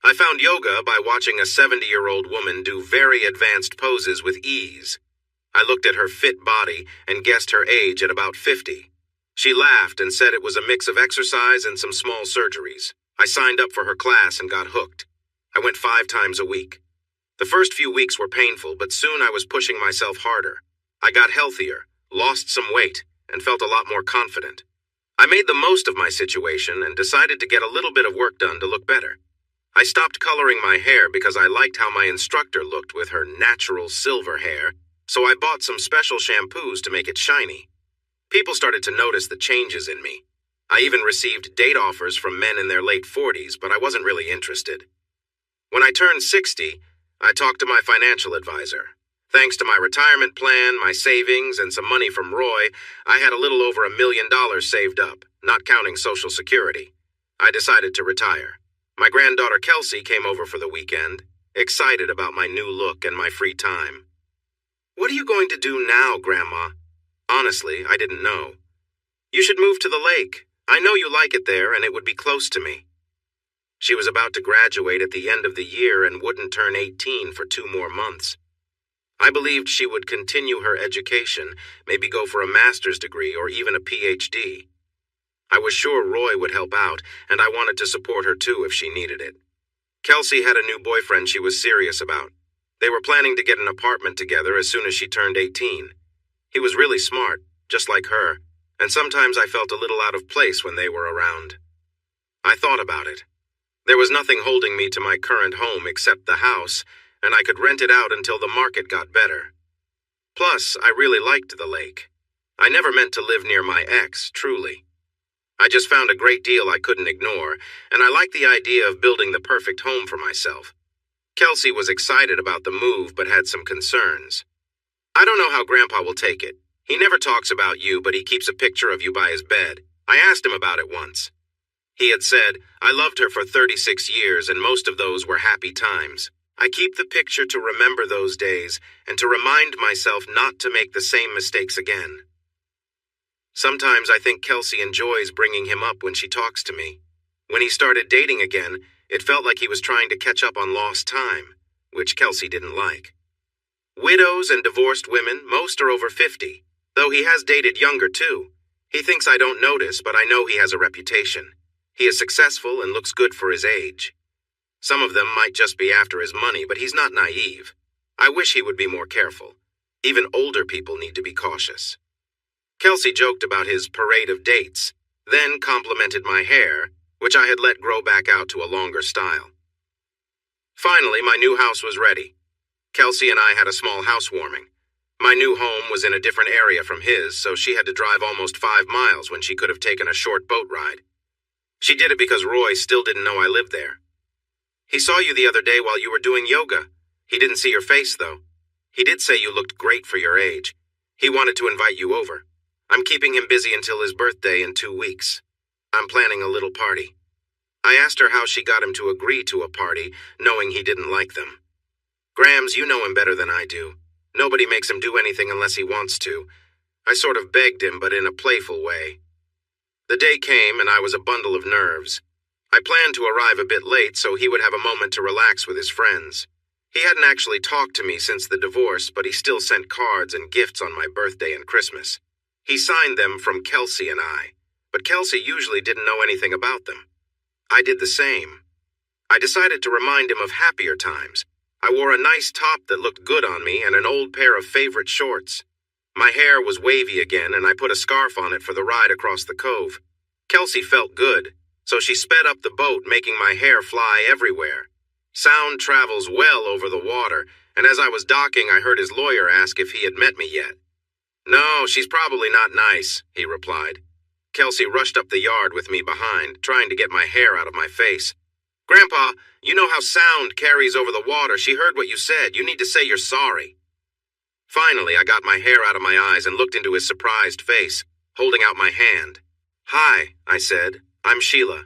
I found yoga by watching a 70-year-old woman do very advanced poses with ease. I looked at her fit body and guessed her age at about 50. She laughed and said it was a mix of exercise and some small surgeries. I signed up for her class and got hooked. I went 5 times a week. The first few weeks were painful, but soon I was pushing myself harder. I got healthier, lost some weight, and felt a lot more confident. I made the most of my situation and decided to get a little bit of work done to look better. I stopped coloring my hair because I liked how my instructor looked with her natural silver hair, so I bought some special shampoos to make it shiny. People started to notice the changes in me. I even received date offers from men in their late 40s, but I wasn't really interested. When I turned 60, I talked to my financial advisor. Thanks to my retirement plan, my savings, and some money from Roy, I had a little over $1 million saved up, not counting Social Security. I decided to retire. My granddaughter Kelsey came over for the weekend, excited about my new look and my free time. "What are you going to do now, Grandma?" Honestly, I didn't know. "You should move to the lake. I know you like it there, and it would be close to me." She was about to graduate at the end of the year and wouldn't turn 18 for 2 more months. I believed she would continue her education, maybe go for a master's degree or even a PhD. I was sure Roy would help out, and I wanted to support her too if she needed it. Kelsey had a new boyfriend she was serious about. They were planning to get an apartment together as soon as she turned 18. He was really smart, just like her, and sometimes I felt a little out of place when they were around. I thought about it. There was nothing holding me to my current home except the house, and I could rent it out until the market got better. Plus, I really liked the lake. I never meant to live near my ex, truly. I just found a great deal I couldn't ignore, and I liked the idea of building the perfect home for myself. Kelsey was excited about the move but had some concerns. I don't know how Grandpa will take it. He never talks about you, but he keeps a picture of you by his bed. I asked him about it once. He had said, I loved her for 36 years and most of those were happy times. I keep the picture to remember those days and to remind myself not to make the same mistakes again. Sometimes I think Kelsey enjoys bringing him up when she talks to me. When he started dating again, it felt like he was trying to catch up on lost time, which Kelsey didn't like. Widows and divorced women, most are over 50, though he has dated younger too. He thinks I don't notice, but I know he has a reputation. He is successful and looks good for his age. Some of them might just be after his money, but he's not naive. I wish he would be more careful. Even older people need to be cautious. Kelsey joked about his parade of dates, then complimented my hair, which I had let grow back out to a longer style. Finally, my new house was ready. Kelsey and I had a small housewarming. My new home was in a different area from his, so she had to drive almost 5 miles when she could have taken a short boat ride. She did it because Roy still didn't know I lived there. He saw you the other day while you were doing yoga. He didn't see your face, though. He did say you looked great for your age. He wanted to invite you over. I'm keeping him busy until his birthday in 2 weeks. I'm planning a little party. I asked her how she got him to agree to a party, knowing he didn't like them. Grams, you know him better than I do. Nobody makes him do anything unless he wants to. I sort of begged him, but in a playful way. The day came, and I was a bundle of nerves. I planned to arrive a bit late so he would have a moment to relax with his friends. He hadn't actually talked to me since the divorce, but he still sent cards and gifts on my birthday and Christmas. He signed them from Kelsey and I, but Kelsey usually didn't know anything about them. I did the same. I decided to remind him of happier times. I wore a nice top that looked good on me and an old pair of favorite shorts. My hair was wavy again, and I put a scarf on it for the ride across the cove. Kelsey felt good, so she sped up the boat, making my hair fly everywhere. Sound travels well over the water, and as I was docking, I heard his lawyer ask if he had met me yet. No, she's probably not nice, he replied. Kelsey rushed up the yard with me behind, trying to get my hair out of my face. Grandpa, you know how sound carries over the water. She heard what you said. You need to say you're sorry. Finally, I got my hair out of my eyes and looked into his surprised face, holding out my hand. Hi, I said. I'm Sheila.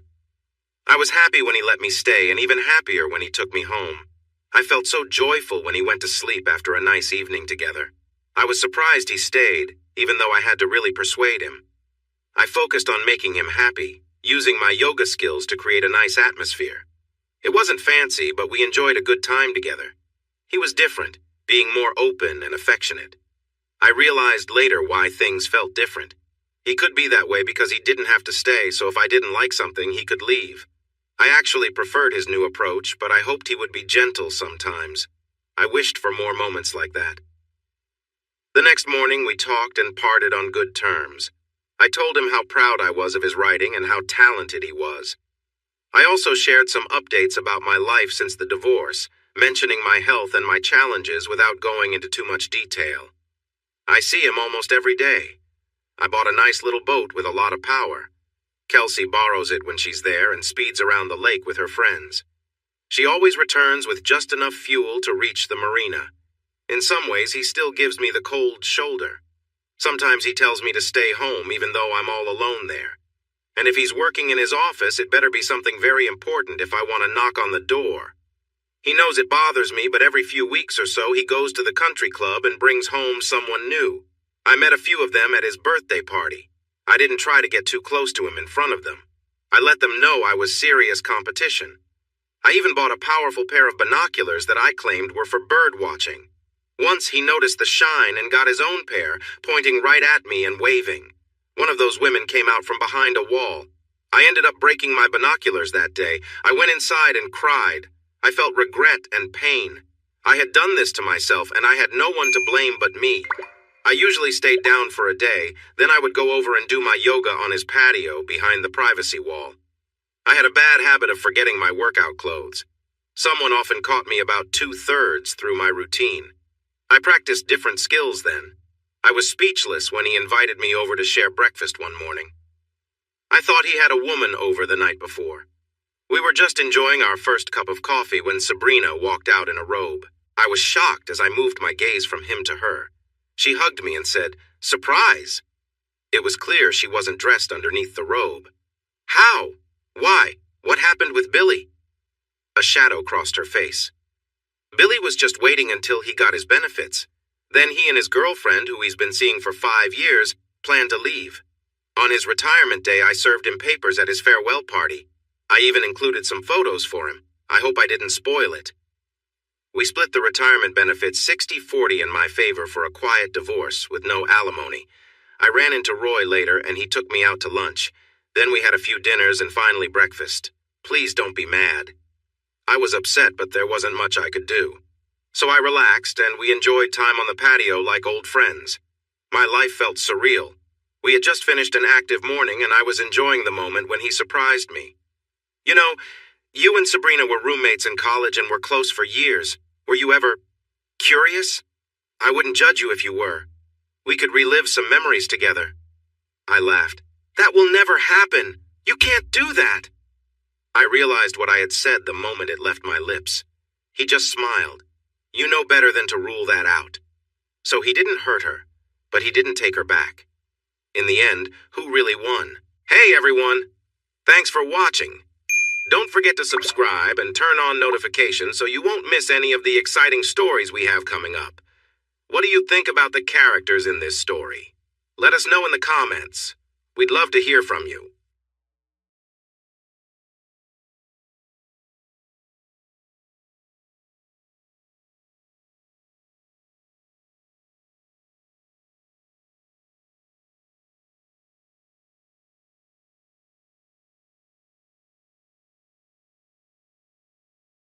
I was happy when he let me stay and even happier when he took me home. I felt so joyful when he went to sleep after a nice evening together. I was surprised he stayed, even though I had to really persuade him. I focused on making him happy, using my yoga skills to create a nice atmosphere. It wasn't fancy, but we enjoyed a good time together. He was different, being more open and affectionate. I realized later why things felt different. He could be that way because he didn't have to stay, so if I didn't like something, he could leave. I actually preferred his new approach, but I hoped he would be gentle sometimes. I wished for more moments like that. The next morning, we talked and parted on good terms. I told him how proud I was of his writing and how talented he was. I also shared some updates about my life since the divorce, mentioning my health and my challenges without going into too much detail. I see him almost every day. I bought a nice little boat with a lot of power. Kelsey borrows it when she's there and speeds around the lake with her friends. She always returns with just enough fuel to reach the marina. In some ways, he still gives me the cold shoulder. Sometimes he tells me to stay home even though I'm all alone there. And if he's working in his office, it better be something very important if I want to knock on the door. He knows it bothers me, but every few weeks or so he goes to the country club and brings home someone new. I met a few of them at his birthday party. I didn't try to get too close to him in front of them. I let them know I was serious competition. I even bought a powerful pair of binoculars that I claimed were for bird watching. Once he noticed the shine and got his own pair, pointing right at me and waving. One of those women came out from behind a wall. I ended up breaking my binoculars that day. I went inside and cried. I felt regret and pain. I had done this to myself, and I had no one to blame but me. I usually stayed down for a day, then I would go over and do my yoga on his patio behind the privacy wall. I had a bad habit of forgetting my workout clothes. Someone often caught me about 2/3 through my routine. I practiced different skills then. I was speechless when he invited me over to share breakfast one morning. I thought he had a woman over the night before. We were just enjoying our first cup of coffee when Sabrina walked out in a robe. I was shocked as I moved my gaze from him to her. She hugged me and said, "Surprise!" It was clear she wasn't dressed underneath the robe. How? Why? What happened with Billy? A shadow crossed her face. Billy was just waiting until he got his benefits. Then he and his girlfriend, who he's been seeing for 5 years, planned to leave. On his retirement day, I served him papers at his farewell party. I even included some photos for him. I hope I didn't spoil it. We split the retirement benefits 60-40 in my favor for a quiet divorce with no alimony. I ran into Roy later and he took me out to lunch. Then we had a few dinners and finally breakfast. Please don't be mad. I was upset, but there wasn't much I could do. So I relaxed and we enjoyed time on the patio like old friends. My life felt surreal. We had just finished an active morning and I was enjoying the moment when he surprised me. You know, you and Sabrina were roommates in college and were close for years. Were you ever curious? I wouldn't judge you if you were. We could relive some memories together. I laughed. That will never happen. You can't do that. I realized what I had said the moment it left my lips. He just smiled. You know better than to rule that out. So he didn't hurt her, but he didn't take her back. In the end, who really won? Hey everyone! Thanks for watching. Don't forget to subscribe and turn on notifications so you won't miss any of the exciting stories we have coming up. What do you think about the characters in this story? Let us know in the comments. We'd love to hear from you.